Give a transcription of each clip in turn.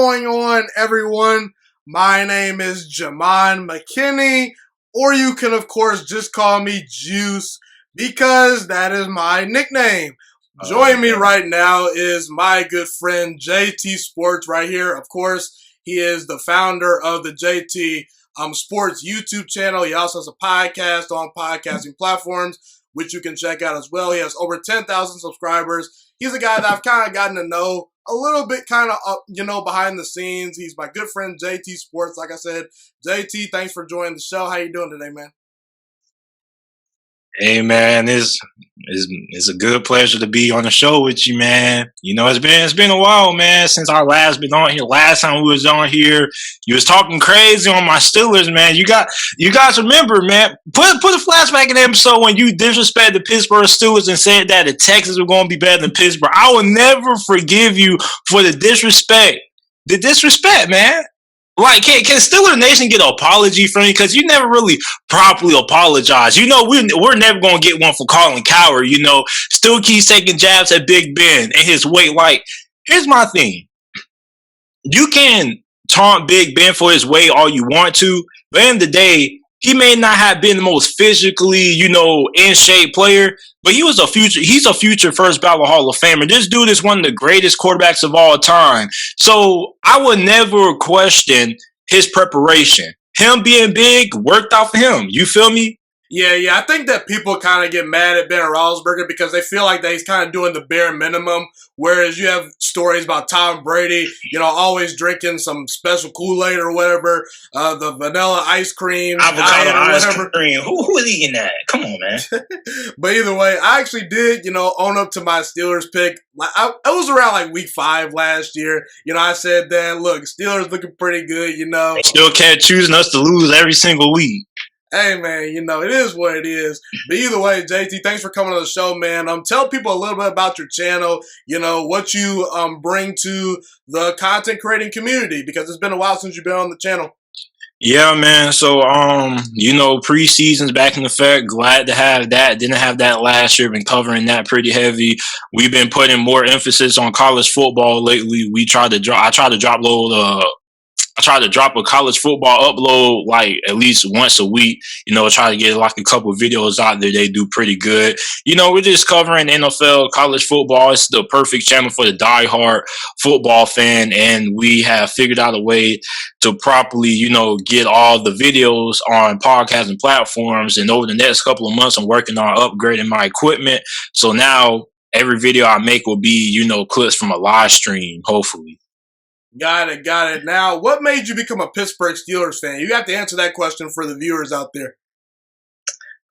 going on, everyone? My name is Jamon McKinney, or you can, of course, just call me Juice, because that is my nickname. Joining me right now is my good friend JT Sports right here. Of course, he is the founder of the JT Sports YouTube channel. He also has a podcast on podcasting platforms, which you can check out as well. He has over 10,000 subscribers. He's a guy that I've kind of gotten to know a little bit behind the scenes. He's my good friend, JT Sports. Like I said, JT, thanks for joining the show. How you doing today, man? Hey, man, it's a good pleasure to be on the show with you, man. You know, it's been a while, man, since our last been on here. Last time we was on here, you was talking crazy on my Steelers, man. You guys remember, man, put a flashback in the episode when you disrespected the Pittsburgh Steelers and said that the Texans were going to be better than Pittsburgh. I will never forgive you for the disrespect. The disrespect, man. Like, can Steeler Nation get an apology from you? Because you never really properly apologize. You know, we're never going to get one for Colin Cowherd, you know. Still keeps taking jabs at Big Ben and his weight. Like, here's my thing. You can taunt Big Ben for his weight all you want to, but at the end of the day, he may not have been the most physically, in shape player, but he's a future first ballot Hall of Famer. This dude is one of the greatest quarterbacks of all time. So I would never question his preparation. Him being big worked out for him. You feel me? Yeah. I think that people kind of get mad at Ben Roethlisberger because they feel like that he's kind of doing the bare minimum, whereas you have stories about Tom Brady, always drinking some special Kool-Aid or whatever, the vanilla ice cream, avocado ice cream. Who is eating that? Come on, man. But either way, I actually did, own up to my Steelers pick. I was around like week 5 last year. I said that, look, Steelers looking pretty good, They still kept choosing us to lose every single week. Hey, man, it is what it is. But either way, JT, thanks for coming on the show, man. Tell people a little bit about your channel, what you bring to the content creating community, because it's been a while since you've been on the channel. Yeah, man. So, preseason's back in effect. Glad to have that. Didn't have that last year. Been covering that pretty heavy. We've been putting more emphasis on college football lately. I tried to drop a college football upload like at least once a week, try to get like a couple of videos out there. They do pretty good. We're just covering NFL, college football. It's the perfect channel for the diehard football fan. And we have figured out a way to properly, get all the videos on podcasting platforms. And over the next couple of months, I'm working on upgrading my equipment. So now every video I make will be, clips from a live stream, hopefully. Got it. Now, what made you become a Pittsburgh Steelers fan? You have to answer that question for the viewers out there.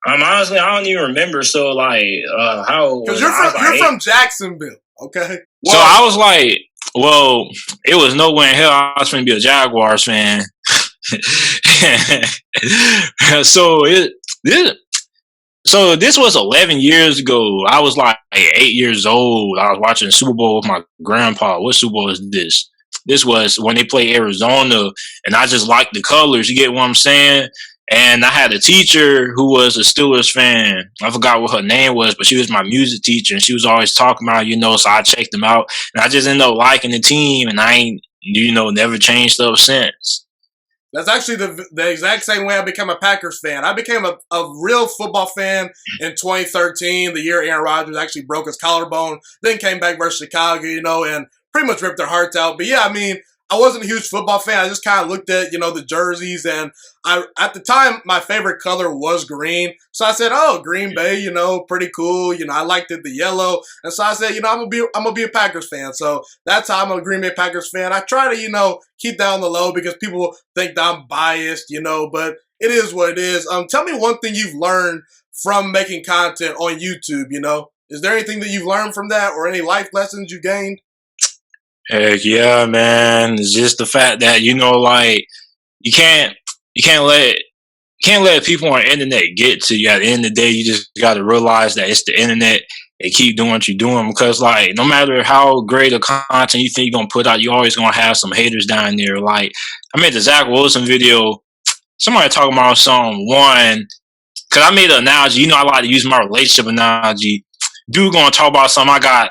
Honestly, I don't even remember. So, how? Because you're from Jacksonville, okay? Well, so I was like, well, it was nowhere in hell I was going to be a Jaguars fan. So this was 11 years ago. I was like 8 years old. I was watching the Super Bowl with my grandpa. What Super Bowl is this? This was when they played Arizona, and I just liked the colors. You get what I'm saying? And I had a teacher who was a Steelers fan. I forgot what her name was, but she was my music teacher, and she was always talking about, so I checked them out. And I just ended up liking the team, and I ain't, never changed up since. That's actually the exact same way I became a Packers fan. I became a real football fan in 2013, the year Aaron Rodgers actually broke his collarbone, then came back versus Chicago, and pretty much ripped their hearts out. But yeah, I wasn't a huge football fan. I just kind of looked at, the jerseys, and at the time, my favorite color was green. So I said, oh, Green Bay, pretty cool. I liked it, the yellow. And so I said, I'm gonna be a Packers fan. So that's how I'm a Green Bay Packers fan. I try to, keep that on the low because people think that I'm biased, but it is what it is. Tell me one thing you've learned from making content on YouTube, Is there anything that you've learned from that or any life lessons you gained? Heck yeah, man. It's just the fact that, you can't let people on the internet get to you. At the end of the day, you just got to realize that it's the internet and keep doing what you're doing, because no matter how great a content you think you're going to put out, you're always going to have some haters down there. I made the Zach Wilson video. Somebody talking about because I made an analogy. I like to use my relationship analogy. Dude going to talk about something. I got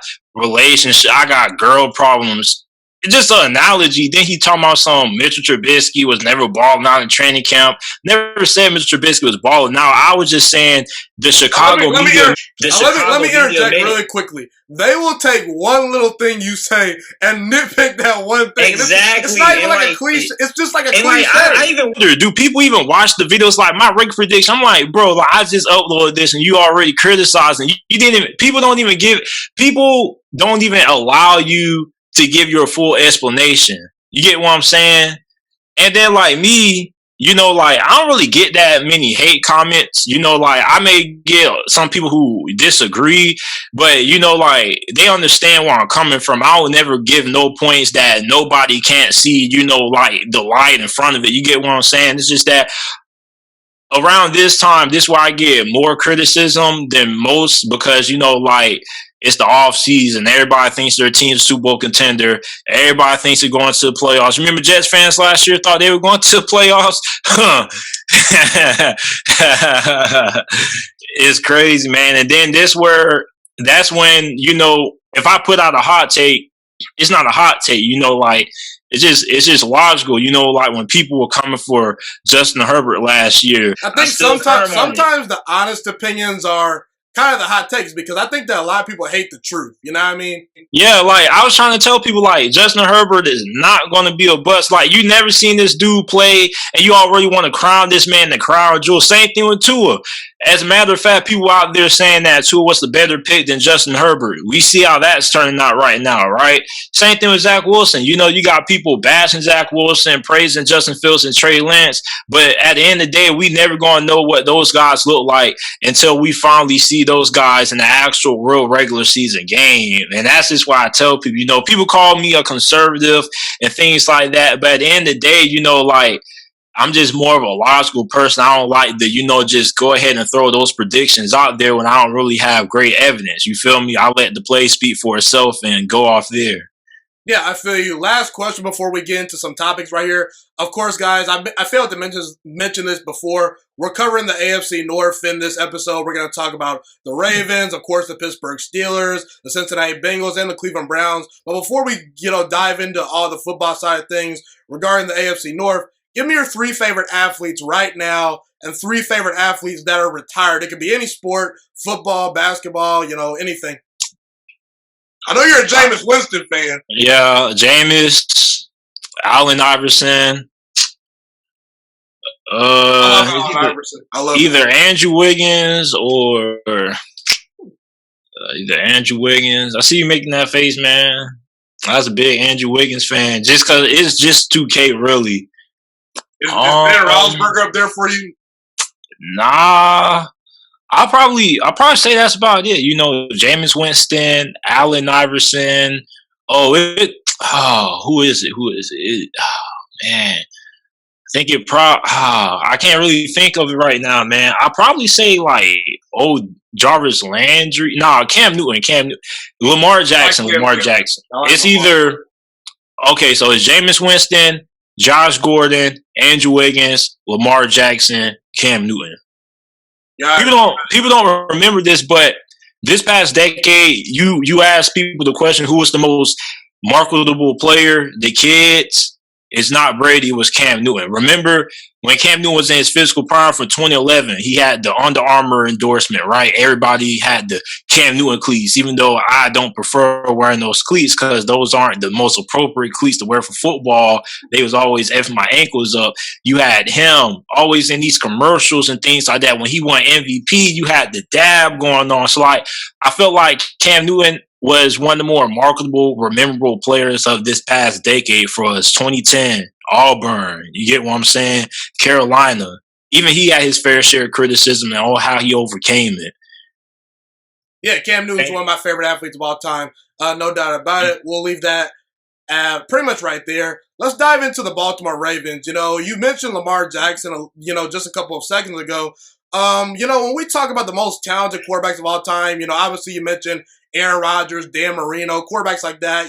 girl problems just an analogy. Then he talking about some Mitchell Trubisky was never balling out in training camp. Never said Mitchell Trubisky was balling out. I was just saying the Chicago media. Let me interject really quickly. They will take one little thing you say and nitpick that one thing. Exactly. It's not even like a cliche. It's just like a cliche. Like, I even wonder, do people even watch the videos? Like my rank prediction, I'm like, bro, like I just uploaded this and you already criticizing. You didn't even. People don't even allow you to give your full explanation. You get what I'm saying? And then like me, like I don't really get that many hate comments. Like I may get some people who disagree, but like they understand where I'm coming from. I will never give no points that nobody can't see, like the light in front of it. You get what I'm saying? It's just that around this time, this is where I get more criticism than most because, like it's the off season. Everybody thinks their team's a Super Bowl contender. Everybody thinks they're going to the playoffs. Remember Jets fans last year thought they were going to the playoffs? It's crazy, man. And then that's when, if I put out a hot take, it's not a hot take, like it's just logical, like when people were coming for Justin Herbert last year. I think sometimes the honest opinions are kind of the hot takes because I think that a lot of people hate the truth. You know what I mean? Yeah, like I was trying to tell people like Justin Herbert is not going to be a bust. Like you never seen this dude play and you already want to crown this man the crown jewel. Same thing with Tua. As a matter of fact, people out there saying that Tua was the better pick than Justin Herbert. We see how that's turning out right now, right? Same thing with Zach Wilson. You got people bashing Zach Wilson, praising Justin Fields and Trey Lance. But at the end of the day, we never going to know what those guys look like until we finally see those guys in the actual real regular season game. And that's just why I tell people, people call me a conservative and things like that. But at the end of the day, like, I'm just more of a logical person. I don't like to, just go ahead and throw those predictions out there when I don't really have great evidence. You feel me? I let the play speak for itself and go off there. Yeah, I feel you. Last question before we get into some topics right here. Of course, guys, I failed to mention this before. We're covering the AFC North in this episode. We're going to talk about the Ravens, of course, the Pittsburgh Steelers, the Cincinnati Bengals, and the Cleveland Browns. But before we, dive into all the football side of things regarding the AFC North, give me your 3 favorite athletes right now and 3 favorite athletes that are retired. It could be any sport, football, basketball, anything. I know you're a Jameis Winston fan. Yeah, Jameis, Allen Iverson. Either Andrew Wiggins or either Andrew Wiggins. I see you making that face, man. I was a big Andrew Wiggins fan just because it's just 2K, really. Is Ben Roethlisberger up there for you? Nah. I'll probably say that's about it. Jameis Winston, Allen Iverson. Who is it? Oh, man. I think I can't really think of it right now, man. I'll probably say Jarvis Landry. Nah, Cam Newton. Lamar Jackson. It's either okay, so it's Jameis Winston, Josh Gordon, Andrew Wiggins, Lamar Jackson, Cam Newton. Yeah. People don't remember this, but this past decade, you ask people the question, who was the most marketable player? The kids, it's not Brady, it was Cam Newton. Remember when Cam Newton was in his physical prime for 2011, he had the Under Armour endorsement, right? Everybody had the Cam Newton cleats, even though I don't prefer wearing those cleats because those aren't the most appropriate cleats to wear for football. They was always effing my ankles up. You had him always in these commercials and things like that. When he won MVP, you had the dab going on. So I felt like Cam Newton was one of the more marketable, memorable players of this past decade for us. 2010, Auburn, you get what I'm saying? Carolina. Even he had his fair share of criticism and how he overcame it. Yeah, Cam Newton's one of my favorite athletes of all time. No doubt about it. We'll leave that pretty much right there. Let's dive into the Baltimore Ravens. You mentioned Lamar Jackson, just a couple of seconds ago. When we talk about the most talented quarterbacks of all time, obviously you mentioned Aaron Rodgers, Dan Marino, quarterbacks like that,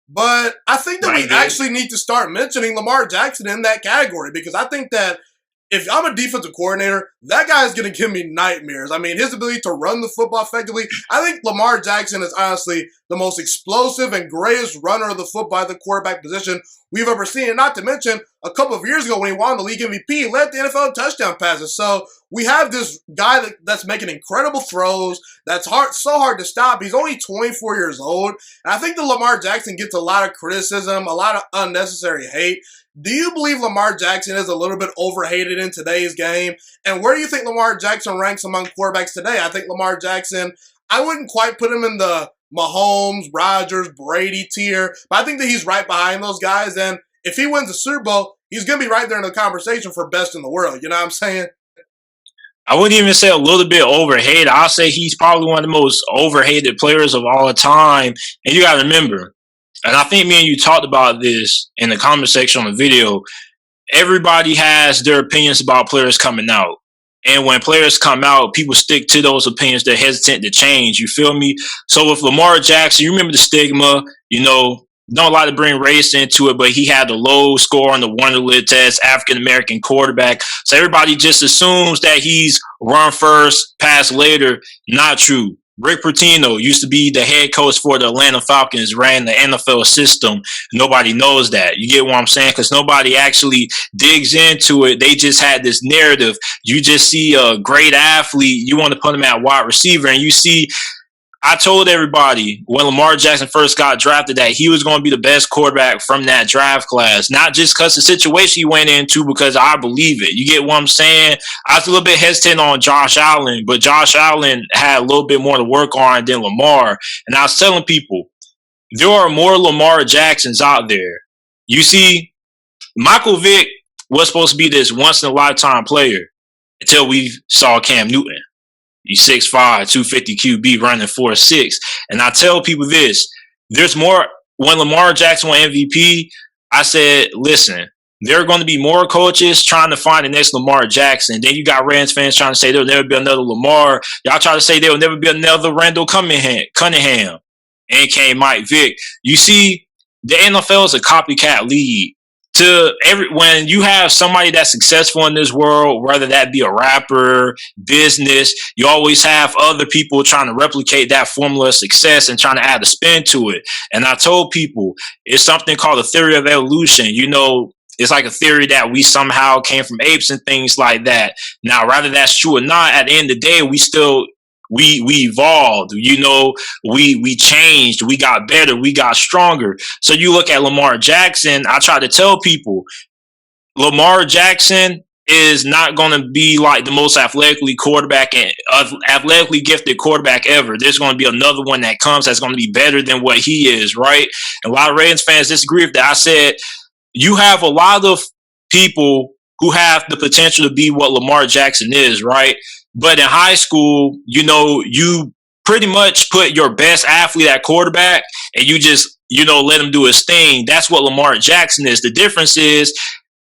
But I think that we actually need to start mentioning Lamar Jackson in that category because I think that if I'm a defensive coordinator, that guy is going to give me nightmares. I mean, his ability to run the football effectively, I think Lamar Jackson is honestly the most explosive and greatest runner of the football at the quarterback position we've ever seen. And not to mention, a couple of years ago when he won the league MVP, he led the NFL in touchdown passes. So we have this guy that's making incredible throws, that's so hard to stop. He's only 24 years old. And I think that Lamar Jackson gets a lot of criticism, a lot of unnecessary hate. Do you believe Lamar Jackson is a little bit overhated in today's game? And where do you think Lamar Jackson ranks among quarterbacks today? I think Lamar Jackson, I wouldn't quite put him in the Mahomes, Rodgers, Brady tier, but I think that he's right behind those guys. And if he wins the Super Bowl, he's going to be right there in the conversation for best in the world. You know what I'm saying? I wouldn't even say a little bit overhated. I'll say he's probably one of the most overhated players of all time. And you got to remember, and I think me and you talked about this in the comment section on the video, everybody has their opinions about players coming out. And when players come out, people stick to those opinions. They're hesitant to change. You feel me? So with Lamar Jackson, you remember the stigma, don't like to bring race into it, but he had the low score on the Wonderlic test, African-American quarterback. So everybody just assumes that he's run first, pass later. Not true. Rick Pitino used to be the head coach for the Atlanta Falcons, ran the NFL system. Nobody knows that. You get what I'm saying? Because nobody actually digs into it. They just had this narrative. You just see a great athlete. You want to put him at wide receiver. And you see, I told everybody when Lamar Jackson first got drafted that he was going to be the best quarterback from that draft class. Not just because the situation he went into, because I believe it. You get what I'm saying? I was a little bit hesitant on Josh Allen, but Josh Allen had a little bit more to work on than Lamar. And I was telling people, there are more Lamar Jacksons out there. You see, Michael Vick was supposed to be this once-in-a-lifetime player until we saw Cam Newton. He's 6'5", 250 QB, running 4.6. And I tell people this, there's more. When Lamar Jackson won MVP, I said, listen, there are going to be more coaches trying to find the next Lamar Jackson. Then you got Rams fans trying to say there'll never be another Lamar. Y'all try to say there'll never be another Randall Cunningham. And came Mike Vick. You see, the NFL is a copycat league. When you have somebody that's successful in this world, whether that be a rapper, business, you always have other people trying to replicate that formula of success and trying to add a spin to it. And I told people it's something called the theory of evolution. It's like a theory that we somehow came from apes and things like that. Now, whether that's true or not, at the end of the day, we evolved, we changed, we got better, we got stronger. So you look at Lamar Jackson, I try to tell people, Lamar Jackson is not going to be like the most athletically gifted quarterback ever. There's going to be another one that comes that's going to be better than what he is, right? And a lot of Ravens fans disagree with that. I said, you have a lot of people who have the potential to be what Lamar Jackson is, right? But in high school, you pretty much put your best athlete at quarterback and you just, let him do his thing. That's what Lamar Jackson is. The difference is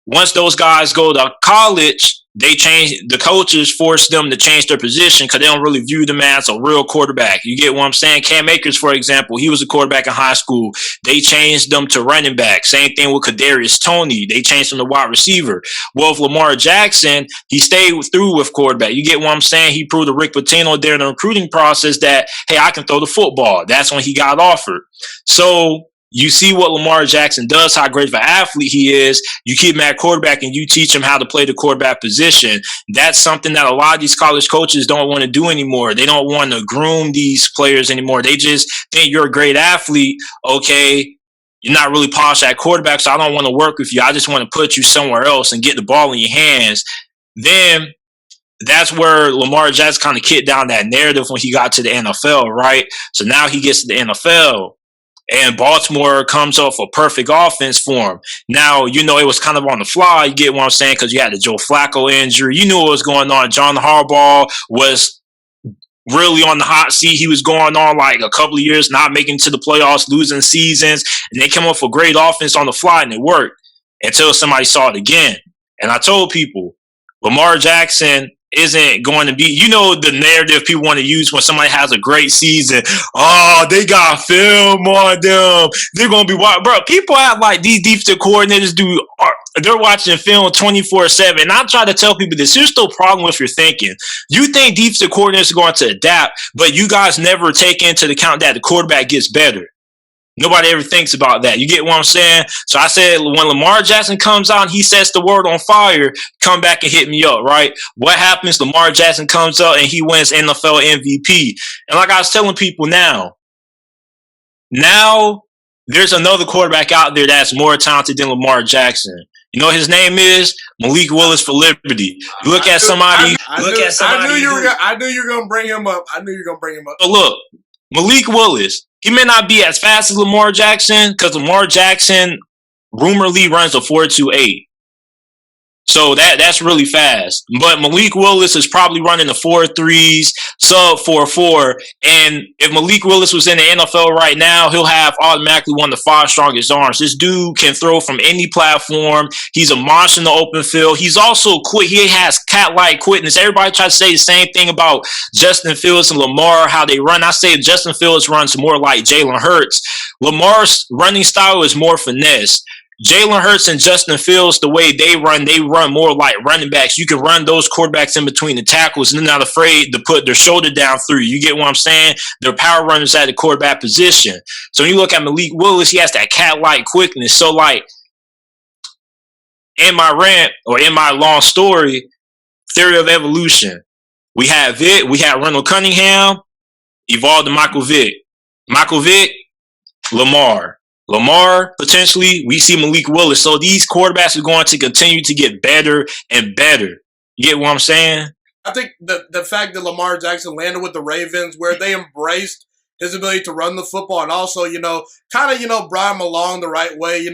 once those guys go to college, the coaches force them to change their position because they don't really view them as a real quarterback. You get what I'm saying? Cam Akers, for example, he was a quarterback in high school. They changed them to running back. Same thing with Kadarius Toney. They changed him to wide receiver. Well, with Lamar Jackson, he stayed through with quarterback. You get what I'm saying? He proved to Rick Pitino during the recruiting process that, hey, I can throw the football. That's when he got offered. So you see what Lamar Jackson does, how great of an athlete he is. You keep him at quarterback and you teach him how to play the quarterback position. That's something that a lot of these college coaches don't want to do anymore. They don't want to groom these players anymore. They just think you're a great athlete. Okay, you're not really polished at quarterback, so I don't want to work with you. I just want to put you somewhere else and get the ball in your hands. Then that's where Lamar Jackson kind of kicked down that narrative when he got to the NFL, right? So now he gets to the NFL. And Baltimore comes off a perfect offense for him. Now, it was kind of on the fly. You get what I'm saying? Because you had the Joe Flacco injury. You knew what was going on. John Harbaugh was really on the hot seat. He was going on like a couple of years, not making it to the playoffs, losing seasons. And they came up with a great offense on the fly, and it worked until somebody saw it again. And I told people, Lamar Jackson isn't going to be, the narrative people want to use when somebody has a great season. Oh, they got film on them. They're going to be wild. Bro, people act like these defensive coordinators they're watching film 24/7. And I try to tell people this. Here's the problem with your thinking. You think defensive coordinators are going to adapt, but you guys never take into account that the quarterback gets better. Nobody ever thinks about that. You get what I'm saying? So I said when Lamar Jackson comes out and he sets the world on fire, come back and hit me up, right? What happens? Lamar Jackson comes out and he wins NFL MVP. And like I was telling people now there's another quarterback out there that's more talented than Lamar Jackson. You know what his name is? Malik Willis for Liberty. You look at somebody. I knew you were gonna bring him up. So look, Malik Willis. He may not be as fast as Lamar Jackson because Lamar Jackson rumorly runs a 4.28. So that's really fast. But Malik Willis is probably running the 4.3s, sub 4.4. And if Malik Willis was in the NFL right now, he'll have automatically one of the 5 strongest arms. This dude can throw from any platform. He's a monster in the open field. He's also quick. He has cat-like quickness. Everybody tries to say the same thing about Justin Fields and Lamar, how they run. I say Justin Fields runs more like Jalen Hurts. Lamar's running style is more finesse. Jalen Hurts and Justin Fields, the way they run more like running backs. You can run those quarterbacks in between the tackles and they're not afraid to put their shoulder down through you. You get what I'm saying? They're power runners at the quarterback position. So when you look at Malik Willis, he has that cat-like quickness. So like in my rant or in my long story, theory of evolution, we had Vic, we had Randall Cunningham, evolved to Michael Vick. Michael Vick, Lamar, potentially, we see Malik Willis. So these quarterbacks are going to continue to get better and better. You get what I'm saying? I think the fact that Lamar Jackson landed with the Ravens, where they embraced his ability to run the football and also, kind of, brought him along the right way.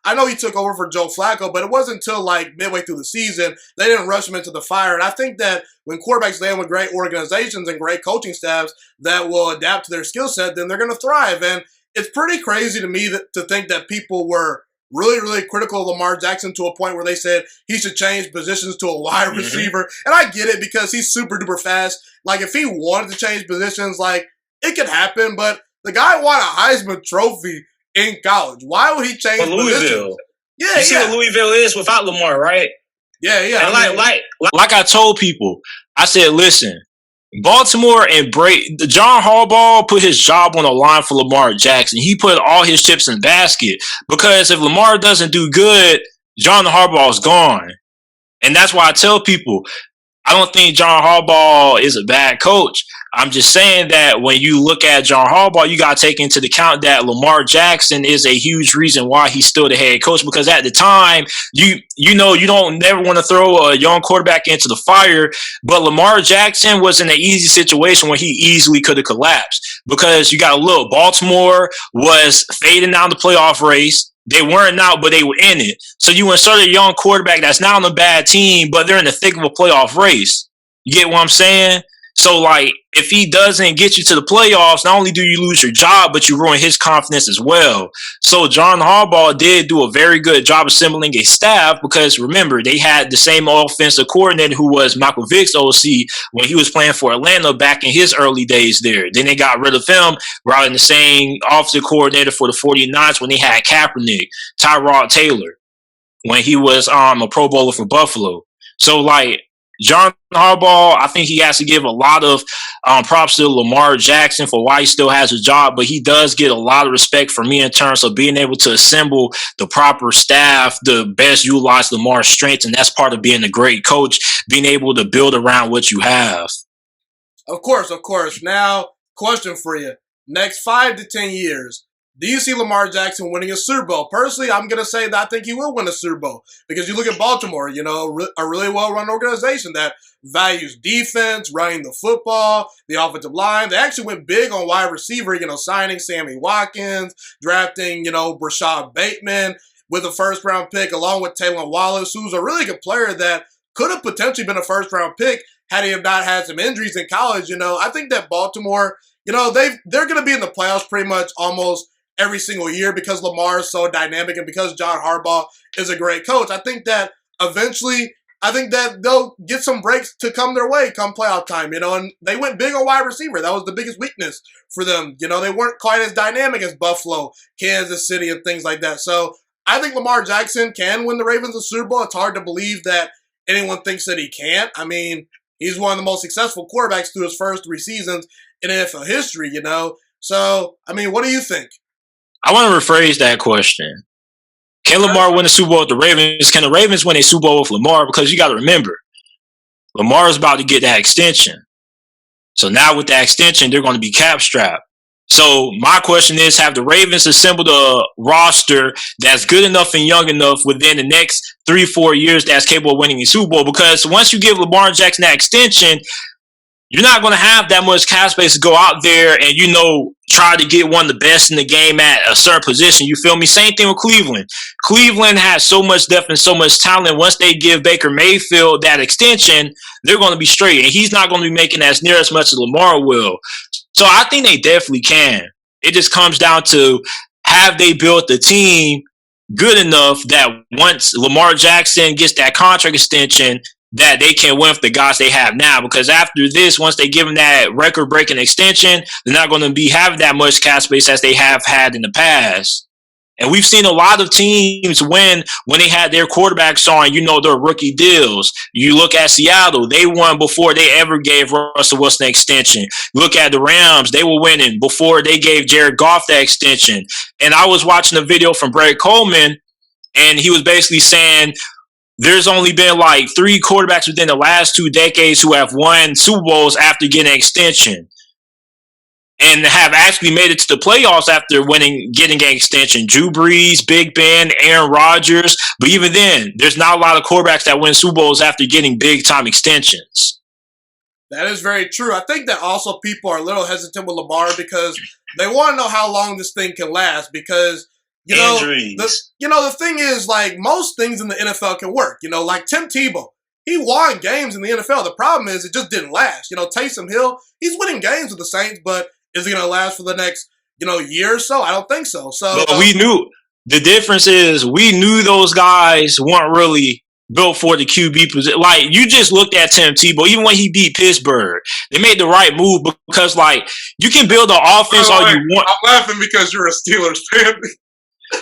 I know he took over for Joe Flacco, but it wasn't until like midway through the season they didn't rush him into the fire. And I think that when quarterbacks land with great organizations and great coaching staffs that will adapt to their skill set, then they're going to thrive. And it's pretty crazy to me to think that people were really, really critical of Lamar Jackson to a point where they said he should change positions to a wide receiver. And I get it because he's super duper fast. Like, if he wanted to change positions, like, it could happen. But the guy won a Heisman Trophy in college. Why would he change positions? Yeah, you see what Louisville is without Lamar, right? Yeah. And like I told people, I said, listen, Baltimore and John Harbaugh put his job on the line for Lamar Jackson. He put all his chips in the basket because if Lamar doesn't do good, John Harbaugh's gone. And that's why I tell people, I don't think John Harbaugh is a bad coach. I'm just saying that when you look at John Harbaugh, you got to take into account that Lamar Jackson is a huge reason why he's still the head coach. Because at the time, you don't never want to throw a young quarterback into the fire. But Lamar Jackson was in an easy situation where he easily could have collapsed. Because you got to look, Baltimore was fading down the playoff race. They weren't out, but they were in it. So you insert a young quarterback that's not on a bad team, but they're in the thick of a playoff race. You get what I'm saying? So, like, if he doesn't get you to the playoffs, not only do you lose your job, but you ruin his confidence as well. So, John Harbaugh did do a very good job assembling a staff because, remember, they had the same offensive coordinator who was Michael Vick's OC when he was playing for Atlanta back in his early days there. Then they got rid of him, brought in the same offensive coordinator for the 49ers when they had Kaepernick, Tyrod Taylor, when he was a Pro Bowler for Buffalo. So, like, John Harbaugh, I think he has to give a lot of props to Lamar Jackson for why he still has a job, but he does get a lot of respect from me in terms of being able to assemble the proper staff, the best utilize Lamar's strengths, and that's part of being a great coach, being able to build around what you have. Of course. Now, question for you. Next 5 to 10 years, do you see Lamar Jackson winning a Super Bowl? Personally, I'm going to say that I think he will win a Super Bowl because you look at Baltimore, a really well-run organization that values defense, running the football, the offensive line. They actually went big on wide receiver, signing Sammy Watkins, drafting, Rashad Bateman with a first-round pick along with Taylor Wallace, who's a really good player that could have potentially been a first-round pick had he not had some injuries in college. I think that Baltimore, they're going to be in the playoffs pretty much almost every single year because Lamar is so dynamic and because John Harbaugh is a great coach. I think that eventually, they'll get some breaks to come their way come playoff time, and they went big on wide receiver. That was the biggest weakness for them. They weren't quite as dynamic as Buffalo, Kansas City, and things like that. So I think Lamar Jackson can win the Ravens a Super Bowl. It's hard to believe that anyone thinks that he can't. I mean, he's one of the most successful quarterbacks through his first 3 seasons in NFL history, you know? So, I mean, what do you think? I want to rephrase that question. Can Lamar win a Super Bowl with the Ravens? Can the Ravens win a Super Bowl with Lamar? Because you got to remember, Lamar is about to get that extension. So now with that extension, they're going to be cap strapped. So my question is, have the Ravens assembled a roster that's good enough and young enough within the next 3-4 years that's capable of winning a Super Bowl? Because once you give Lamar Jackson that extension, you're not going to have that much cap space to go out there and, you know, try to get one of the best in the game at a certain position. You feel me? Same thing with Cleveland. Cleveland has so much depth and so much talent. Once they give Baker Mayfield that extension, they're going to be straight. And he's not going to be making as near as much as Lamar will. So I think they definitely can. It just comes down to, have they built the team good enough that once Lamar Jackson gets that contract extension, that they can win with the guys they have now? Because after this, once they give them that record-breaking extension, they're not going to be having that much cap space as they have had in the past. And we've seen a lot of teams win when they had their quarterbacks on, you know, their rookie deals. You look at Seattle, they won before they ever gave Russell Wilson an extension. Look at the Rams, they were winning before they gave Jared Goff that extension. And I was watching a video from Brett Coleman, and he was basically saying there's only been like 3 quarterbacks within the last 2 decades who have won Super Bowls after getting an extension, and have actually made it to the playoffs after getting an extension. Drew Brees, Big Ben, Aaron Rodgers. But even then, there's not a lot of quarterbacks that win Super Bowls after getting big-time extensions. That is very true. I think that also people are a little hesitant with Lamar because they want to know how long this thing can last, because you know, the thing is, like, most things in the NFL can work. You know, like Tim Tebow, he won games in the NFL. The problem is it just didn't last. You know, Taysom Hill, he's winning games with the Saints, but is it going to last for the next, you know, year or so? I don't think so. So but we knew the difference is we knew those guys weren't really built for the QB position. Like, you just looked at Tim Tebow, even when he beat Pittsburgh, they made the right move because, like, you can build an offense all you want. I'm laughing because you're a Steelers fan.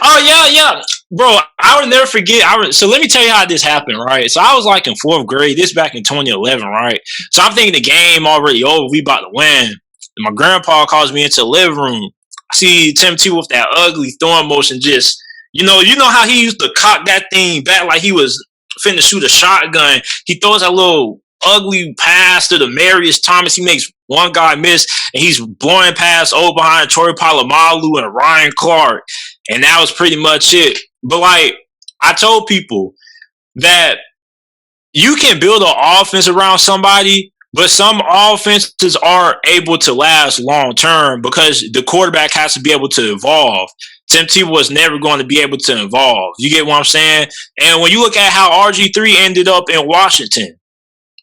Oh, yeah. Bro, I would never forget. So let me tell you how this happened, right? So I was like in 4th grade, this back in 2011, right? So I'm thinking the game already over, we about to win. And my grandpa calls me into the living room. I see Tim Tebow with that ugly throwing motion, just, you know how he used to cock that thing back like he was finna shoot a shotgun. He throws that little ugly pass to the Marius Thomas. He makes one guy miss, and he's blowing past over behind Troy Polamalu and Ryan Clark. And that was pretty much it. But, like, I told people that you can build an offense around somebody, but some offenses aren't able to last long term because the quarterback has to be able to evolve. Tim Tebow was never going to be able to evolve. You get what I'm saying? And when you look at how RG3 ended up in Washington,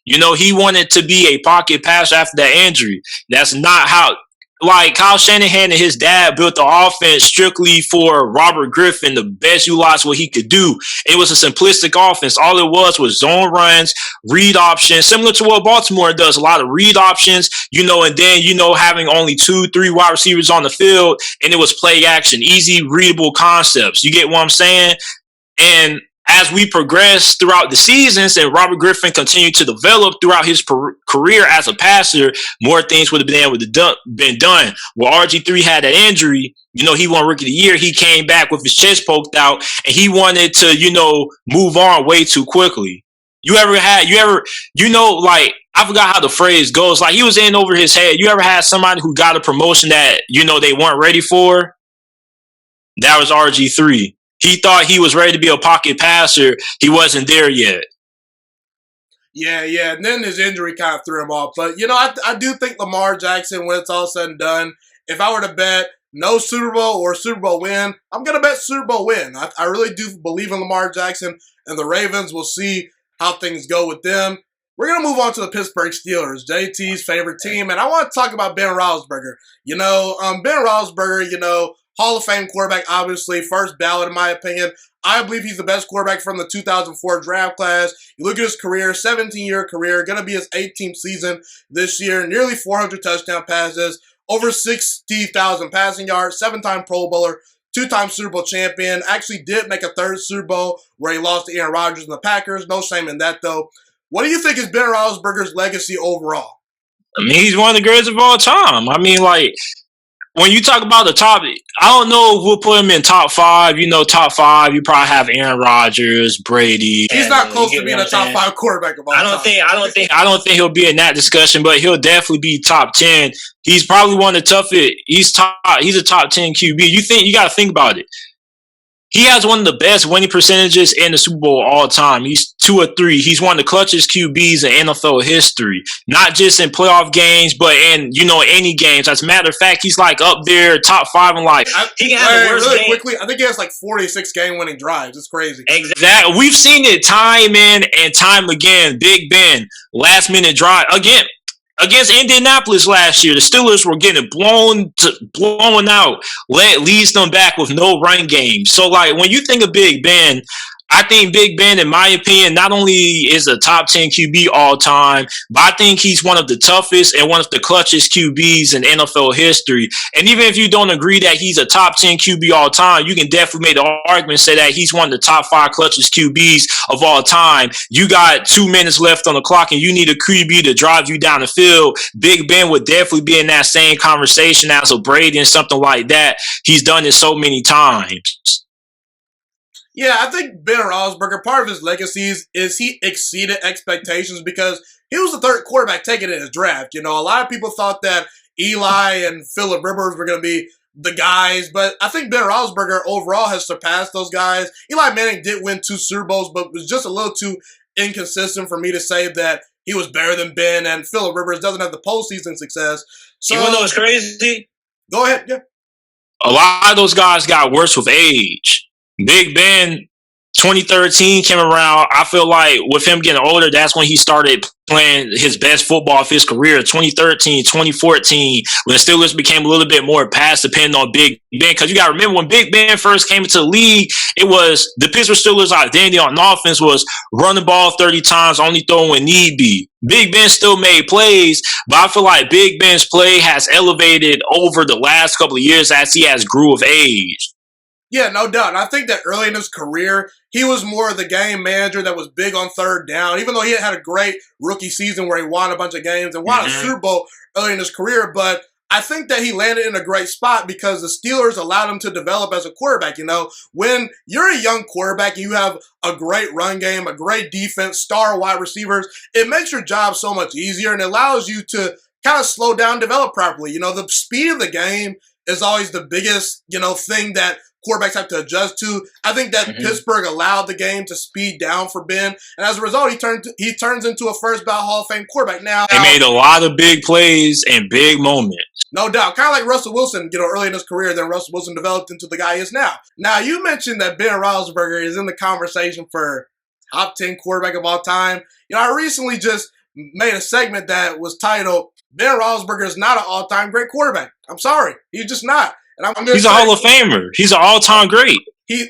you know, he wanted to be a pocket passer after that injury. That's not how. Like, Kyle Shanahan and his dad built the offense strictly for Robert Griffin, the best utilize what he could do. It was a simplistic offense. All it was zone runs, read options, similar to what Baltimore does. A lot of read options, you know, and then, you know, having only 2-3 wide receivers on the field, and it was play action, easy, readable concepts. You get what I'm saying? And as we progressed throughout the seasons and Robert Griffin continued to develop throughout his career as a passer, more things would have been able to been done. Well, RG3 had that injury. You know, he won Rookie of the Year. He came back with his chest poked out, and he wanted to, you know, move on way too quickly. I forgot how the phrase goes. Like, he was in over his head. You ever had somebody who got a promotion that, you know, they weren't ready for? That was RG3. He thought he was ready to be a pocket passer. He wasn't there yet. Yeah. And then his injury kind of threw him off. But, you know, I do think Lamar Jackson, when it's all said and done, if I were to bet no Super Bowl or Super Bowl win, I'm going to bet Super Bowl win. I really do believe in Lamar Jackson and the Ravens. We'll see how things go with them. We're going to move on to the Pittsburgh Steelers, JT's favorite team. And I want to talk about Ben Roethlisberger. You know, Ben Roethlisberger, you know, Hall of Fame quarterback, obviously, first ballot in my opinion. I believe he's the best quarterback from the 2004 draft class. You look at his career, 17-year career, going to be his 18th season this year, nearly 400 touchdown passes, over 60,000 passing yards, 7-time Pro Bowler, two-time Super Bowl champion. Actually did make a third Super Bowl where he lost to Aaron Rodgers and the Packers. No shame in that, though. What do you think is Ben Roethlisberger's legacy overall? I mean, he's one of the greatest of all time. I mean, like, when you talk about the top, I don't know if we'll put him in top five. You know, top five, you probably have Aaron Rodgers, Brady. He's not close to being a top five quarterback of all time. I don't think he'll be in that discussion, but he'll definitely be top 10. He's probably one of the toughest. He's a top 10 QB. You got to think about it. He has one of the best winning percentages in the Super Bowl all time. He's 2 or 3. He's one of the clutchest QBs in NFL history. Not just in playoff games, but in, any games. As a matter of fact, he's like up there, top 5 in like. He can have the worst really game. Quickly, I think he has like 46 game-winning drives. It's crazy. Exactly. We've seen it time in and time again. Big Ben, last-minute drive. Again, against Indianapolis last year, the Steelers were getting blown out. Leads them back with no run game. So, like, when you think of Big Ben, I think Big Ben, in my opinion, not only is a top 10 QB all time, but I think he's one of the toughest and one of the clutchest QBs in NFL history. And even if you don't agree that he's a top 10 QB all time, you can definitely make the argument, say that he's one of the top 5 clutchest QBs of all time. You got 2 minutes left on the clock and you need a QB to drive you down the field. Big Ben would definitely be in that same conversation as a Brady and something like that. He's done it so many times. Yeah, I think Ben Roethlisberger, part of his legacy is he exceeded expectations because he was the third quarterback taken in his draft. A lot of people thought that Eli and Phil Rivers were going to be the guys, but I think Ben Roethlisberger overall has surpassed those guys. Eli Manning did win 2 Super Bowls, but was just a little too inconsistent for me to say that he was better than Ben, and Phil Rivers doesn't have the postseason success. So, you want to know what's crazy? Go ahead, yeah. A lot of those guys got worse with age. Big Ben, 2013 came around. I feel like with him getting older, that's when he started playing his best football of his career. 2013, 2014, when the Steelers became a little bit more pass dependent on Big Ben. Because you got to remember, when Big Ben first came into the league, it was the Pittsburgh Steelers' identity on offense was run the ball 30 times, only throw when need be. Big Ben still made plays, but I feel like Big Ben's play has elevated over the last couple of years as he has grew of age. Yeah, no doubt. And I think that early in his career, he was more of the game manager that was big on third down, even though he had a great rookie season where he won a bunch of games and won a Super Bowl early in his career. But I think that he landed in a great spot because the Steelers allowed him to develop as a quarterback. When you're a young quarterback and you have a great run game, a great defense, star wide receivers, it makes your job so much easier and it allows you to kind of slow down, develop properly. The speed of the game is always the biggest, thing that quarterbacks have to adjust to. I think that Pittsburgh allowed the game to speed down for Ben, and as a result, he turns into a first ballot Hall of Fame quarterback. Now they made a lot of big plays and big moments. No doubt, kind of like Russell Wilson. Early in his career, then Russell Wilson developed into the guy he is now. Now you mentioned that Ben Roethlisberger is in the conversation for top 10 quarterback of all time. I recently just made a segment that was titled "Ben Roethlisberger is not an all-time great quarterback." I'm sorry, he's just not. And he's a Hall of Famer. He's an all-time great.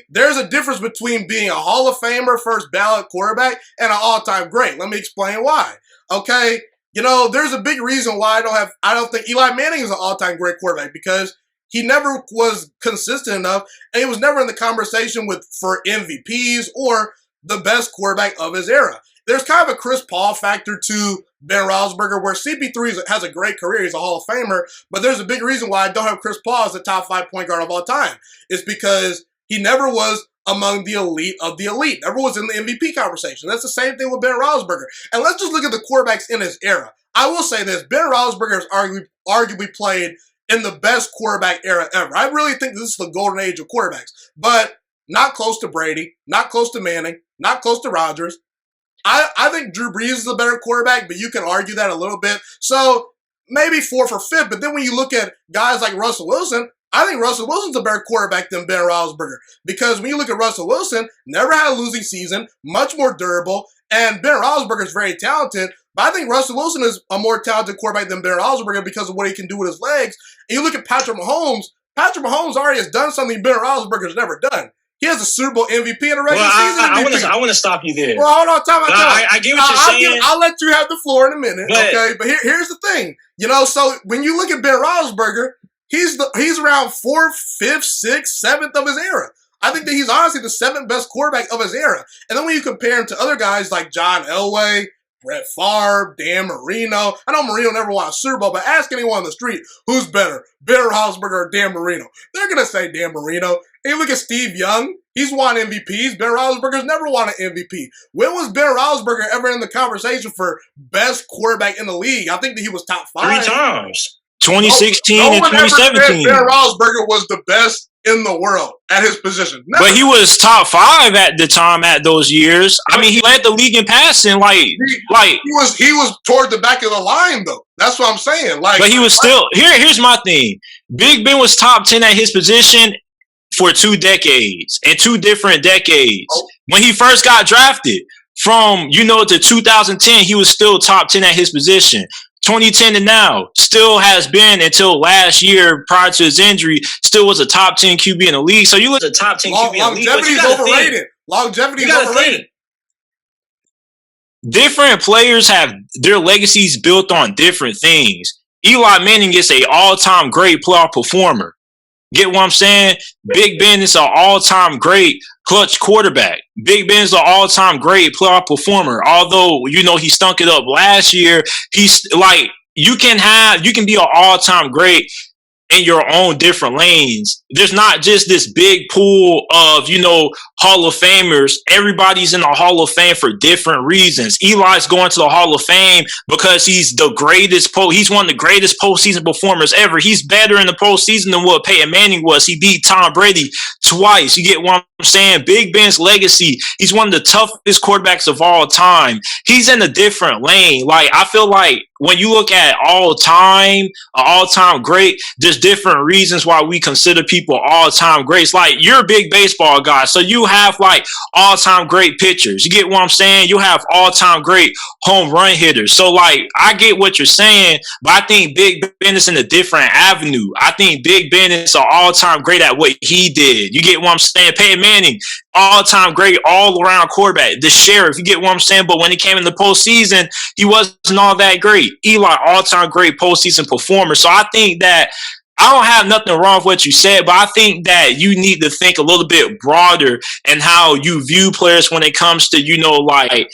There's a difference between being a Hall of Famer, first ballot quarterback, and an all-time great. Let me explain why. Okay, there's a big reason why I don't think Eli Manning is an all-time great quarterback because he never was consistent enough, and he was never in the conversation for MVPs or the best quarterback of his era. There's kind of a Chris Paul factor to Ben Roethlisberger where CP3 has a great career. He's a Hall of Famer, but there's a big reason why I don't have Chris Paul as the top 5 point guard of all time. It's because he never was among the elite of the elite. Never was in the MVP conversation. That's the same thing with Ben Roethlisberger. And let's just look at the quarterbacks in his era. I will say this, Ben Roethlisberger has arguably played in the best quarterback era ever. I really think this is the golden age of quarterbacks, but not close to Brady, not close to Manning, not close to Rodgers. I think Drew Brees is a better quarterback, but you can argue that a little bit. So maybe 4th or 5th. But then when you look at guys like Russell Wilson, I think Russell Wilson's a better quarterback than Ben Roethlisberger. Because when you look at Russell Wilson, never had a losing season, much more durable, and Ben Roethlisberger is very talented. But I think Russell Wilson is a more talented quarterback than Ben Roethlisberger because of what he can do with his legs. And you look at Patrick Mahomes already has done something Ben Roethlisberger's never done. He has a Super Bowl MVP and a regular season MVP. I want to stop you there. Well, hold on, time. I get what you're saying. I'll let you have the floor in a minute, okay? But here's the thing. So when you look at Ben Roethlisberger, he's around 4th, 5th, 6th, 7th of his era. I think that he's honestly the 7th best quarterback of his era. And then when you compare him to other guys like John Elway, Brett Favre, Dan Marino. I know Marino never won a Super Bowl, but ask anyone on the street, who's better, Ben Roethlisberger or Dan Marino? They're going to say Dan Marino. And you look at Steve Young. He's won MVPs. Ben Roethlisberger's never won an MVP. When was Ben Roethlisberger ever in the conversation for best quarterback in the league? I think that he was top 5. 3 times. 2016 and 2017. Ben Roethlisberger was the best in the world at his position. Never. But he was top 5 at the time at those years. I mean, he led the league in passing. He was toward the back of the line though. That's what I'm saying. But he was still here's my thing. Big Ben was top 10 at his position for 2 decades, and 2 different decades. When he first got drafted from to 2010, he was still top 10 at his position. 2010 to now, still has been until last year prior to his injury, still was a top 10 QB in the league. So you look at the top 10 QB in the league. Longevity is overrated. Longevity is overrated. Different players have their legacies built on different things. Eli Manning is an all-time great playoff performer. Get what I'm saying? Big Ben is an all-time great clutch quarterback. Big Ben's an all-time great playoff performer. Although, he stunk it up last year. He's you can be an all-time great in your own different lanes. There's not just this big pool of, Hall of Famers. Everybody's in the Hall of Fame for different reasons. Eli's going to the Hall of Fame because he's the greatest he's one of the greatest postseason performers ever. He's better in the postseason than what Peyton Manning was. He beat Tom Brady twice. You get what I'm saying? Big Ben's legacy. He's one of the toughest quarterbacks of all time. He's in a different lane. I feel like when you look at all-time great, there's different reasons why we consider people all-time greats. You're a big baseball guy, so you have all-time great pitchers. You get what I'm saying? You have all-time great home run hitters. So I get what you're saying, but I think Big Ben is in a different avenue. I think Big Ben is an all-time great at what he did. You get what I'm saying? Peyton Manning, all-time great all-around quarterback. The Sheriff, you get what I'm saying? But when he came in the postseason, he wasn't all that great. Eli, all-time great postseason performer. So I think that I don't have nothing wrong with what you said, but I think that you need to think a little bit broader in how you view players when it comes to,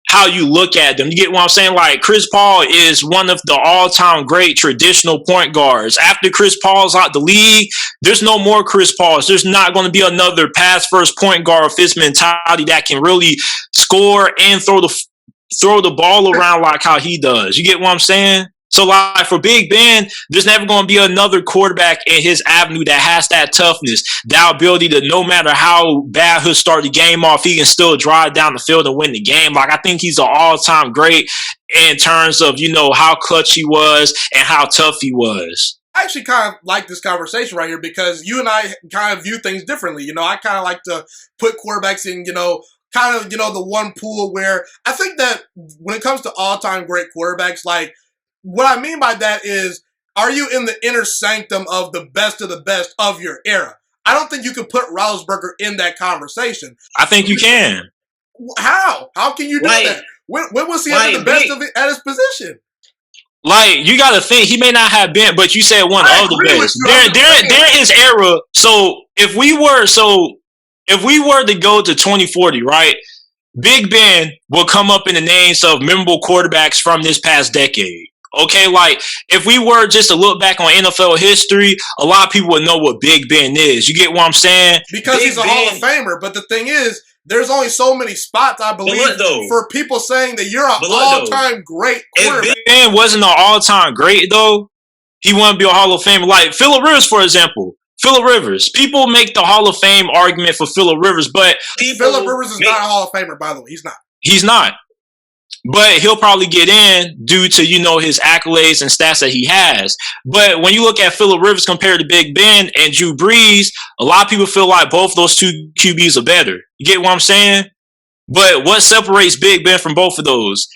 how you look at them. You get what I'm saying? Chris Paul is one of the all-time great traditional point guards. After Chris Paul's out the league, there's no more Chris Pauls. There's not going to be another pass-first point guard with this mentality that can really score and throw the ball around like how he does. You get what I'm saying? So, for Big Ben, there's never going to be another quarterback in his avenue that has that toughness, that ability to, no matter how bad he'll start the game off, he can still drive down the field and win the game. I think he's an all-time great in terms of, how clutch he was and how tough he was. I actually kind of like this conversation right here because you and I kind of view things differently. I kind of like to put quarterbacks in, the one pool where I think that when it comes to all-time great quarterbacks, what I mean by that is, are you in the inner sanctum of the best of your era? I don't think you can put Roethlisberger in that conversation. I think you can. How? How can you do that? When was he at the best at his position? You got to think, he may not have been, but you said one of the best. During his era, so if we were to go to 2040, right, Big Ben will come up in the names of memorable quarterbacks from this past decade. Okay, if we were just to look back on NFL history, a lot of people would know what Big Ben is. You get what I'm saying? Because he's a Hall of Famer. But the thing is, there's only so many spots, I believe, for people saying that you're an all-time great quarterback. If Big Ben wasn't an all-time great, though, he wouldn't be a Hall of Famer. Phil Rivers, for example. Phillip Rivers. People make the Hall of Fame argument for Phillip Rivers, but Phillip Rivers is not a Hall of Famer, by the way. He's not. He's not. But he'll probably get in due to, his accolades and stats that he has. But when you look at Phillip Rivers compared to Big Ben and Drew Brees, a lot of people feel like both those two QBs are better. You get what I'm saying? But what separates Big Ben from both of those?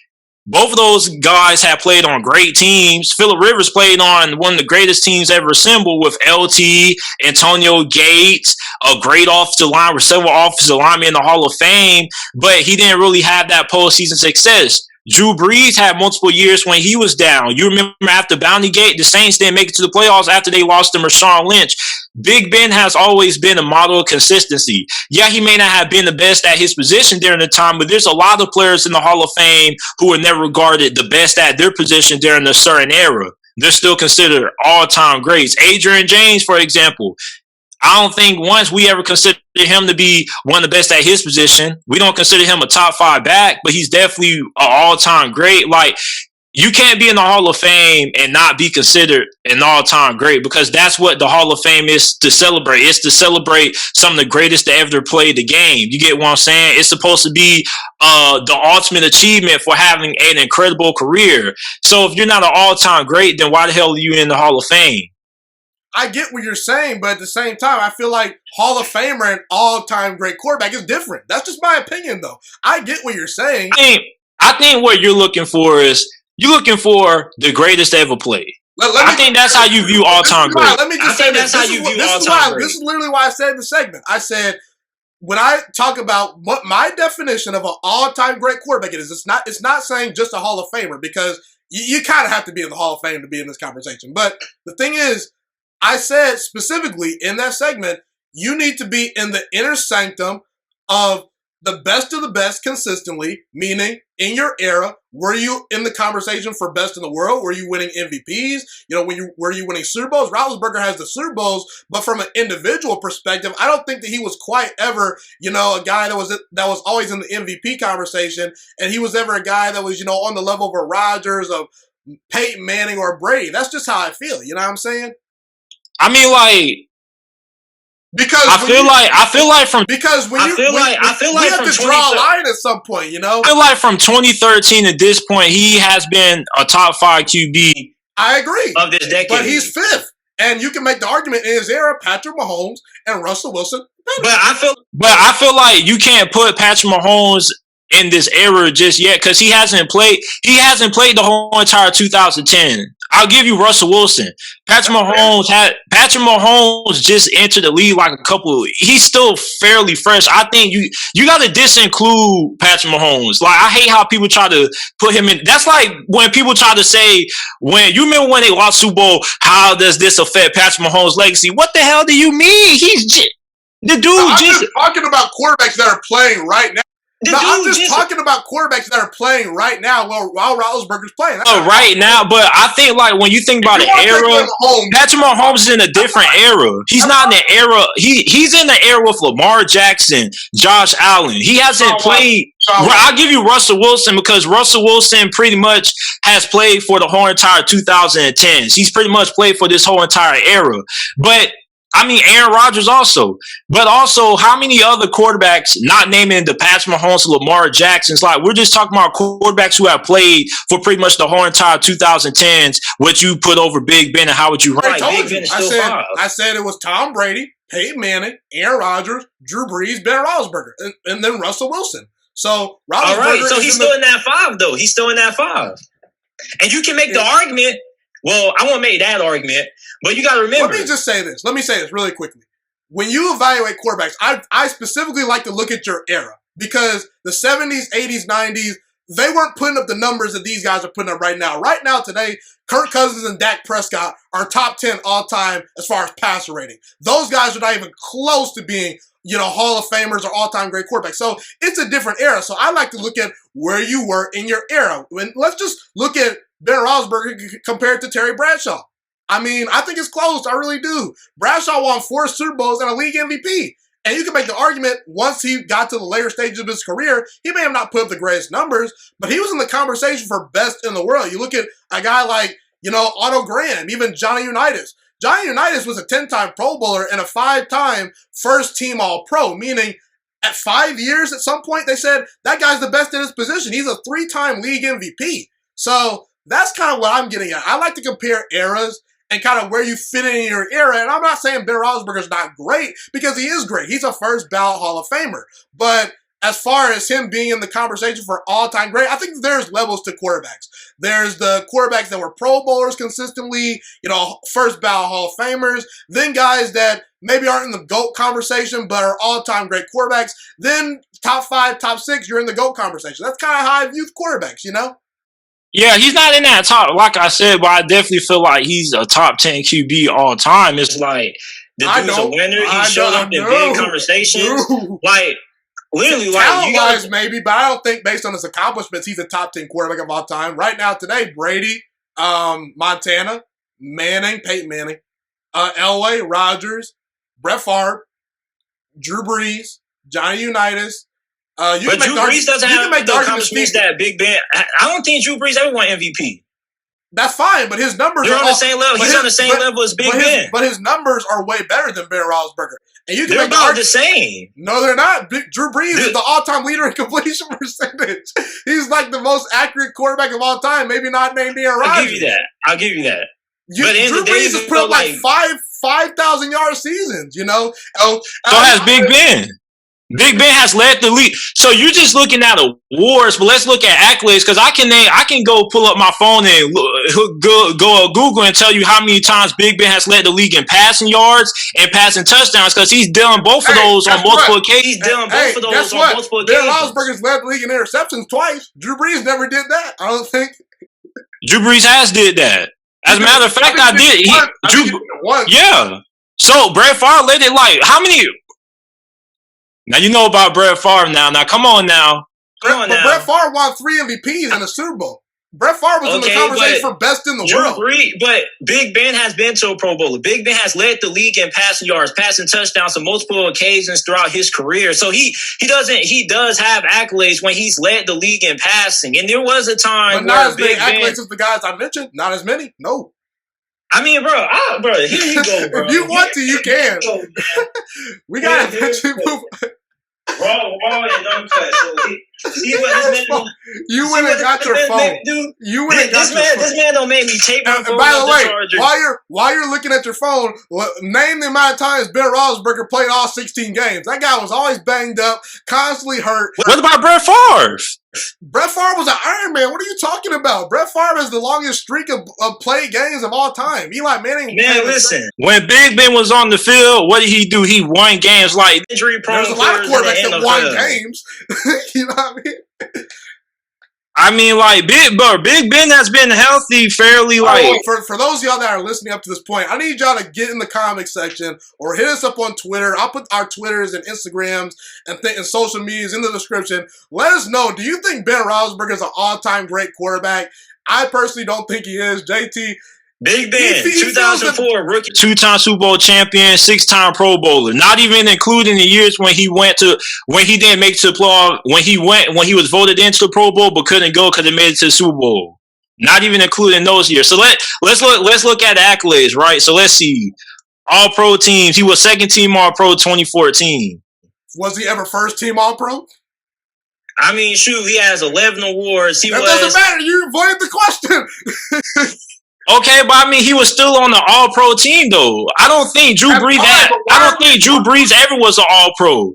Both of those guys have played on great teams. Phillip Rivers played on one of the greatest teams ever assembled with LT, Antonio Gates, a great offensive line with several offensive linemen in the Hall of Fame, but he didn't really have that postseason success. Drew Brees had multiple years when he was down. You remember after Bounty Gate, the Saints didn't make it to the playoffs after they lost to Marshawn Lynch. Big Ben has always been a model of consistency. Yeah, he may not have been the best at his position during the time, but there's a lot of players in the Hall of Fame who were never regarded the best at their position during a certain era. They're still considered all-time greats. Adrian James, for example, I don't think once we ever considered him to be one of the best at his position. We don't consider him a top 5 back, but he's definitely an all-time great. Like, you can't be in the Hall of Fame and not be considered an all-time great, because that's what the Hall of Fame is to celebrate. It's to celebrate some of the greatest to ever play the game. You get what I'm saying? It's supposed to be the ultimate achievement for having an incredible career. So if you're not an all-time great, then why the hell are you in the Hall of Fame? I get what you're saying, but at the same time, I feel like Hall of Famer and all-time great quarterback is different. That's just my opinion, though. I get what you're saying. I think what you're looking for is you're looking for the greatest to ever play. I think that's how you view all-time great. Let me just say this. This is literally why I said in the segment. I said, when I talk about what my definition of an all-time great quarterback is, it's not saying just a Hall of Famer, because you kind of have to be in the Hall of Fame to be in this conversation. But the thing is, I said specifically in that segment, you need to be in the inner sanctum of the best consistently, meaning in your era, were you in the conversation for best in the world? Were you winning MVPs? Were you winning Super Bowls? Roethlisberger has the Super Bowls, but from an individual perspective, I don't think that he was quite ever, a guy that was always in the MVP conversation, and he was ever a guy that was, on the level of a Rodgers, of Peyton Manning, or Brady. That's just how I feel. You know what I'm saying? I mean, like, because I feel like we have to draw a line at some point, I feel like from 2013 to this point, he has been a top 5 QB. I agree of this decade, but he's 5th, and you can make the argument in his era, Patrick Mahomes and Russell Wilson. But I feel like you can't put Patrick Mahomes in this era just yet, because he hasn't played the whole entire 2010. I'll give you Russell Wilson. Patrick Mahomes just entered the league he's still fairly fresh. I think you got to disinclude Patrick Mahomes. Like, I hate how people try to put him in. That's like when people try to say, when you remember when they lost Super Bowl, how does this affect Patrick Mahomes' legacy? What the hell do you mean? I'm just talking about quarterbacks that are playing right now. I'm just talking about quarterbacks that are playing right now while Roethlisberger's playing. Right now, but I think, like, when you think about the era, Patrick Mahomes is in a different era. He's not in the era. He's in the era with Lamar Jackson, Josh Allen. He hasn't played. I'll give you Russell Wilson, because Russell Wilson pretty much has played for the whole entire 2010s. He's pretty much played for this whole entire era. But I mean, Aaron Rodgers also. But also, how many other quarterbacks, not naming the Patrick Mahomes, Lamar Jacksons, like, we're just talking about quarterbacks who have played for pretty much the whole entire 2010s, what you put over Big Ben, and how would you rank? I said it was Tom Brady, Peyton Manning, Aaron Rodgers, Drew Brees, Ben Roethlisberger, and then Russell Wilson. So, Roethlisberger, all right, so he's still in that 5, though. He's still in that 5. And you can make the argument. Well, I won't make that argument, but you got to remember. Let me say this really quickly. When you evaluate quarterbacks, I specifically like to look at your era, because the 70s, 80s, 90s, they weren't putting up the numbers that these guys are putting up right now. Right now, today, Kirk Cousins and Dak Prescott are top 10 all-time as far as passer rating. Those guys are not even close to being, Hall of Famers or all-time great quarterbacks. So it's a different era. So I like to look at where you were in your era. Let's just look at Ben Roethlisberger compared to Terry Bradshaw. I mean, I think it's close. I really do. Bradshaw won 4 Super Bowls and a league MVP. And you can make the argument, once he got to the later stages of his career, he may have not put up the greatest numbers, but he was in the conversation for best in the world. You look at a guy like, Otto Graham, even Johnny Unitas. Johnny Unitas was a 10-time Pro Bowler and a 5-time first-team All-Pro, meaning at 5 years at some point they said, that guy's the best in his position. He's a 3-time league MVP. So that's kind of what I'm getting at. I like to compare eras and kind of where you fit in your era. And I'm not saying Ben Roethlisberger's not great, because he is great. He's a first ballot Hall of Famer. But as far as him being in the conversation for all-time great, I think there's levels to quarterbacks. There's the quarterbacks that were Pro Bowlers consistently, first ballot Hall of Famers, then guys that maybe aren't in the GOAT conversation but are all-time great quarterbacks. Then top 5, top 6, you're in the GOAT conversation. That's kind of how I view quarterbacks, Yeah, he's not in that top, like I said, but I definitely feel like he's a top 10 QB all time. It's like, the dude's a winner. He showed up in big conversations. Like, literally, talent-wise, maybe, but I don't think based on his accomplishments, he's a top 10 quarterback of all time. Right now, today, Brady, Montana, Peyton Manning, Elway, Rodgers, Brett Favre, Drew Brees, Johnny Unitas. But Drew Brees doesn't have the accomplishments that Big Ben. I don't think Drew Brees ever won MVP. That's fine, but his numbers are on the same level. He's on the same level as Big Ben. But his numbers are way better than Ben Roethlisberger. And you can they're about the same. No, they're not. Drew Brees is the all-time leader in completion percentage. He's like the most accurate quarterback of all time. Maybe not named Aaron Rodgers. I'll give you that. But Drew Brees has put up like 5,000 yard seasons. So has Big Ben. Big Ben has led the league. So you're just looking at awards, but let's look at accolades because I can go pull up my phone and go Google and tell you how many times Big Ben has led the league in passing yards and passing touchdowns because he's done both of those on multiple occasions. He's done both of those on multiple occasions. Ben Roethlisberger's led the league in interceptions twice. Drew Brees never did that. I don't think. Drew Brees has did that. As a matter of fact, I did. Yeah. So Brett Favre led it like how many? Now you know about Brett Favre now. Now come on now. But Brett Favre won 3 MVPs in the Super Bowl. Brett Favre was in the conversation for best in the world. But Big Ben has been to a Pro Bowler. Big Ben has led the league in passing yards, passing touchdowns on multiple occasions throughout his career. So he does have accolades when he's led the league in passing. And there was a time but not as many accolades as the guys I mentioned. Not as many. No. I mean, bro, here you go, bro. If you want to, you can. We got to eventually move. Raw and uncut. So see what this man. You went and got your phone. You went and got your phone. This man don't make me tape my phone. And by the way, while you're looking at your phone, name the amount of times Ben Roethlisberger played all 16 games. That guy was always banged up, constantly hurt. What about Brett Favre? Brett Favre was an Iron Man. What are you talking about? Brett Favre has the longest streak of played games of all time. Eli Manning. Man, listen. When Big Ben was on the field, what did he do? He won games like injury-prone. There's a lot of quarterbacks that won games. You know what I mean? I mean, like Big Ben has been healthy fairly. For those of y'all that are listening up to this point, I need y'all to get in the comment section or hit us up on Twitter. I'll put our Twitters and Instagrams and social medias in the description. Let us know. Do you think Ben Roethlisberger is an all-time great quarterback? I personally don't think he is. JT. Big Ben, 2004 rookie, 2-time Super Bowl champion, 6-time Pro Bowler. Not even including the years when he didn't make it to the playoff, when he was voted into the Pro Bowl but couldn't go because he made it to the Super Bowl. Not even including those years. So let's look at the accolades, right? So let's see. All Pro teams. He was second team All Pro 2014. Was he ever first team All Pro? I mean, shoot, he has 11 awards. Doesn't matter. You avoided the question. Okay, but I mean, he was still on the All-Pro team, though. I don't think Drew Brees ever was an All-Pro.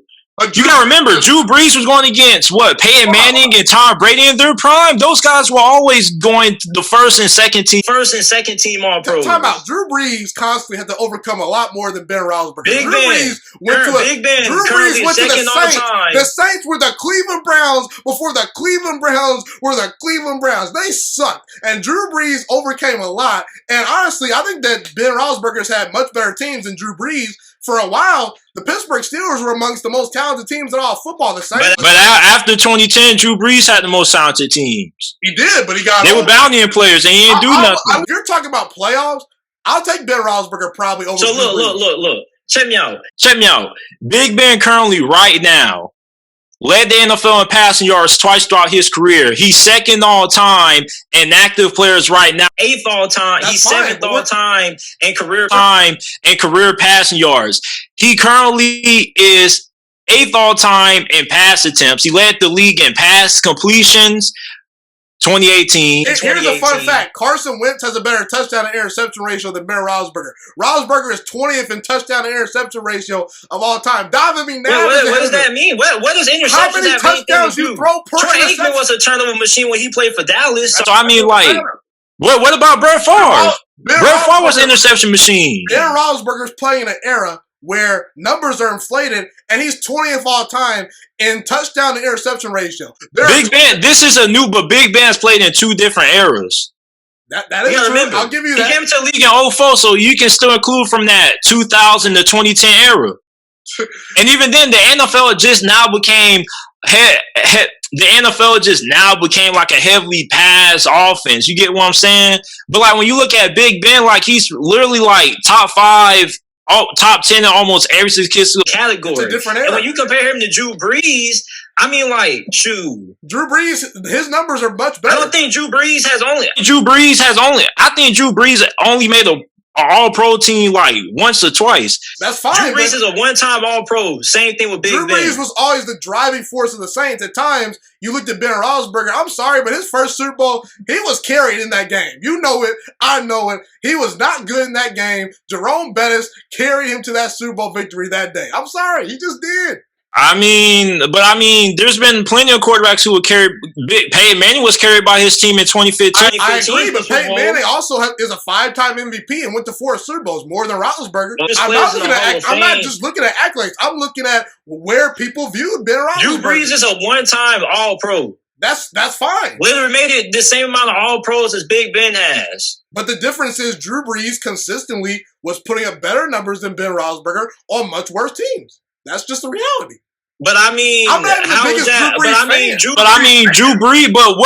You gotta remember, Drew Brees was going against Peyton Manning and Tom Brady in their prime. Those guys were always going to the first and second team All Pro. Talk about Drew Brees constantly had to overcome a lot more than Ben Roethlisberger. Drew Brees went to the Saints. The Saints were the Cleveland Browns before the Cleveland Browns were the Cleveland Browns. They sucked, and Drew Brees overcame a lot. And honestly, I think that Ben Roethlisberger's had much better teams than Drew Brees. For a while, the Pittsburgh Steelers were amongst the most talented teams in all football. The Saints. But after 2010, Drew Brees had the most talented teams. He did, but they were bounty players and he didn't do nothing. You're talking about playoffs? I'll take Ben Roethlisberger probably over. So look. Check me out. Big Ben currently right now led the NFL in passing yards twice throughout his career. He's second all time in active players right now. 8th all time. He's 7th all time in career passing yards. He currently is 8th all time in pass attempts. He led the league in pass completions. 2018. Here's a fun fact. Carson Wentz has a better touchdown to interception ratio than Ben Roethlisberger. Roethlisberger is 20th in touchdown to interception ratio of all time. Dive me now. What does that mean? What does interception How many touchdowns you throw per Troy interception? Aikman was a turnover machine when he played for Dallas. So I mean, like, what about Brett Favre? Brett Favre was an interception machine. Ben Roethlisberger's playing in an era where numbers are inflated, and he's 20th all time in touchdown to interception ratio. Big Ben, this is a new, but Big Ben's played in two different eras. That is true. Remember, I'll give you that. He came to the league in 04, so you can still include from that 2000 to 2010 era. And even then, the NFL just now became like a heavily pass offense. You get what I'm saying? But like when you look at Big Ben, like he's literally like top 5. Top 10 in almost every single category. It's a different era. And when you compare him to Drew Brees, I mean, like, shoot. Drew Brees, his numbers are much better. I don't think Drew Brees has only. I think Drew Brees only made a All-Pro team like once or twice. That's fine. Drew Brees is a one-time All-Pro. Same thing with Big Ben. Drew Brees was always the driving force of the Saints. At times, you looked at Ben Roethlisberger. I'm sorry, but his first Super Bowl, he was carried in that game. You know it. I know it. He was not good in that game. Jerome Bettis carried him to that Super Bowl victory that day. I'm sorry. He just did. I mean, there's been plenty of quarterbacks who were carried. Peyton Manning was carried by his team in 2015. I agree, but Peyton Manning also is a 5-time MVP and went to 4 Super Bowls, more than Roethlisberger. I'm not just looking at accolades. I'm looking at where people viewed Ben Roethlisberger. Drew Brees is a one-time All-Pro. That's fine. Literally made it the same amount of All-Pros as Big Ben has. But the difference is Drew Brees consistently was putting up better numbers than Ben Roethlisberger on much worse teams. That's just the reality. But I mean, I'm not even the biggest Drew Brees fan. Drew Brees. But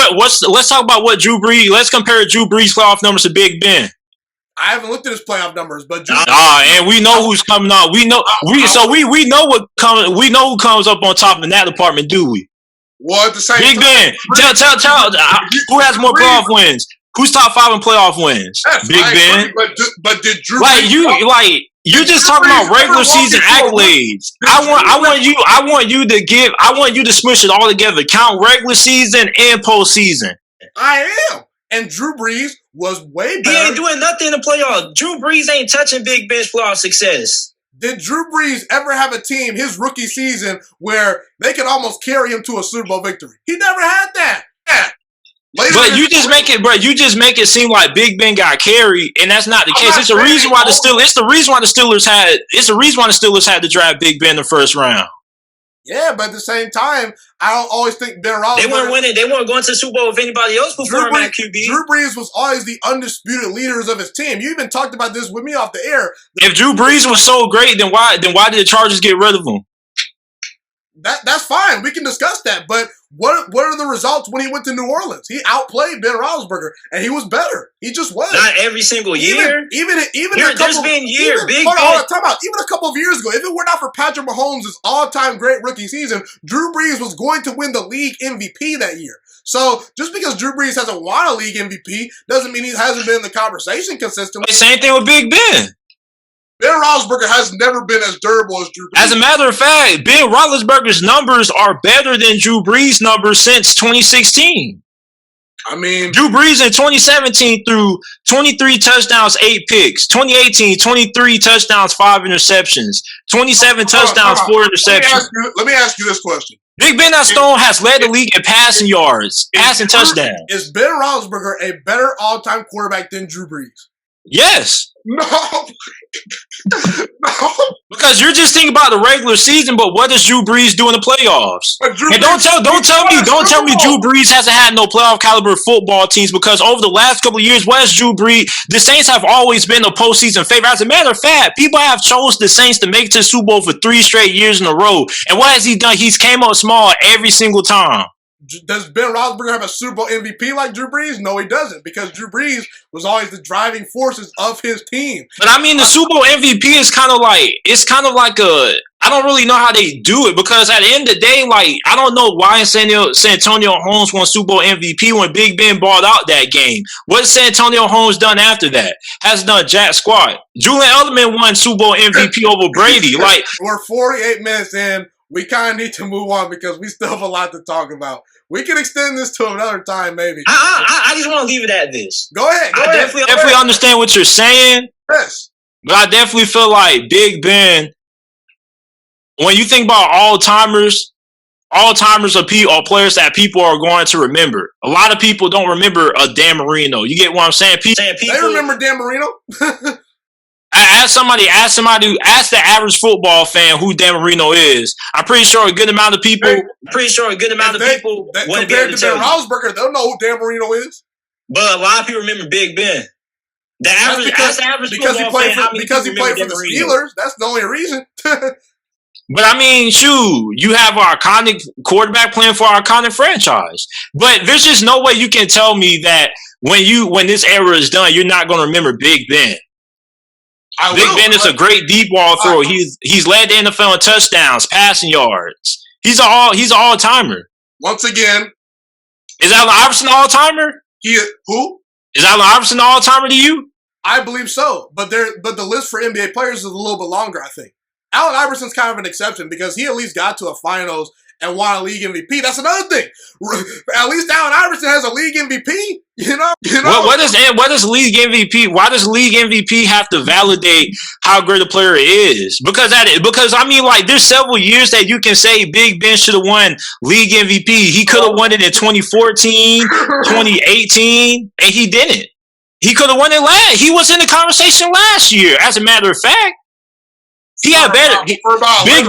let's talk about what Drew Brees. Let's compare Drew Brees' playoff numbers to Big Ben. I haven't looked at his playoff numbers, but and we know who's coming on. We know what comes. We know who comes up on top in that department, do we? Well, at the same Big time, Ben. Tell who has more playoff wins? Who's top 5 in playoff wins? Big Ben. But did Drew Brees? You just talking about regular season accolades. I want you to smush it all together. Count regular season and postseason. I am. And Drew Brees was way better. He ain't doing nothing in the playoffs. Drew Brees ain't touching Big Ben's playoff success. Did Drew Brees ever have a team his rookie season where they could almost carry him to a Super Bowl victory? He never had that. But you just make it seem like Big Ben got carried, and that's not the case. It's the reason why the Steelers had to draft Big Ben in the first round. Yeah, but at the same time, I don't always think Ben Roethlisberger. They weren't winning. They weren't going to the Super Bowl if anybody else before him at QB. Drew Brees was always the undisputed leaders of his team. You even talked about this with me off the air. If Drew Brees was so great, then why did the Chargers get rid of him? That's fine. We can discuss that. But what are the results when he went to New Orleans? He outplayed Ben Roethlisberger, and he was better. He just was. Not every single year. Even there's been years. Hold on, time out. Even a couple of years ago, if it were not for Patrick Mahomes' all-time great rookie season, Drew Brees was going to win the league MVP that year. So just because Drew Brees hasn't won a league MVP doesn't mean he hasn't been in the conversation consistently. Same thing with Big Ben. Ben Roethlisberger has never been as durable as Drew Brees. As a matter of fact, Ben Roethlisberger's numbers are better than Drew Brees' numbers since 2016. I mean, Drew Brees in 2017 threw 23 touchdowns, 8 picks. 2018, 23 touchdowns, 5 interceptions. 27 touchdowns, 4 interceptions. Let me ask you this question. Big Ben Stone has led the league in passing yards, passing touchdowns. Is Ben Roethlisberger a better all-time quarterback than Drew Brees? Yes. No. Because you're just thinking about the regular season, but what does Drew Brees do in the playoffs? And don't tell me Drew Brees hasn't had no playoff caliber football teams, because over the last couple of years, what has Drew Brees? The Saints have always been a postseason favorite. As a matter of fact, people have chose the Saints to make it to the Super Bowl for 3 straight years in a row. And what has he done? He's came up small every single time. Does Ben Roethlisberger have a Super Bowl MVP like Drew Brees? No, he doesn't, because Drew Brees was always the driving forces of his team. But I mean, the Super Bowl MVP is kind of like I don't really know how they do it, because at the end of the day, like, I don't know why San Antonio Holmes won Super Bowl MVP when Big Ben balled out that game. What has San Antonio Holmes done after that? Hasn't done jack squat. Julian Edelman won Super Bowl MVP over Brady. Like, we're 48 minutes in. We kind of need to move on because we still have a lot to talk about. We can extend this to another time, maybe. I just want to leave it at this. Go ahead. I definitely understand what you're saying. Yes. But I definitely feel like Big Ben, when you think about all-timers are players that people are going to remember. A lot of people don't remember a Dan Marino. You get what I'm saying? They remember Dan Marino? Ask the average football fan who Dan Marino is. I'm pretty sure a good amount of people. Compared to Ben Roethlisberger, they'll know who Dan Marino is. But a lot of people remember Big Ben. Because he played for the Steelers. That's the only reason. But I mean, shoot, you have an iconic quarterback playing for our iconic franchise. But there's just no way you can tell me that when this era is done, you're not going to remember Big Ben. Big Ben is a great deep ball thrower. He's led the NFL in touchdowns, passing yards. He's an all timer. Once again, is Allen Iverson an all timer? Who? Is Allen Iverson an all timer to you? I believe so, but the list for NBA players is a little bit longer, I think. Allen Iverson's kind of an exception because he at least got to a finals and won a league MVP. That's another thing. At least Allen Iverson has a league MVP. You know. What does league MVP? Why does league MVP have to validate how great a player is? Because I mean, like, there's several years that you can say Big Ben should have won league MVP. He could have won it in 2014, 2018, and he didn't. He could have won it last. He was in the conversation last year. As a matter of fact. He had better. Big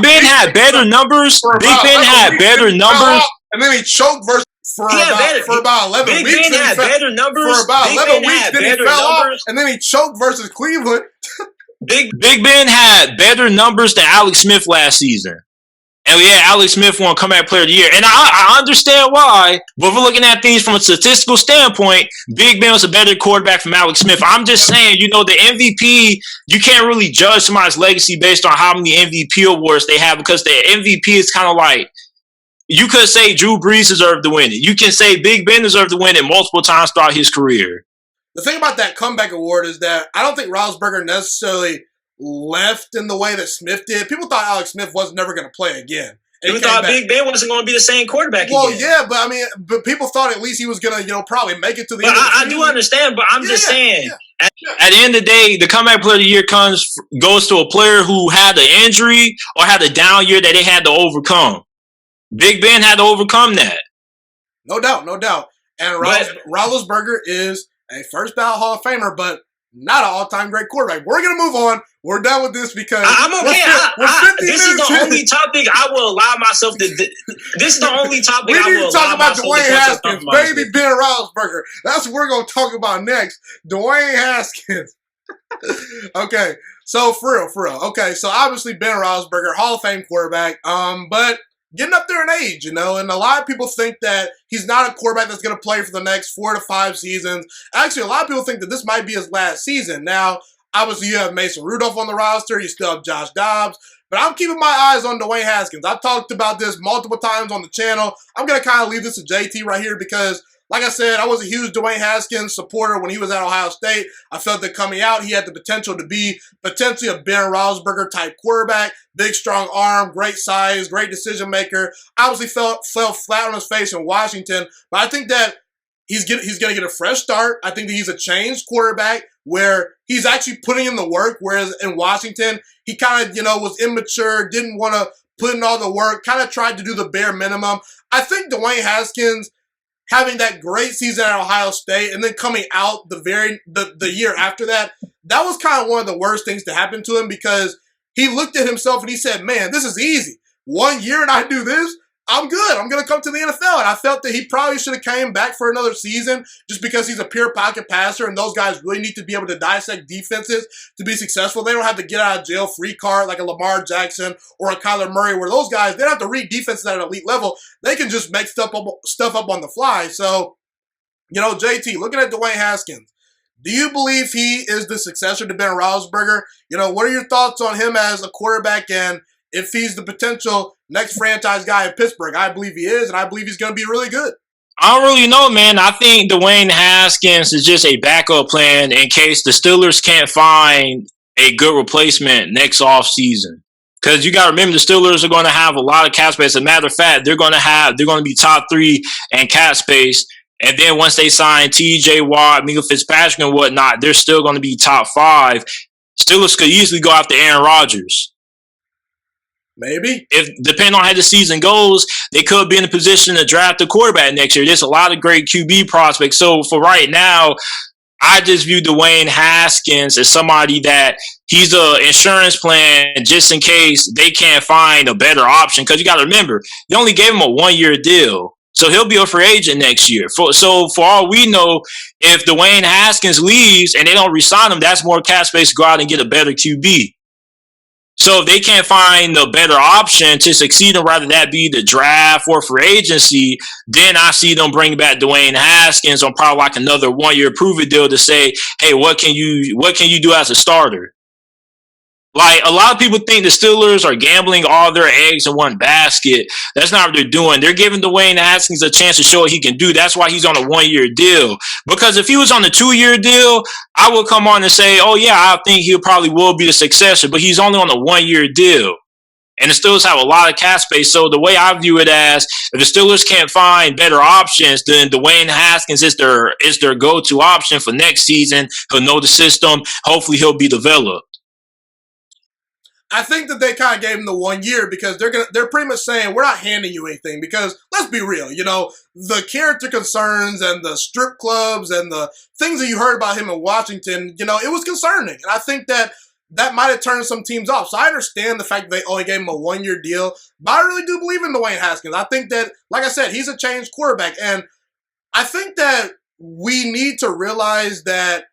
Ben had better numbers. Big Ben had better numbers. And then he choked for about 11 weeks. Big Ben had better numbers. For about 11 weeks, then he fell off. And then he choked versus Cleveland. Big Ben had better numbers than Alex Smith last season. And yeah, Alex Smith won Comeback Player of the Year. And I understand why, but if we're looking at things from a statistical standpoint, Big Ben was a better quarterback from Alex Smith. I'm just saying, the MVP, you can't really judge somebody's legacy based on how many MVP awards they have because the MVP is kind of like, you could say Drew Brees deserved to win it. You can say Big Ben deserved to win it multiple times throughout his career. The thing about that comeback award is that I don't think Roethlisberger necessarily left in the way that Smith did. People thought Alex Smith was never going to play again. People thought Big Ben wasn't going to be the same quarterback again. Well, yeah, but people thought at least he was going to, probably make it to the end. I do understand, but I'm just saying. Yeah. At the end of the day, the Comeback Player of the Year goes to a player who had an injury or had a down year that they had to overcome. Big Ben had to overcome that. No doubt. And Roethlisberger is a first ballot Hall of Famer, but not an all-time great quarterback. We're going to move on. We're done with this because I'm okay. This is the only topic I will allow myself to. This is the only topic I will allow myself to. We need to talk about Dwayne Haskins, baby Ben Roethlisberger. That's what we're going to talk about next. Dwayne Haskins. Okay, so for real. Okay, so obviously Ben Roethlisberger, Hall of Fame quarterback. But getting up there in age, and a lot of people think that he's not a quarterback that's going to play for the next 4 to 5 seasons. Actually, a lot of people think that this might be his last season. Now, obviously, you have Mason Rudolph on the roster. You still have Josh Dobbs. But I'm keeping my eyes on Dwayne Haskins. I've talked about this multiple times on the channel. I'm going to kind of leave this to JT right here because, like I said, I was a huge Dwayne Haskins supporter when he was at Ohio State. I felt that coming out, he had the potential to be potentially a Ben Roethlisberger type quarterback. Big, strong arm, great size, great decision maker. Obviously fell flat on his face in Washington. But I think that he's going to get a fresh start. I think that he's a changed quarterback where he's actually putting in the work, whereas in Washington, he kind of, was immature, didn't want to put in all the work, kind of tried to do the bare minimum. I think Dwayne Haskins having that great season at Ohio State and then coming out the year after that was kind of one of the worst things to happen to him because he looked at himself and he said, man, this is easy. 1 year and I do this, I'm good. I'm going to come to the NFL. And I felt that he probably should have came back for another season just because he's a pure pocket passer and those guys really need to be able to dissect defenses to be successful. They don't have to get out of jail free card like a Lamar Jackson or a Kyler Murray where those guys, they don't have to read defenses at an elite level. They can just make stuff up on the fly. So, JT, looking at Dwayne Haskins, do you believe he is the successor to Ben Roethlisberger? What are your thoughts on him as a quarterback and if he's the potential next franchise guy in Pittsburgh? I believe he is, and I believe he's going to be really good. I don't really know, man. I think Dwayne Haskins is just a backup plan in case the Steelers can't find a good replacement next offseason. Because you got to remember, the Steelers are going to have a lot of cap space. As a matter of fact, they're going to be top 3 in cap space. And then once they sign T.J. Watt, Minka Fitzpatrick, and whatnot, they're still going to be top 5. Steelers could easily go after Aaron Rodgers. Maybe. If depending on how the season goes, they could be in a position to draft a quarterback next year. There's a lot of great QB prospects. So for right now, I just view Dwayne Haskins as somebody that he's an insurance plan just in case they can't find a better option. Because you got to remember, they only gave him a 1-year deal. So he'll be a free agent next year. So for all we know, if Dwayne Haskins leaves and they don't re-sign him, that's more cap space to go out and get a better QB. So if they can't find a better option to succeed, and rather that be the draft or free agency, then I see them bring back Dwayne Haskins on probably like another 1-year prove-it deal to say, hey, what can you do as a starter? Like, a lot of people think the Steelers are gambling all their eggs in one basket. That's not what they're doing. They're giving Dwayne Haskins a chance to show what he can do. That's why he's on a 1-year deal. Because if he was on a 2-year deal, I would come on and say, oh, yeah, I think he probably will be the successor. But he's only on a 1-year deal. And the Steelers have a lot of cap space. So the way I view it as, if the Steelers can't find better options, then Dwayne Haskins is their go-to option for next season. He'll know the system. Hopefully he'll be developed. I think that they kind of gave him the 1 year because they're pretty much saying, we're not handing you anything, because let's be real, the character concerns and the strip clubs and the things that you heard about him in Washington, it was concerning. And I think that might have turned some teams off. So I understand the fact that they only gave him a 1-year deal, but I really do believe in Dwayne Haskins. I think that, like I said, he's a changed quarterback. And I think that we need to realize that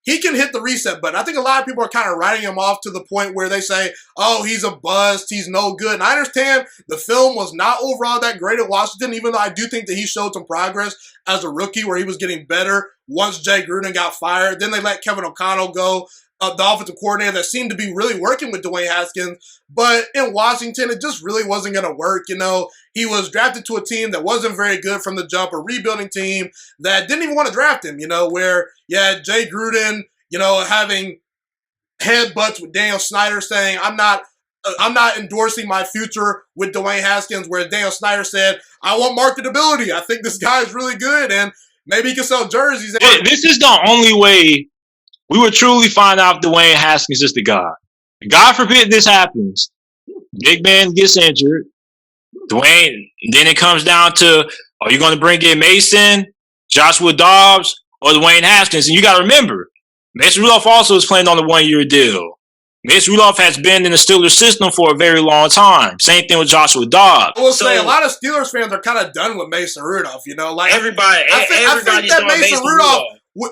he can hit the reset button. I think a lot of people are kind of writing him off to the point where they say, oh, he's a bust, he's no good. And I understand the film was not overall that great at Washington, even though I do think that he showed some progress as a rookie where he was getting better once Jay Gruden got fired. Then they let Kevin O'Connell go, the offensive coordinator that seemed to be really working with Dwayne Haskins. But in Washington, it just really wasn't going to work. He was drafted to a team that wasn't very good from the jump, a rebuilding team that didn't even want to draft him, where you had Jay Gruden, having headbutts with Daniel Snyder saying, I'm not endorsing my future with Dwayne Haskins, where Daniel Snyder said, I want marketability. I think this guy is really good, and maybe he can sell jerseys. This is the only way we would truly find out if Dwayne Haskins is the guy. God forbid this happens. Big man gets injured. Dwayne, then it comes down to, are you going to bring in Mason, Joshua Dobbs, or Dwayne Haskins? And you got to remember, Mason Rudolph also is playing on a 1-year deal. Mason Rudolph has been in the Steelers system for a very long time. Same thing with Joshua Dobbs. I will say a lot of Steelers fans are kind of done with Mason Rudolph. Like everybody. I think that Mason Rudolph.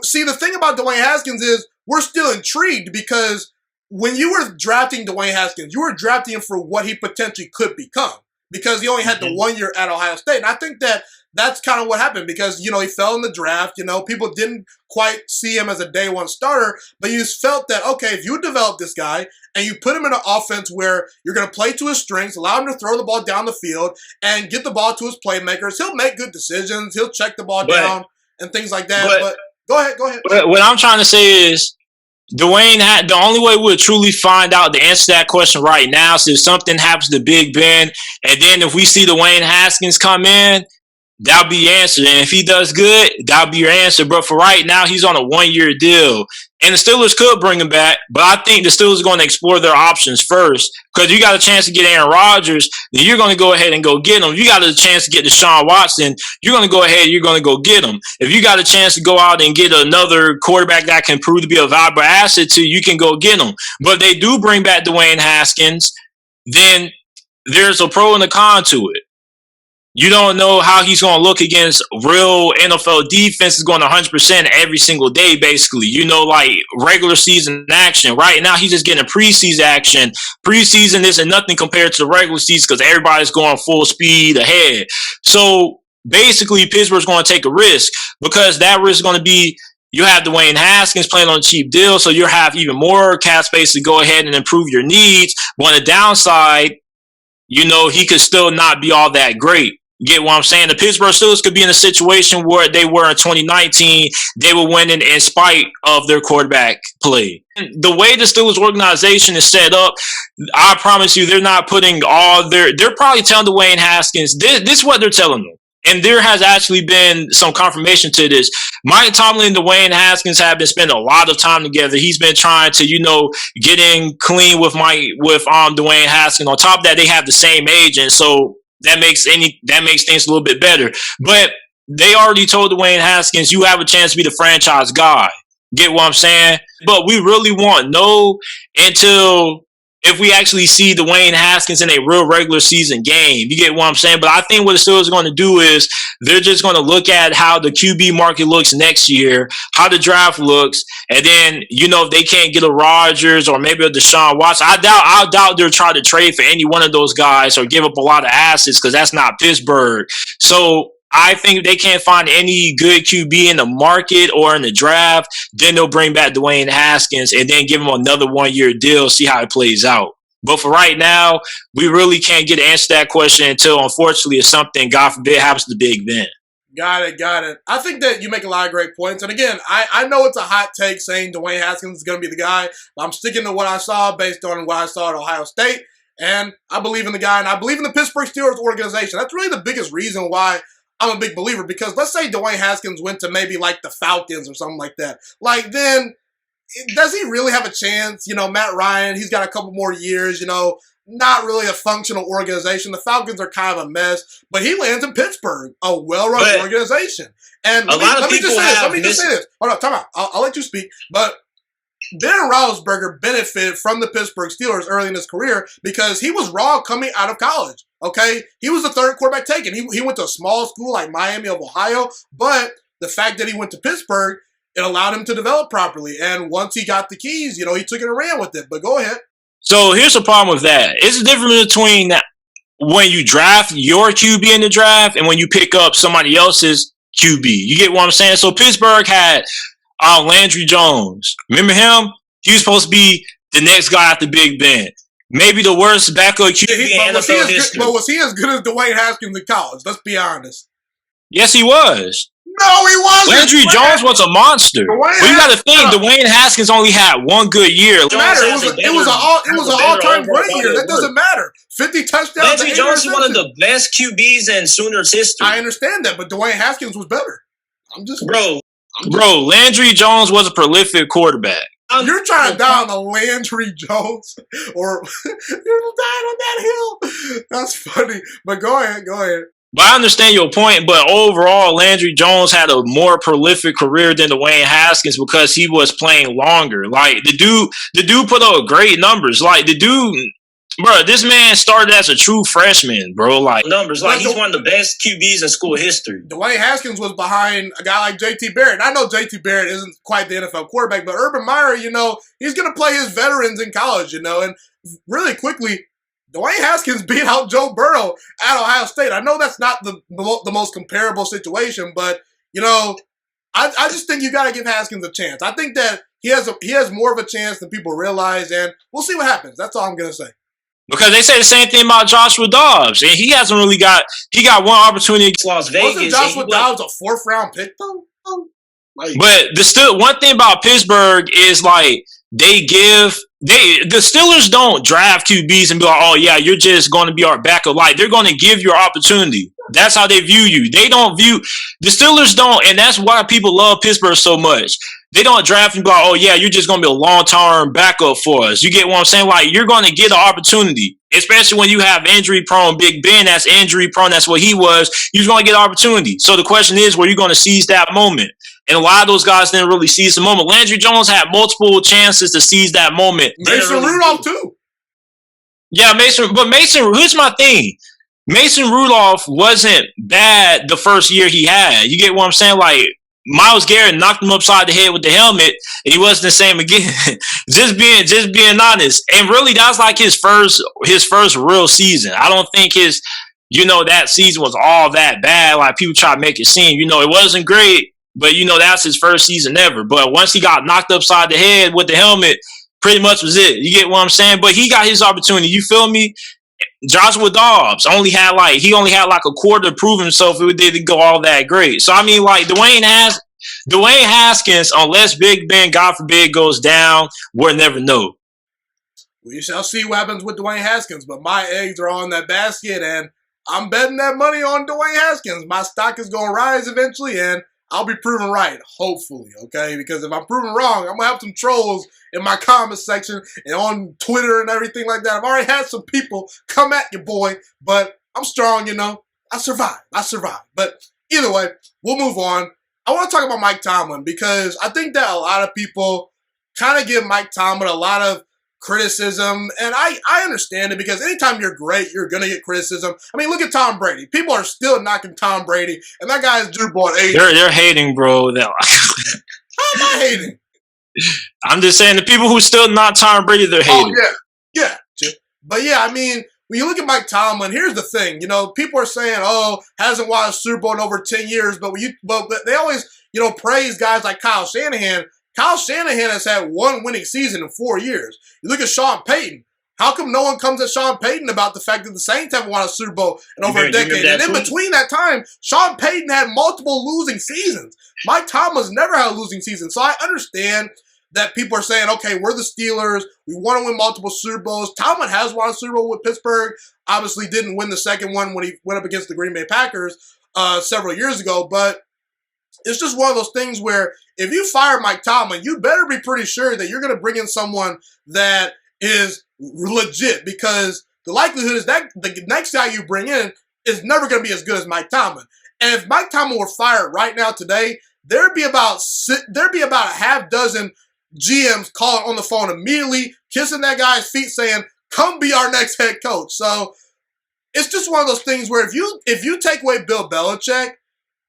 See, the thing about Dwayne Haskins is we're still intrigued because when you were drafting Dwayne Haskins, you were drafting him for what he potentially could become, because he only had the 1 year at Ohio State. And I think that that's kind of what happened because, he fell in the draft. People didn't quite see him as a day one starter, but you just felt that, okay, if you develop this guy and you put him in an offense where you're going to play to his strengths, allow him to throw the ball down the field and get the ball to his playmakers, he'll make good decisions. He'll check the ball down and things like that. But go ahead. But what I'm trying to say is, Dwayne, the only way we'll truly find out the answer to that question right now is if something happens to Big Ben, and then if we see Dwayne Haskins come in, that'll be your answer. And if he does good, that'll be your answer. But for right now, he's on a 1-year deal. And the Steelers could bring him back, but I think the Steelers are going to explore their options first. Because you got a chance to get Aaron Rodgers, then you're going to go ahead and go get him. If you got a chance to get Deshaun Watson, you're going to go ahead, you're going to go get him. If you got a chance to go out and get another quarterback that can prove to be a valuable asset to you, you can go get him. But if they do bring back Dwayne Haskins, then there's a pro and a con to it. You don't know how he's going to look against real NFL defenses going 100% every single day, basically. Like regular season action. Right now, he's just getting preseason action. Preseason isn't nothing compared to the regular season because everybody's going full speed ahead. So basically, Pittsburgh's going to take a risk because that risk is going to be you have Dwayne Haskins playing on a cheap deal, so you'll have even more cap space to go ahead and improve your needs. But on the downside, he could still not be all that great. You get what I'm saying? The Pittsburgh Steelers could be in a situation where they were in 2019. They were winning in spite of their quarterback play. The way the Steelers organization is set up, I promise you, they're not putting all their. They're probably telling Dwayne Haskins, this is what they're telling them. And there has actually been some confirmation to this. Mike Tomlin and Dwayne Haskins have been spending a lot of time together. He's been trying to, get in clean with Dwayne Haskins. On top of that, they have the same agent, so that makes things a little bit better. But they already told Dwayne Haskins, you have a chance to be the franchise guy. Get what I'm saying? But we really won't know until if we actually see Dwayne Haskins in a real regular season game. You get what I'm saying? But I think what the Steelers are going to do is they're just going to look at how the QB market looks next year, how the draft looks, and then, if they can't get a Rodgers or maybe a Deshaun Watson, I doubt they'll try to trade for any one of those guys or give up a lot of assets because that's not Pittsburgh. So I think if they can't find any good QB in the market or in the draft, then they'll bring back Dwayne Haskins and then give him another 1-year deal, see how it plays out. But for right now, we really can't get an answer to that question until, unfortunately, if something, God forbid, happens to Big Ben. Got it. I think that you make a lot of great points. And again, I know it's a hot take saying Dwayne Haskins is going to be the guy, but I'm sticking to what I saw based on what I saw at Ohio State. And I believe in the guy, and I believe in the Pittsburgh Steelers organization. That's really the biggest reason why I'm a big believer, because let's say Dwayne Haskins went to maybe like the Falcons or something like that. Like, then does he really have a chance? Matt Ryan, he's got a couple more years, not really a functional organization. The Falcons are kind of a mess, but he lands in Pittsburgh, a well-run organization. And let me just say this. Hold on, time out. I'll let you speak. But Aaron Rodgers benefited from the Pittsburgh Steelers early in his career because he was raw coming out of college. Okay, he was the third quarterback taken. He went to a small school like Miami of Ohio, but the fact that he went to Pittsburgh, it allowed him to develop properly. And once he got the keys, he took it and ran with it. But go ahead. So here's the problem with that. It's the difference between when you draft your QB in the draft and when you pick up somebody else's QB. You get what I'm saying? So Pittsburgh had Landry Jones. Remember him? He was supposed to be the next guy after Big Ben. Maybe the worst backup QB in NFL history. But was he as good as Dwayne Haskins in college? Let's be honest. Yes, he was. No, he wasn't. Landry Jones was a monster. But you got to think, Dwayne Haskins only had one good year. It was an all-time great year. That doesn't matter. 50 touchdowns. Landry Jones is one of the best QBs in Sooners history. I understand that, but Dwayne Haskins was better. Bro, Landry Jones was a prolific quarterback. You're trying to die on the Landry Jones, or you're dying on that hill. That's funny. But go ahead. But I understand your point, but overall, Landry Jones had a more prolific career than Dwayne Haskins because he was playing longer. Like, the dude put up great numbers. Like, bro, this man started as a true freshman, bro. Like, numbers, like he's one of the best QBs in school history. Dwayne Haskins was behind a guy like JT Barrett. And I know JT Barrett isn't quite the NFL quarterback, but Urban Meyer, he's going to play his veterans in college, and really quickly, Dwayne Haskins beat out Joe Burrow at Ohio State. I know that's not the most comparable situation, but, I just think you got to give Haskins a chance. I think that he has more of a chance than people realize, and we'll see what happens. That's all I'm going to say. Because they say the same thing about Joshua Dobbs, and he hasn't really got one opportunity against Las Vegas. Wasn't Joshua Dobbs a 4th-round pick, though? But one thing about Pittsburgh is, like, the Steelers don't draft QBs and be like, oh yeah, you're just going to be our backup. Like, they're going to give you opportunity. That's how they view you. They don't view the Steelers don't, and that's why people love Pittsburgh so much. They don't draft and be like, oh yeah, you're just going to be a long-term backup for us. You get what I'm saying? Like, you're going to get an opportunity, especially when you have injury-prone Big Ben. That's injury-prone. That's what he was. You're going to get opportunity. So the question is, were you going to seize that moment? And a lot of those guys didn't really seize the moment. Landry Jones had multiple chances to seize that moment. Mason Rudolph, too. Yeah, Mason. Here's my thing. Mason Rudolph wasn't bad the first year he had. You get what I'm saying? Like, Myles Garrett knocked him upside the head with the helmet, and he wasn't the same again. just being honest. And really, that was like his first real season. I don't think that season was all that bad. Like, people try to make it seem. It wasn't great. But, that's his first season ever. But once he got knocked upside the head with the helmet, pretty much was it. You get what I'm saying? But he got his opportunity. You feel me? Joshua Dobbs only had like a quarter to prove himself. It didn't go all that great. So I mean, like Dwayne Haskins, unless Big Ben, God forbid, goes down, we'll never know. We shall see what happens with Dwayne Haskins, but my eggs are on that basket, and I'm betting that money on Dwayne Haskins. My stock is going to rise eventually, and I'll be proven right, hopefully, okay? Because if I'm proven wrong, I'm going to have some trolls in my comment section and on Twitter and everything like that. I've already had some people come at you, boy, but I'm strong, you know. I survived. But either way, we'll move on. I want to talk about Mike Tomlin because I think that a lot of people kind of give Mike Tomlin a lot of criticism, and I understand it because anytime you're great, you're going to get criticism. I mean, look at Tom Brady. People are still knocking Tom Brady, and that guy is Drew Ball 8. They're hating, bro. How am I hating? I'm just saying the people who still not Tom Brady, they're hating. Oh, yeah. But yeah, I mean, when you look at Mike Tomlin, here's the thing. You know, people are saying, oh, hasn't won a Super Bowl in over 10 years, but they always, you know, praise guys like Kyle Shanahan. Kyle Shanahan has had one winning season in 4 years. You look at Sean Payton. How come no one comes at Sean Payton about the fact that the Saints haven't won a Super Bowl in over a decade? And in between that time, Sean Payton had multiple losing seasons. Mike Tomlin's never had a losing season. So I understand that people are saying, okay, we're the Steelers. We want to win multiple Super Bowls. Tomlin has won a Super Bowl with Pittsburgh. Obviously didn't win the second one when he went up against the Green Bay Packers several years ago. But it's just one of those things where if you fire Mike Tomlin, you better be pretty sure that you're going to bring in someone that is legit, because the likelihood is that the next guy you bring in is never going to be as good as Mike Tomlin. And if Mike Tomlin were fired right now today, there'd be about a half dozen GMs calling on the phone immediately, kissing that guy's feet, saying, "Come be our next head coach." So it's just one of those things where if you take away Bill Belichick,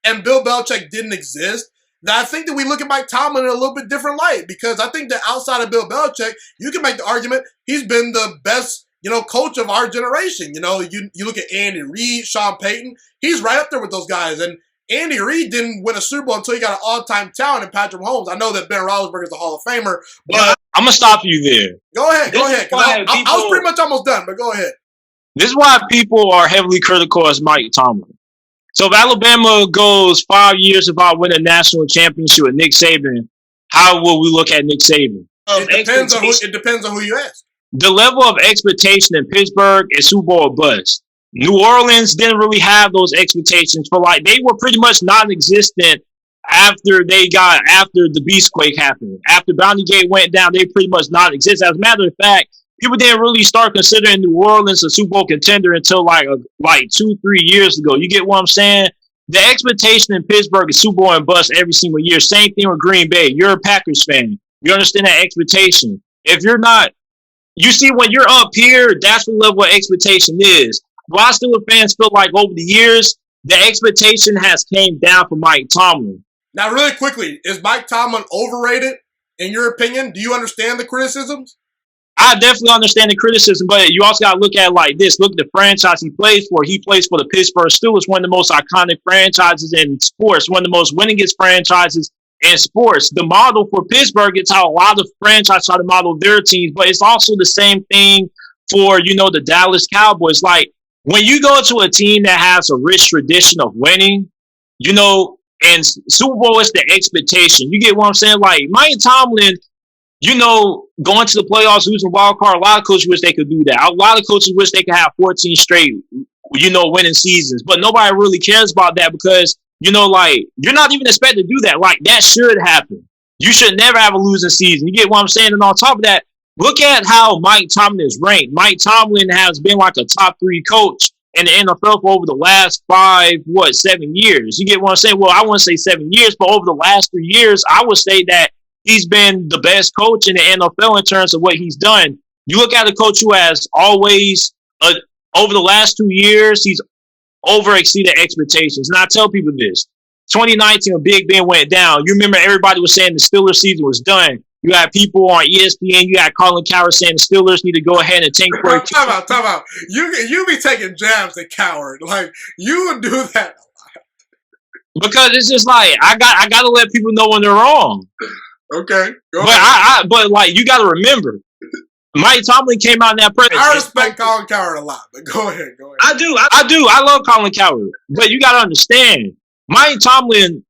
and Bill Belichick didn't exist, then I think that we look at Mike Tomlin in a little bit different light, because I think that outside of Bill Belichick, you can make the argument he's been the best, you know, coach of our generation. You know, you look at Andy Reid, Sean Payton, he's right up there with those guys. And Andy Reid didn't win a Super Bowl until he got an all-time talent in Patrick Mahomes. I know that Ben Roethlisberger is a Hall of Famer, but yeah, I'm gonna stop you there. Go ahead. I was pretty much almost done, but go ahead. This is why people are heavily critical as Mike Tomlin. So if Alabama goes 5 years without winning a national championship with Nick Saban, how will we look at Nick Saban? It depends on who you ask. The level of expectation in Pittsburgh is Super Bowl or bust. New Orleans didn't really have those expectations for, like, they were pretty much non-existent after the Beastquake happened. After Bounty Gate went down, they pretty much non-existent. As a matter of fact, people didn't really start considering New Orleans a Super Bowl contender until like 2-3 years ago. You get what I'm saying? The expectation in Pittsburgh is Super Bowl and bust every single year. Same thing with Green Bay. You're a Packers fan. You understand that expectation. If you're not, you see, when you're up here, that's what level of expectation is. Why Steelers fans feel like over the years, the expectation has came down for Mike Tomlin. Now, really quickly, is Mike Tomlin overrated, in your opinion? Do you understand the criticisms? I definitely understand the criticism, but you also got to look at it like this. Look at the franchise he plays for. He plays for the Pittsburgh Steelers, one of the most iconic franchises in sports, one of the most winningest franchises in sports. The model for Pittsburgh is how a lot of franchises try to model their teams, but it's also the same thing for, you know, the Dallas Cowboys. Like, when you go to a team that has a rich tradition of winning, you know, and Super Bowl is the expectation. You get what I'm saying? Like, Mike Tomlin, you know, going to the playoffs, losing wild card, a lot of coaches wish they could do that. A lot of coaches wish they could have 14 straight, you know, winning seasons. But nobody really cares about that because, you know, like, you're not even expected to do that. Like, that should happen. You should never have a losing season. You get what I'm saying? And on top of that, look at how Mike Tomlin is ranked. Mike Tomlin has been like a top 3 coach in the NFL for over the last 7 years. You get what I'm saying? Well, I wouldn't say 7 years, but over the last 3 years, I would say that he's been the best coach in the NFL in terms of what he's done. You look at a coach who has always, over the last 2 years, he's over-exceeded expectations. And I tell people this. 2019, when Big Ben went down, you remember everybody was saying the Steelers season was done. You had people on ESPN, you had Colin Cowherd saying the Steelers need to go ahead and tank for it. Time out. You be taking jabs at Cowherd. Like, you would do that a lot. Because it's just like, I got to let people know when they're wrong. Okay, go ahead. But like, you got to remember, Mike Tomlin came out in that press. I respect Colin Cowherd a lot, but go ahead. I do. I love Colin Cowherd, but you got to understand, Mike Tomlin.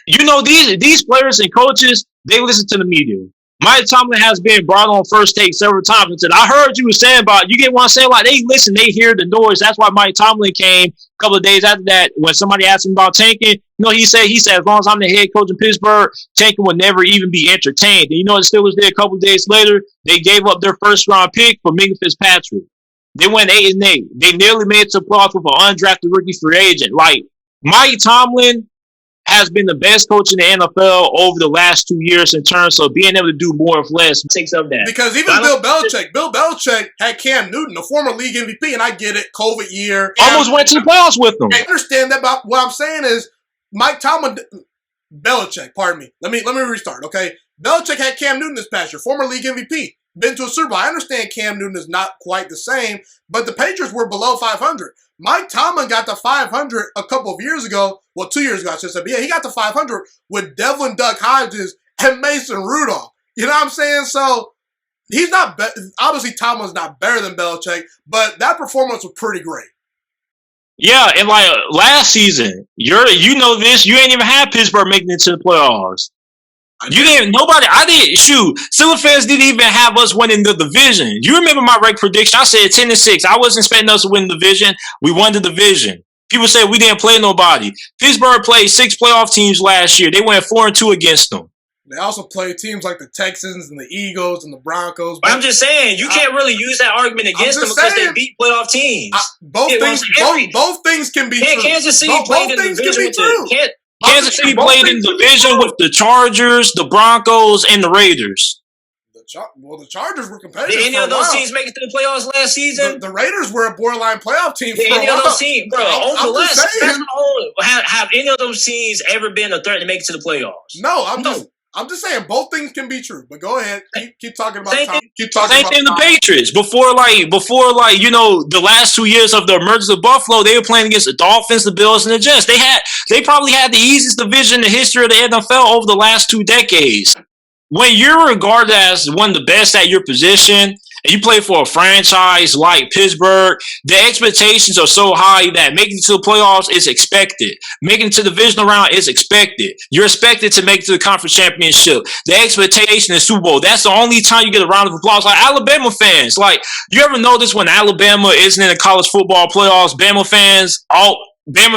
You know these players and coaches, they listen to the media. Mike Tomlin has been brought on First Take several times and said, I heard you were saying about, you get what I'm saying? Like, they listen, they hear the noise. That's why Mike Tomlin came a couple of days after that when somebody asked him about tanking. You know, he said, as long as I'm the head coach in Pittsburgh, tanking will never even be entertained. And you know, the Steelers did a couple of days later, they gave up their first-round pick for Minka Fitzpatrick. They went 8-8. They nearly made it to the playoffs with an undrafted rookie free agent. Like, Mike Tomlin has been the best coach in the NFL over the last 2 years in terms of being able to do more with less. Takes up that. Because even Bill Belichick had Cam Newton, a former league MVP, and I get it, COVID year. Almost went to the playoffs with them. I understand that, but what I'm saying is Mike Tomlin, Belichick, pardon me. Let me restart, okay? Belichick had Cam Newton this past year, former league MVP, been to a Super Bowl. I understand Cam Newton is not quite the same, but the Patriots were below 500. Mike Tomlin got to 500 a couple of years ago. Well, 2 years ago, I should say. But yeah, he got to 500 with Devlin Duck Hodges and Mason Rudolph. You know what I'm saying? So he's not obviously Tomlin's not better than Belichick, but that performance was pretty great. Yeah, and like last season, you know this, you ain't even had Pittsburgh making it to the playoffs. I didn't shoot. Steelers fans didn't even have us winning the division. You remember my rec prediction? I said 10-6. I wasn't expecting us to win the division. We won the division. People said we didn't play nobody. Pittsburgh played 6 playoff teams last year. They went 4-2 against them. They also played teams like the Texans and the Eagles and the Broncos. But I'm just saying, you can't really use that argument against them because they beat playoff teams. Both things can be true. Kansas City played in the division with the Kansas City played in the division with the Chargers, the Broncos, and the Raiders. The Chargers were competitive. Did any of those teams make it to the playoffs last season? The Raiders were a borderline playoff team. Did any of those teams, bro? Have any of those teams ever been a threat to make it to the playoffs? No, I'm just saying both things can be true. But go ahead, keep talking about Tom. Same thing the Patriots. Before you know, the last 2 years of the emergence of Buffalo, they were playing against the Dolphins, the Bills, and the Jets. They probably had the easiest division in the history of the NFL over the last 2 decades. When you're regarded as one of the best at your position, and you play for a franchise like Pittsburgh, the expectations are so high that making it to the playoffs is expected. Making it to the divisional round is expected. You're expected to make it to the conference championship. The expectation is Super Bowl. That's the only time you get a round of applause. Like Alabama fans, like you ever notice when Alabama isn't in the college football playoffs, Bama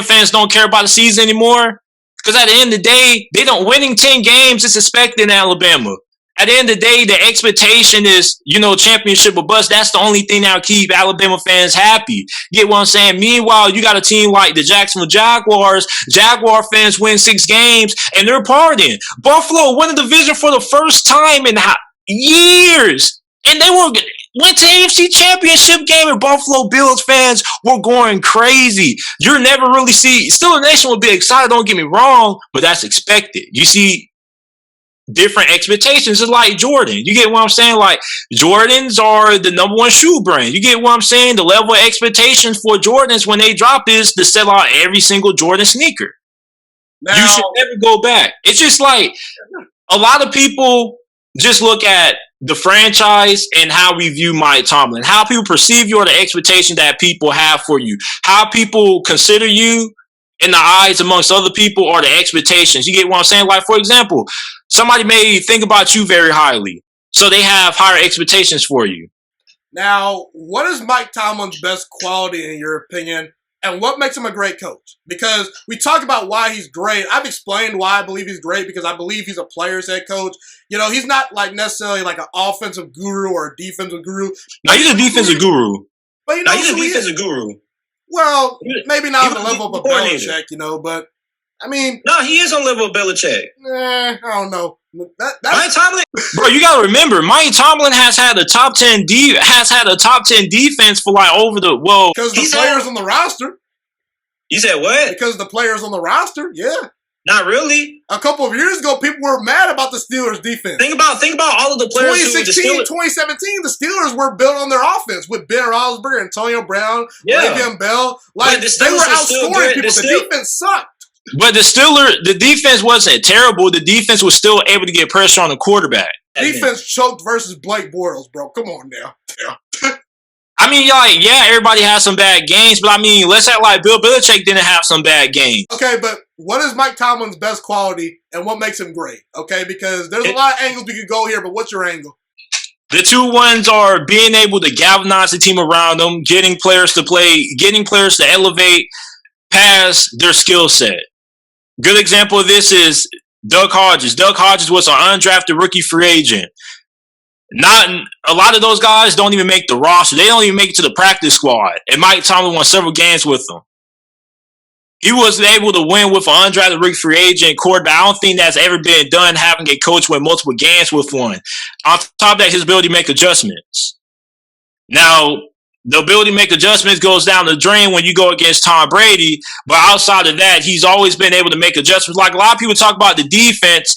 fans don't care about the season anymore? Because at the end of the day, they don't winning 10 games is expected in Alabama. At the end of the day, the expectation is, championship or bust. That's the only thing that'll keep Alabama fans happy. Get what I'm saying? Meanwhile, you got a team like the Jacksonville Jaguars. Jaguar fans win 6 games, and they're partying. Buffalo won the division for the first time in years. And they went to the AFC Championship game, and Buffalo Bills fans were going crazy. You'll never really see. Still, the nation will be excited, don't get me wrong, but that's expected. You see different expectations. It's like Jordan. You get what I'm saying? Like, Jordans are the number 1 shoe brand. You get what I'm saying? The level of expectations for Jordans when they drop is to sell out every single Jordan sneaker. Now, you should never go back. It's just like a lot of people just look at the franchise and how we view Mike Tomlin, how people perceive you, or the expectation that people have for you, how people consider you in the eyes amongst other people, or the expectations. You get what I'm saying? Like, for example, somebody may think about you very highly, so they have higher expectations for you. Now, what is Mike Tomlin's best quality in your opinion, and what makes him a great coach? Because we talk about why he's great. I've explained why I believe he's great, because I believe he's a player's head coach. He's not like necessarily like an offensive guru or a defensive guru. No, he's a defensive guru. But he's a defensive guru. Well, maybe not on the level of a Belichick, but I mean, no, he is on the level of Belichick. I don't know. Mike Tomlin, bro, you gotta remember, Mike Tomlin has had a top 10 defense for because the players on the roster. You said what? Because the players on the roster, yeah. Not really. A couple of years ago, people were mad about the Steelers' defense. Think about all of the players. 2016, 2017, the Steelers were built on their offense with Ben Roethlisberger, Antonio Brown, Le'Veon Bell. Like, they were outscoring people. The defense sucked. But the defense wasn't terrible. The defense was still able to get pressure on the quarterback. defense choked versus Blake Bortles, bro. Come on now. I mean, like, yeah, everybody has some bad games, but I mean, let's act like Bill Belichick didn't have some bad games. Okay, but what is Mike Tomlin's best quality and what makes him great? Okay, because there's a lot of angles we could go here, but what's your angle? The two ones are being able to galvanize the team around them, getting players to play, getting players to elevate past their skill set. Good example of this is Doug Hodges. Doug Hodges was an undrafted rookie free agent. Not a lot of those guys don't even make the roster. They don't even make it to the practice squad. And Mike Tomlin won several games with them. He was able to win with an undrafted rookie free agent quarterback. I don't think that's ever been done, having a coach win multiple games with one. On top of that, his ability to make adjustments. Now, the ability to make adjustments goes down the drain when you go against Tom Brady. But outside of that, he's always been able to make adjustments. Like a lot of people talk about the defense.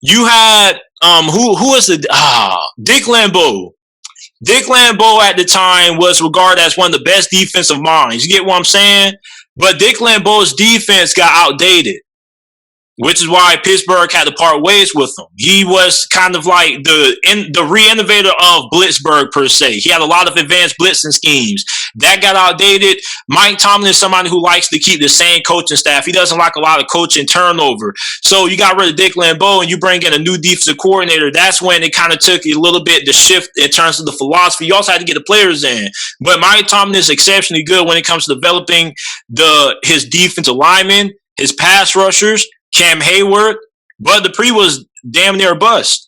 You had who was the Dick LeBeau. Dick LeBeau at the time was regarded as one of the best defensive minds. You get what I'm saying? But Dick LeBeau's defense got outdated, which is why Pittsburgh had to part ways with him. He was kind of like the re-innovator of Blitzburgh, per se. He had a lot of advanced blitzing schemes. That got outdated. Mike Tomlin is somebody who likes to keep the same coaching staff. He doesn't like a lot of coaching turnover. So you got rid of Dick LeBeau and you bring in a new defensive coordinator. That's when it kind of took a little bit to shift in terms of the philosophy. You also had to get the players in. But Mike Tomlin is exceptionally good when it comes to developing his defensive linemen, his pass rushers, Cam Hayward. Bud Dupree was damn near a bust.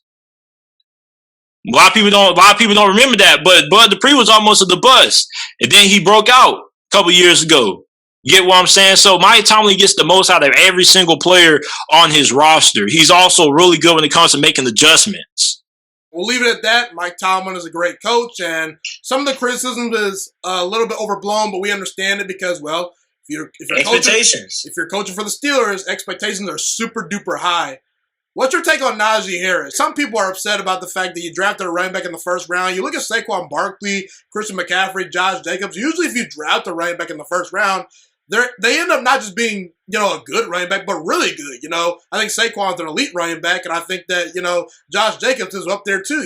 A lot of people don't remember that, but Bud Dupree was almost a bust. And then he broke out a couple years ago. You get what I'm saying? So Mike Tomlin gets the most out of every single player on his roster. He's also really good when it comes to making adjustments. We'll leave it at that. Mike Tomlin is a great coach, and some of the criticism is a little bit overblown, but we understand it because, well, if you're coaching for the Steelers, expectations are super duper high. What's your take on Najee Harris? Some people are upset about the fact that you drafted a running back in the first round. You look at Saquon Barkley, Christian McCaffrey, Josh Jacobs. Usually if you draft a running back in the first round, they end up not just being, a good running back, but really good. I think Saquon's an elite running back, and I think that, Josh Jacobs is up there too,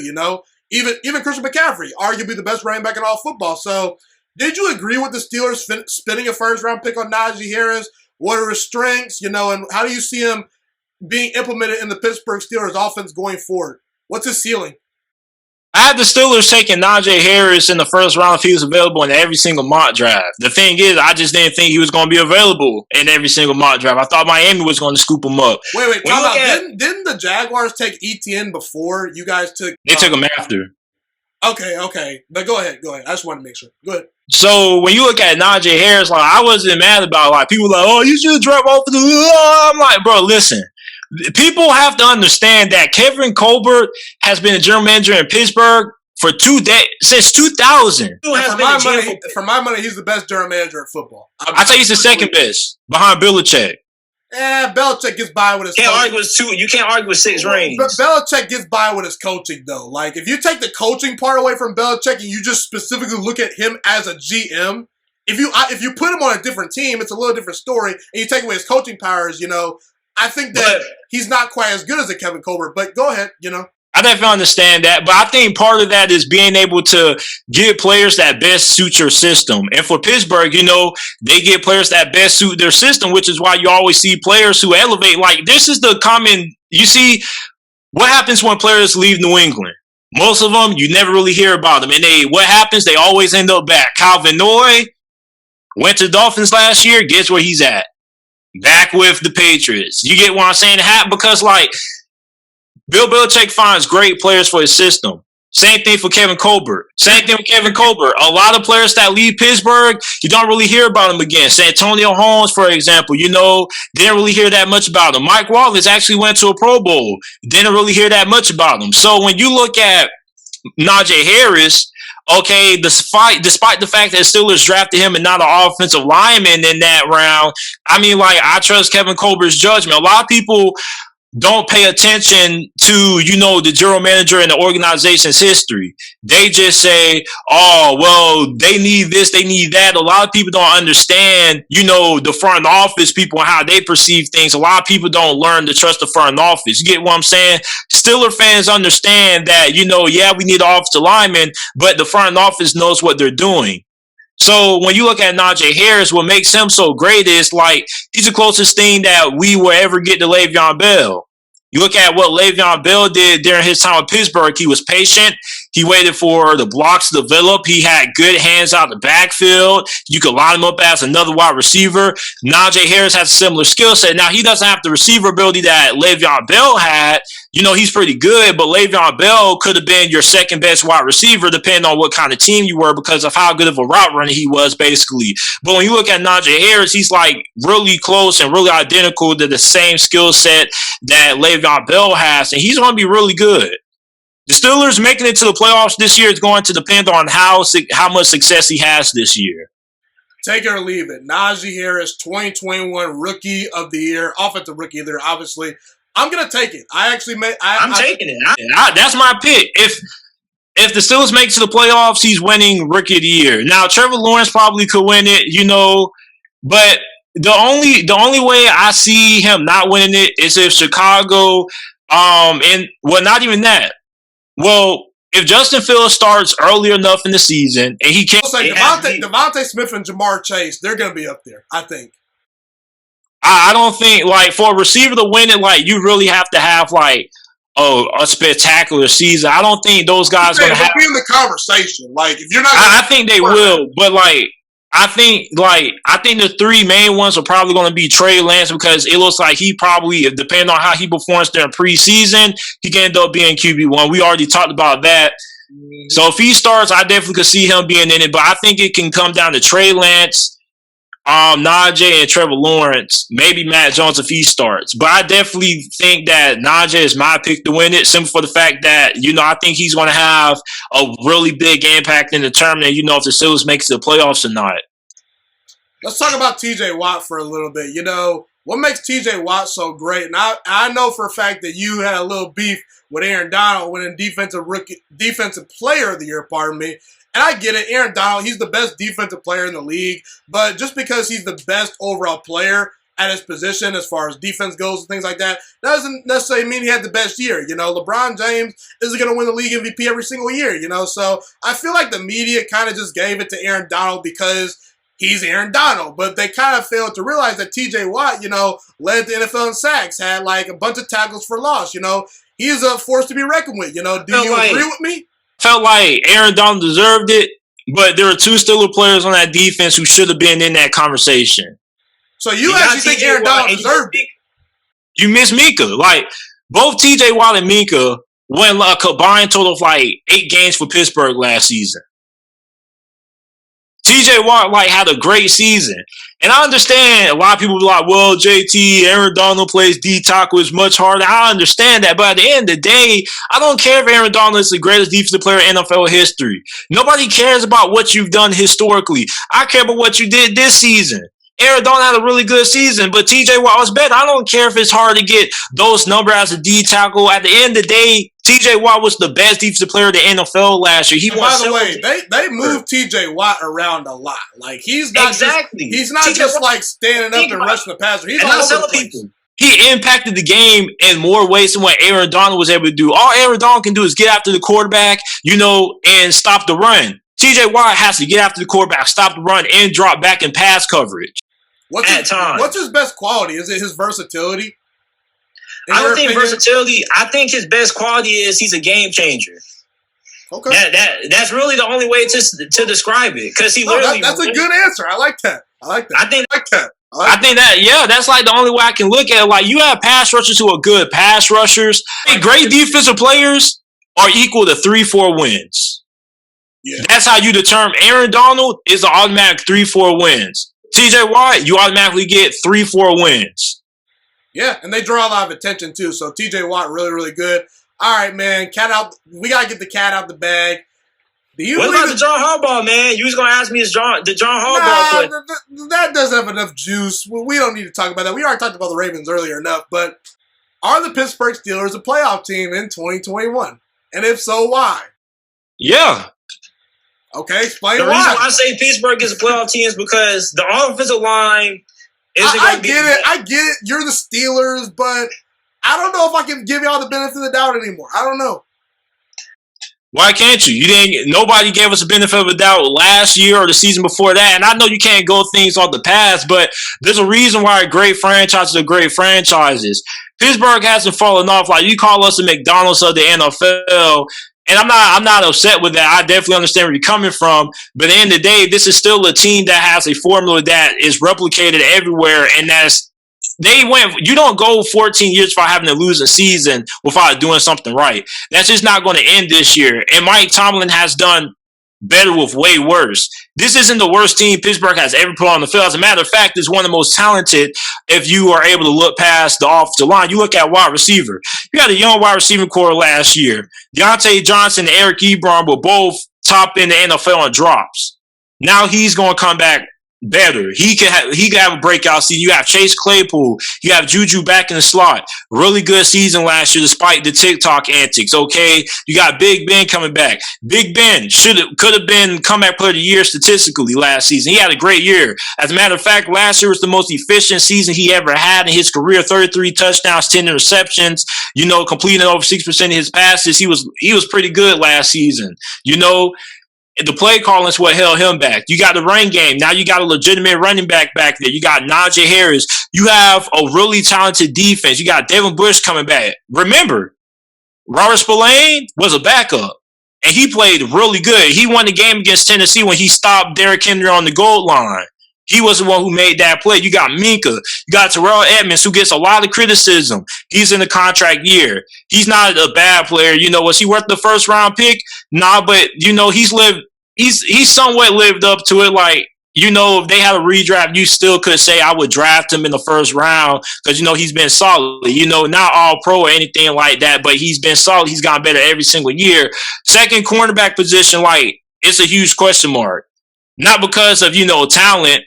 Even Christian McCaffrey, arguably the best running back in all football. So did you agree with the Steelers spending a first-round pick on Najee Harris? What are his strengths, and how do you see him being implemented in the Pittsburgh Steelers offense going forward? What's his ceiling? I had the Steelers taking Najee Harris in the first round if he was available in every single mock draft. The thing is, I just didn't think he was going to be available in every single mock draft. I thought Miami was going to scoop him up. Wait, talk about, didn't the Jaguars take ETN before you guys took? They took him after. Okay. But go ahead. I just wanted to make sure. Go ahead. So when you look at Najee Harris, I wasn't mad about people you should drop off I'm like, bro, listen. People have to understand that Kevin Colbert has been a general manager in Pittsburgh for since 2000. For my money, he's the best general manager in football. I tell you, he's the second best behind Belichick. Belichick gets by with his coaching. You can't argue with 6 rings. But Belichick gets by with his coaching, though. Like, if you take the coaching part away from Belichick and you just specifically look at him as a GM, if you put him on a different team, it's a little different story, and you take away his coaching powers, I think that he's not quite as good as a Kevin Colbert. But go ahead, I definitely understand that, but I think part of that is being able to give players that best suit your system. And for Pittsburgh, they give players that best suit their system, which is why you always see players who elevate. Like, this is the common, you see, what happens when players leave New England? Most of them, you never really hear about them. And what happens? They always end up back. Calvin Noy went to the Dolphins last year. Guess where he's at? Back with the Patriots. You get what I'm saying? Because, Bill Belichick finds great players for his system. Same thing for Kevin Colbert. A lot of players that leave Pittsburgh, you don't really hear about them again. Santonio Holmes, for example, didn't really hear that much about him. Mike Wallace actually went to a Pro Bowl. Didn't really hear that much about him. So when you look at Najee Harris, okay, despite the fact that Steelers drafted him and not an offensive lineman in that round, I trust Kevin Colbert's judgment. A lot of people don't pay attention to, the general manager and the organization's history. They just say, they need this, they need that. A lot of people don't understand, the front office people and how they perceive things. A lot of people don't learn to trust the front office. You get what I'm saying? Steeler fans understand that, yeah, we need an offensive lineman, but the front office knows what they're doing. So when you look at Najee Harris, what makes him so great is like he's the closest thing that we will ever get to Le'Veon Bell. You look at what Le'Veon Bell did during his time with Pittsburgh. He was patient. He waited for the blocks to develop. He had good hands out the backfield. You could line him up as another wide receiver. Najee Harris has a similar skill set. Now, he doesn't have the receiver ability that Le'Veon Bell had. He's pretty good, but Le'Veon Bell could have been your second best wide receiver depending on what kind of team you were because of how good of a route runner he was, basically. But when you look at Najee Harris, he's like really close and really identical to the same skill set that Le'Veon Bell has, and he's going to be really good. The Steelers making it to the playoffs this year is going to depend on how much success he has this year. Take it or leave it. Najee Harris, 2021 Rookie of the Year, Offensive Rookie of the Year, obviously. I'm going to take it. I'm taking it. That's my pick. If the Steelers make it to the playoffs, he's winning Rookie of the Year. Now, Trevor Lawrence probably could win it, but the only way I see him not winning it is if Chicago, not even that. Well, if Justin Fields starts early enough in the season and he can't say Devontae Smith and Jamar Chase, they're going to be up there, I think. I don't think, like, for a receiver to win it, like, you really have to have, like, a spectacular season. I don't think those guys are going to have... be in the conversation. Like, if you're not... I think they will, but, like, I think the three main ones are probably going to be Trey Lance because it looks like he probably, depending on how he performs during preseason, he can end up being QB1. We already talked about that. So if he starts, I definitely could see him being in it, but I think it can come down to Trey Lance, Najee, and Trevor Lawrence, maybe Matt Jones if he starts. But I definitely think that Najee is my pick to win it, simply for the fact that, I think he's going to have a really big impact in determining, if the Steelers make it to the playoffs or not. Let's talk about T.J. Watt for a little bit. What makes T.J. Watt so great? And I know for a fact that you had a little beef with Aaron Donald winning Defensive Player of the Year, pardon me. And I get it, Aaron Donald, he's the best defensive player in the league, but just because he's the best overall player at his position as far as defense goes and things like that, doesn't necessarily mean he had the best year. LeBron James isn't going to win the league MVP every single year, So I feel like the media kind of just gave it to Aaron Donald because he's Aaron Donald, but they kind of failed to realize that T.J. Watt, led the NFL in sacks, had like a bunch of tackles for loss, He's a force to be reckoned with, Do you agree with me? Felt like Aaron Donald deserved it, but there were two Steelers players on that defense who should have been in that conversation. So you actually think Aaron Donald deserved it? You miss Mika. Like, both T.J. Watt and Mika won a combined total of like 8 games for Pittsburgh last season. T.J. Watt had a great season. And I understand a lot of people be like, well, JT, Aaron Donald plays D-tackle is much harder. I understand that. But at the end of the day, I don't care if Aaron Donald is the greatest defensive player in NFL history. Nobody cares about what you've done historically. I care about what you did this season. Aaron Donald had a really good season, but T.J. Watt was better. I don't care if it's hard to get those numbers as a D-tackle. At the end of the day, T.J. Watt was the best defensive player in the NFL last year. By the way, they moved T.J. Watt around a lot. Like, he's not just like standing up and rushing the passer. He's all over the place. He impacted the game in more ways than what Aaron Donald was able to do. All Aaron Donald can do is get after the quarterback, and stop the run. T.J. Watt has to get after the quarterback, stop the run, and drop back in pass coverage. What's his best quality? Is it his versatility? I don't think versatility. I think his best quality is he's a game changer. Okay, that's really the only way to describe it because he literally. That's a good answer. I like that. I think that that's like the only way I can look at it. Like, you have pass rushers who are good pass rushers. Great defensive players are equal to 3-4 wins. Yeah. That's how you determine. Aaron Donald is an automatic 3-4 wins. T.J. Watt, you automatically get 3-4 wins. Yeah, and they draw a lot of attention too. So T.J. Watt really, really good. All right, man. We gotta get the cat out the bag. What about the John Harbaugh, man? You was gonna ask me the John Harbaugh. That doesn't have enough juice. We don't need to talk about that. We already talked about the Ravens earlier enough. But are the Pittsburgh Steelers a playoff team in 2021? And if so, why? Yeah. Okay, explain why. The reason why I say Pittsburgh is a playoff team is because the offensive line isn't going to be... I get it. You're the Steelers, but I don't know if I can give y'all the benefit of the doubt anymore. I don't know. Why can't you? You didn't. Nobody gave us a benefit of a doubt last year or the season before that. And I know you can't go things off the past, but there's a reason why great franchises are great franchises. Pittsburgh hasn't fallen off. Like, you call us the McDonald's of the NFL, and I'm not upset with that. I definitely understand where you're coming from. But at the end of the day, this is still a team that has a formula that is replicated everywhere, and you don't go 14 years without having to lose a season without doing something right. That's just not going to end this year. And Mike Tomlin has done better with way worse. This isn't the worst team Pittsburgh has ever put on the field. As a matter of fact, it's one of the most talented if you are able to look past the offensive line. You look at wide receiver. You had a young wide receiver core last year. Deontay Johnson and Eric Ebron were both top in the NFL in drops. Now he's going to come back better. He could have a breakout season. You have Chase Claypool. You have Juju back in the slot. Really good season last year despite the TikTok antics. Okay, you got Big Ben coming back. Big Ben could have been comeback player of the year statistically last season. He had a great year. As a matter of fact, last year was the most efficient season he ever had in his career. 33 touchdowns, 10 interceptions. Completing over 6% of his passes. He was pretty good last season. The play calling is what held him back. You got the run game. Now you got a legitimate running back there. You got Najee Harris. You have a really talented defense. You got Devin Bush coming back. Remember, Robert Spillane was a backup, and he played really good. He won the game against Tennessee when he stopped Derrick Henry on the goal line. He was the one who made that play. You got Minka. You got Terrell Edmonds, who gets a lot of criticism. He's in the contract year. He's not a bad player. Was he worth the first round pick? Nah, but he's somewhat lived up to it. Like, if they had a redraft, you still could say I would draft him in the first round because he's been solid. Not all pro or anything like that, but he's been solid. He's gotten better every single year. Second cornerback position, like, it's a huge question mark. Not because of talent.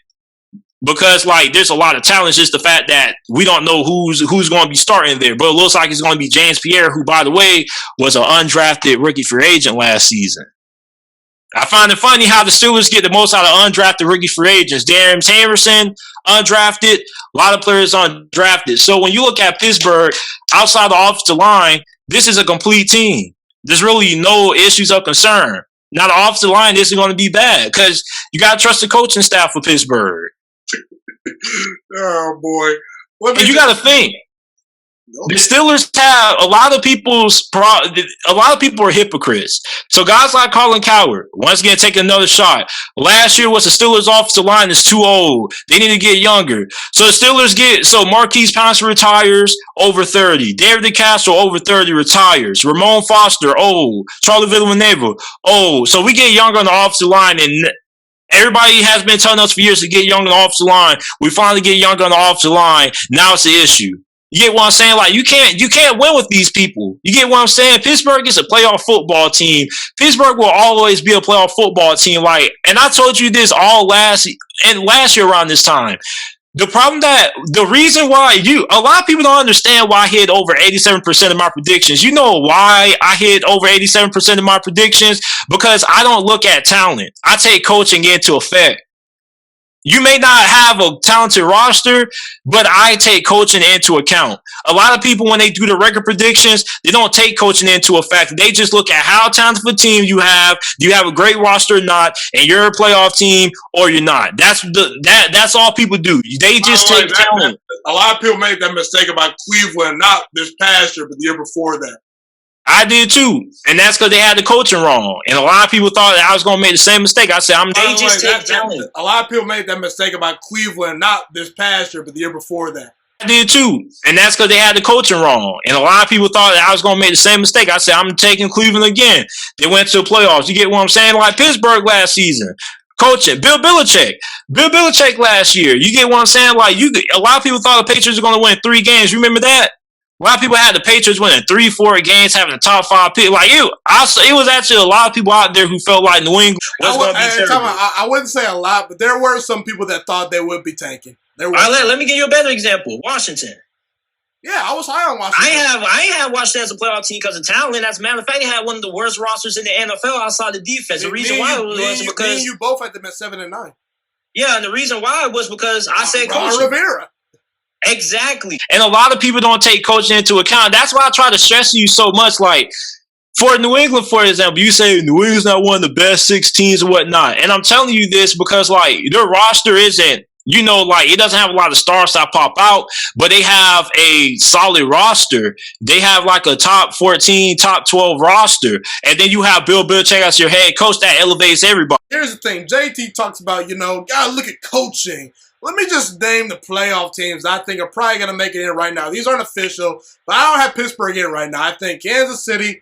Because there's a lot of talent, it's just the fact that we don't know who's going to be starting there. But it looks like it's going to be James Pierre, who, by the way, was an undrafted rookie free agent last season. I find it funny how the Steelers get the most out of undrafted rookie free agents. Darren Henderson, undrafted. A lot of players undrafted. So when you look at Pittsburgh, outside the offensive line, this is a complete team. There's really no issues of concern. Now the offensive line isn't going to be bad because you got to trust the coaching staff for Pittsburgh. Oh boy! And you got to think. The Steelers have a lot of people are hypocrites. So guys like Colin Cowherd, once again, take another shot. Last year was the Steelers offensive line is too old. They need to get younger. So the Steelers Marquise Pouncey retires over 30. David DeCastro over 30 retires. Ramon Foster, old. Charlie Villanueva, old. So we get younger on the offensive line, and everybody has been telling us for years to get younger on the offensive line. We finally get younger on the offensive line. Now it's the issue. You get what I'm saying? Like, you can't win with these people. You get what I'm saying? Pittsburgh is a playoff football team. Pittsburgh will always be a playoff football team. And I told you this all last year around this time. The reason why a lot of people don't understand why I hit over 87% of my predictions. You know why I hit over 87% of my predictions? Because I don't look at talent. I take coaching into effect. You may not have a talented roster, but I take coaching into account. A lot of people, when they do the record predictions, they don't take coaching into effect. They just look at how talented of a team you have. Do you have a great roster or not? And you're a playoff team or you're not. That's all people do. They just take talent. A lot of people made that mistake about Cleveland, not this past year, but the year before that. I did too, and that's because they had the coaching wrong. And a lot of people thought that I was going to make the same mistake. I said, they just take talent. A lot of people made that mistake about Cleveland, not this past year, but the year before that. I did too, and that's because they had the coaching wrong. And a lot of people thought that I was going to make the same mistake. I said, I'm taking Cleveland again. They went to the playoffs. You get what I'm saying? Like Pittsburgh last season. Coaching, Bill Belichick last year. You get what I'm saying? Like a lot of people thought the Patriots were going to win 3 games. You remember that? A lot of people had the Patriots winning 3-4 games, having a top 5 pick. It was actually a lot of people out there who felt like New England was going to be terrible. I wouldn't say a lot, but there were some people that thought they would be tanking. Let me give you a better example. Washington. Yeah, I was high on Washington. I have Washington as a playoff team because of talent. As a matter of fact, they had one of the worst rosters in the NFL outside the defense. The reason why was because me and you both had them at 7-9. Yeah, and the reason why was because I said Ron Rivera. Exactly. And a lot of people don't take coaching into account. That's why I try to stress to you so much. Like, for New England, for example, you say New England's not one of the best 6 teams or whatnot. And I'm telling you this because, like, their roster isn't, like, it doesn't have a lot of stars that pop out, but they have a solid roster. They have, like, a top 14, top 12 roster. And then you have Bill Belichick as your head coach that elevates everybody. Here's the thing. JT talks about, gotta look at coaching. Let me just name the playoff teams I think are probably going to make it in right now. These aren't official, but I don't have Pittsburgh in right now. I think Kansas City,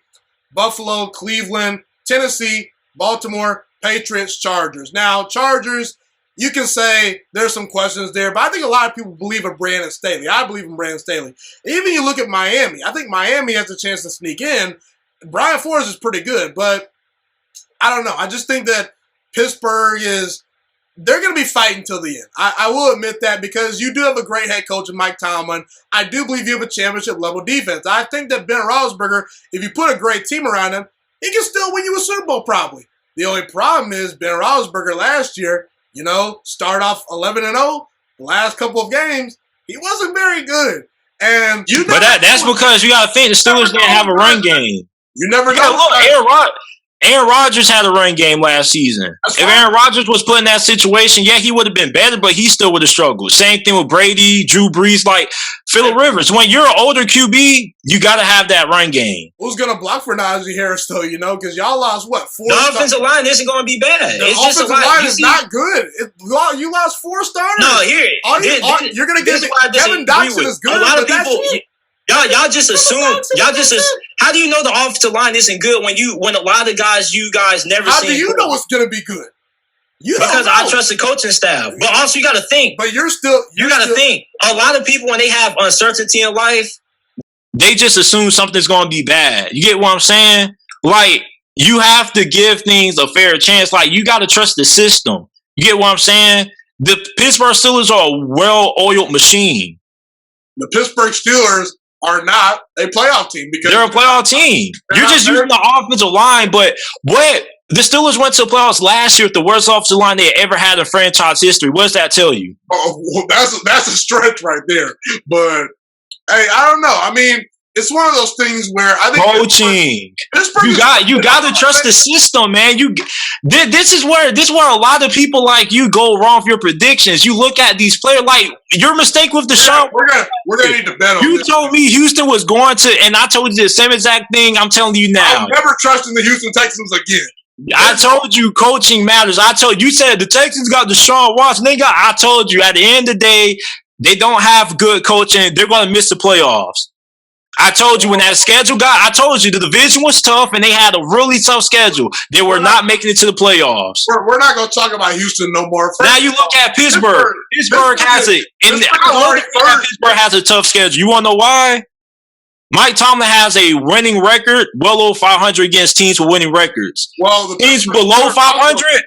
Buffalo, Cleveland, Tennessee, Baltimore, Patriots, Chargers. Now, Chargers, you can say there's some questions there, but I think a lot of people believe in Brandon Staley. I believe in Brandon Staley. Even you look at Miami. I think Miami has a chance to sneak in. Brian Flores is pretty good, but I don't know. I just think that Pittsburgh they're going to be fighting till the end. I will admit that because you do have a great head coach in Mike Tomlin. I do believe you have a championship-level defense. I think that Ben Roethlisberger, if you put a great team around him, he can still win you a Super Bowl probably. The only problem is Ben Roethlisberger last year, start off 11-0. The last couple of games, he wasn't very good. But that's because you got to think the Steelers didn't have a run game. You never know. Look, Aaron Rodgers had a run game last season. If Aaron Rodgers was put in that situation, yeah, he would have been better, but he still would have struggled. Same thing with Brady, Drew Brees, like Phillip Rivers. When you're an older QB, you got to have that run game. Who's going to block for Najee Harris, though, because y'all lost, what, 4 The offensive line isn't going to be bad. The offensive line is not good. You lost 4 starters. No, here. You're going to give it. Kevin Dotson is good, a lot of but people, Y'all just assume. How do you know the offensive line isn't good when a lot of guys you guys never seen? How do you know it's going to be good? Because I trust the coaching staff. But also you got to think. But you got to think. A lot of people when they have uncertainty in life, they just assume something's going to be bad. You get what I'm saying? Like, you have to give things a fair chance. Like, you got to trust the system. You get what I'm saying? The Pittsburgh Steelers are a well-oiled machine. The Pittsburgh Steelers are not a playoff team because they're a playoff team. You're just using the offensive line, but the Steelers went to the playoffs last year with the worst offensive line they ever had in franchise history. What does that tell you? Oh, well, that's a stretch right there. But hey, I don't know. I mean, it's one of those things where I think coaching. You got to trust the system, man. This is where a lot of people like you go wrong with your predictions. You look at these players like your mistake with Deshaun. We're gonna need to bet on. You told me Houston was going to, and I told you the same exact thing. I'm telling you now. I'm never trusting the Houston Texans again. I told you coaching matters. You said the Texans got Deshaun Watson. I told you at the end of the day, they don't have good coaching. They're going to miss the playoffs. I told you when that schedule I told you the division was tough and they had a really tough schedule. They were not making it to the playoffs. We're not going to talk about Houston no more. Now you look at Pittsburgh. Pittsburgh has it. Pittsburgh has a tough schedule. You want to know why? Mike Tomlin has a winning record, well over 500 against teams with winning records. Well, the teams below 500.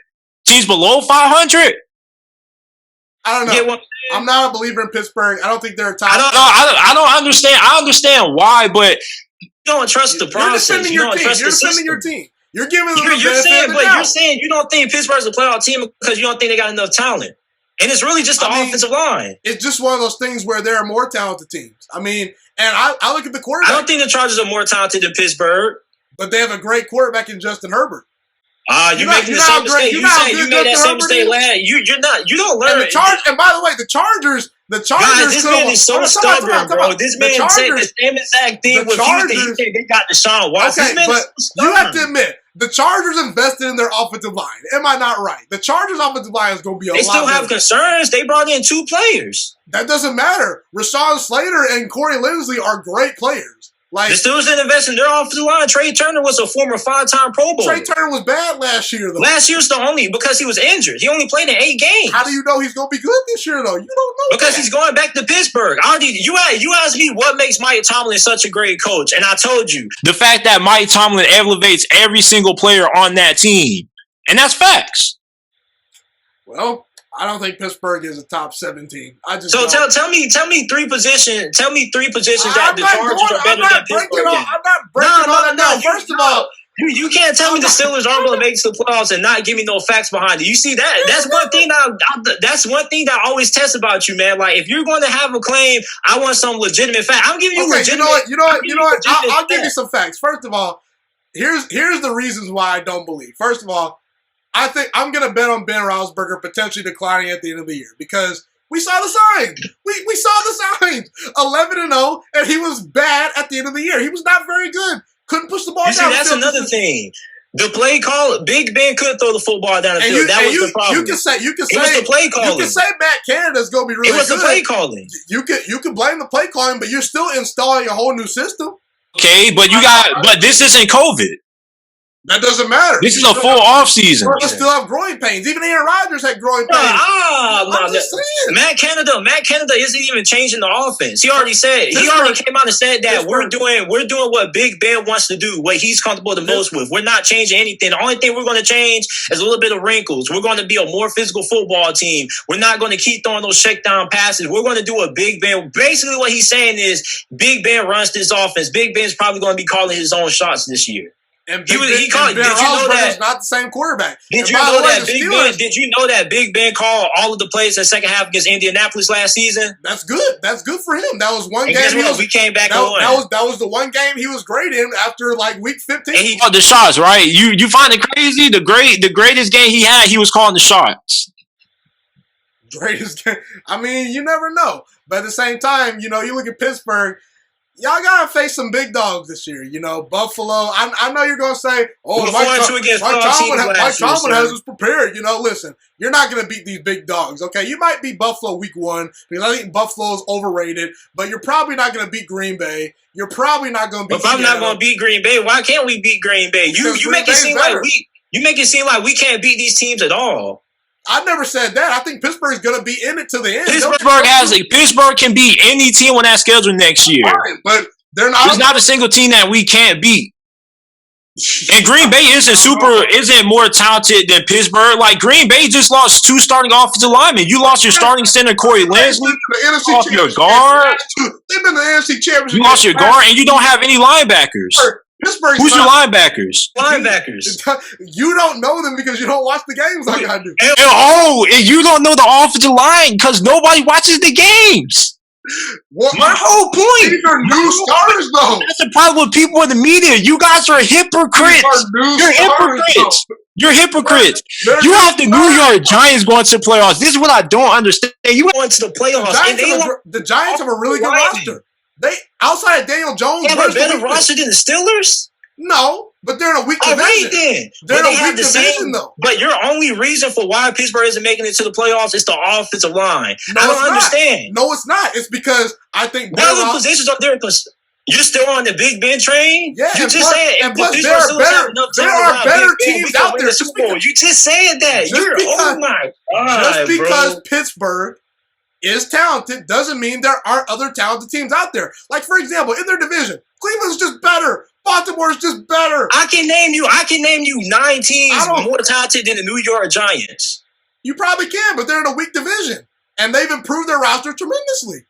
Teams below 500. I don't know. I'm not a believer in Pittsburgh. I don't think they're a top. I don't understand. I understand why, but you don't trust the process. You're defending your team. You're giving them you're saying you don't think Pittsburgh's a playoff team because you don't think they got enough talent. And it's really just the offensive line. It's just one of those things where there are more talented teams. I mean, and I look at the quarterback. I don't think the Chargers are more talented than Pittsburgh. But they have a great quarterback in Justin Herbert. You're making the same mistake. You made that same mistake last. You don't learn. And by the way, the Chargers. Guys, this man is so stubborn, bro. This man said the same exact thing with Houston. He said they got Deshaun Watson. Okay, but you have to admit, the Chargers invested in their offensive line. Am I not right? The Chargers' offensive line is going to be a lot better. They still have concerns. They brought in 2 players. That doesn't matter. Rashawn Slater and Corey Linsley are great players. Like, the Steelers didn't invest in their offensive line. Trey Turner was a former 5-time Pro Bowler. Trey Turner was bad last year, though. Last year's because he was injured. He only played in 8 games. How do you know he's going to be good this year, though? You don't know because he's going back to Pittsburgh. You asked me what makes Mike Tomlin such a great coach, and I told you. The fact that Mike Tomlin elevates every single player on that team. And that's facts. Well, I don't think Pittsburgh is a top 17. Tell me 3 positions. Tell me 3 positions that the Chargers are better than Pittsburgh. I'm not breaking all that down. First of all, You can't tell me the Steelers aren't going to make it to the playoffs and not give me no facts behind it. You see that? That's one thing that I always test about you, man. Like if you're going to have a claim, I want some legitimate fact. I'm giving you legitimate. You know what? I'll give you some facts. First of all, here's the reasons why I don't believe. First of all, I think I'm going to bet on Ben Roethlisberger potentially declining at the end of the year because we saw the signs. We saw the signs. 11-0, and he was bad at the end of the year. He was not very good. Couldn't push the ball down. See, that's another thing. The play call, Big Ben could throw the football down the field. That was the problem. You can say it was the play calling. You can say Matt Canada's going to be really good. It was the play calling. You can blame the play calling, but you're still installing a whole new system. Okay, but this isn't COVID. That doesn't matter. This is a full off season. You still have growing pains. Even Aaron Rodgers had growing pains. I'm just saying. Matt Canada isn't even changing the offense. He already came out and said that we're doing what Big Ben wants to do, what he's comfortable the most with. We're not changing anything. The only thing we're going to change is a little bit of wrinkles. We're going to be a more physical football team. We're not going to keep throwing those shakedown passes. We're going to do a Big Ben. Basically, what he's saying is Big Ben runs this offense. Big Ben's probably going to be calling his own shots this year. And Ben Roethlisberger's not the same quarterback. Did you know that Big Ben called all of the plays in the second half against Indianapolis last season? That's good. That's good for him. That was one game. We came back and won. That was the one game he was great in after like week 15. And he called the shots, right? You find it crazy? The greatest game he had, he was calling the shots. Greatest game. I mean, you never know. But at the same time, you look at Pittsburgh. Y'all gotta face some big dogs this year. Buffalo. I know you're gonna say, "Oh, Mike Tomlin has us prepared." Listen, you're not gonna beat these big dogs. Okay, you might beat Buffalo week 1 because I think Buffalo is overrated, but you're probably not gonna beat Green Bay. You're probably not gonna beat. If I'm not gonna beat Green Bay, why can't we beat Green Bay? You make it seem like we can't beat these teams at all. I never said that. I think Pittsburgh's going to be in it to the end. Pittsburgh can beat any team on that schedule next year. Right, but they're not. There's not a single team that we can't beat. And Green Bay isn't more talented than Pittsburgh. Like Green Bay just lost 2 starting offensive linemen. You lost your starting center Corey Linsley. Off your guard. They've been to the NFC Championship. You lost your guard, and you don't have any linebackers. Who's your linebackers? You don't know them because you don't watch the games like I do. And you don't know the offensive line because nobody watches the games. My whole point. These are new stars, though. That's the problem with people in the media. You guys are hypocrites. You're hypocrites. You have the New York Giants going to the playoffs. This is what I don't understand. You went to the playoffs. The Giants have a really good roster. They outside of Daniel Jones. They have a better roster than the Steelers? No, but they're in a weak division. They're in a weak division, though. But your only reason for why Pittsburgh isn't making it to the playoffs is the offensive line. I don't understand. No, it's not. It's because I think what other positions are there? You're still on the Big Ben train? Yeah, you just said and plus there are better teams out there. You just said that. Oh my God, just because Pittsburgh is talented doesn't mean there aren't other talented teams out there. Like, for example, in their division, Cleveland's just better. Baltimore's just better. I can name you 9 teams more talented than the New York Giants. You probably can, but they're in a weak division. And they've improved their roster tremendously.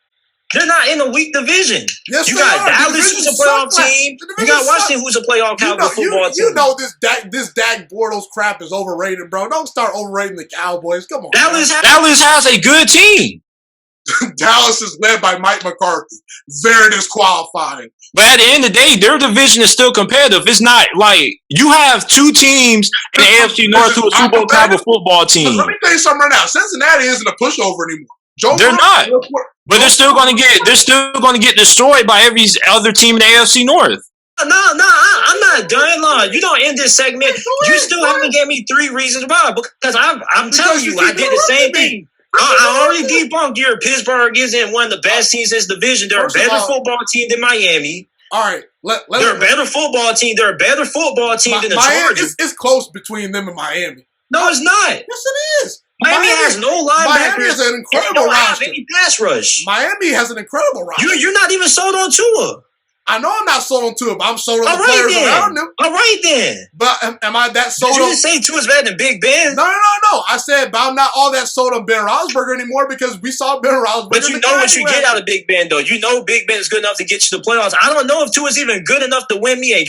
They're not in a weak division. Yes, you got Dallas, who's a playoff team. You got Washington, who's a playoff caliber football team. You know this Dak Bortles crap is overrated, bro. Don't start overrating the Cowboys. Come on. Dallas has a good team. Dallas is led by Mike McCarthy. Very disqualifying. But at the end of the day, their division is still competitive. It's not like you have 2 teams in the AFC North who are Super Bowl caliber football team. Let me tell you something right now. Cincinnati isn't a pushover anymore. They're not. But they're still going to get destroyed by every other team in the AFC North. No, I'm not done. Long. You don't end this segment. You still haven't given me 3 reasons why. Because I'm telling you, I did the same thing. I already debunked your Pittsburgh isn't one of the best teams in this division. They're a better football team than Miami. All right. They're a better football team. They're a better football team than the Chargers. It's close between them and Miami. No, it's not. Yes, it is. Miami has no linebackers. Miami has an incredible roster. Have any pass rush. Miami has an incredible roster. You're not even sold on Tua. I know I'm not sold on Tua, but I'm sold on All the right players around him. All right then. But am I that sold Did you on? just say Tua's better than Big Ben? No. I said, but I'm not all that sold on Ben Roethlisberger anymore because we saw Ben Roethlisberger. But you know what you get out of Big Ben, though. You know Big Ben is good enough to get you to the playoffs. I don't know if Tua's even good enough to win me a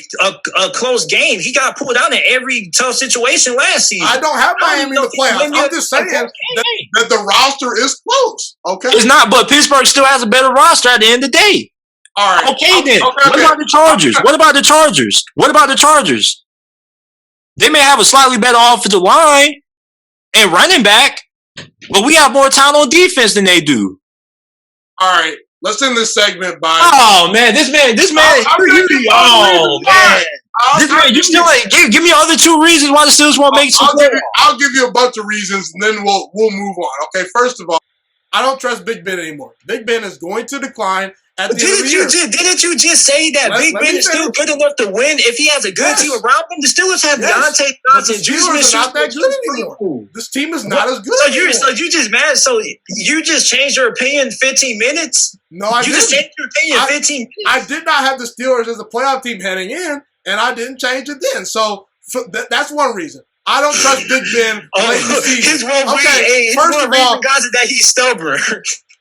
close game. He got pulled out in every tough situation last season. I don't have Miami in the playoffs. I'm just saying that the roster is close. Okay, It's not, but Pittsburgh still has a better roster at the end of the day. all right. Okay, then. Okay. What about the Chargers? What about the Chargers? What about the Chargers? They may have a slightly better offensive line and running back, but we have more talent on defense than they do. All right. Let's end this segment by. Oh man, this man. This man, you still like give me other two reasons why the Steelers won't make some. I'll give you a bunch of reasons, and then we'll move on. Okay, first of all, I don't trust Big Ben anymore. Big Ben is going to decline at the end of the year. Didn't you just say that Big Ben is still good enough to win if he has a good team around him? The Steelers have Deontay Johnson. The Steelers are not that good anymore. This team is not as good anymore. So you just mad? So you just changed your opinion in 15 minutes? No, I didn't. You just changed your opinion in 15 minutes? I did not have the Steelers as a playoff team heading in, and I didn't change it then. So that's one reason. I don't trust Big Ben late in the season. First of all, guys, that he's stubborn.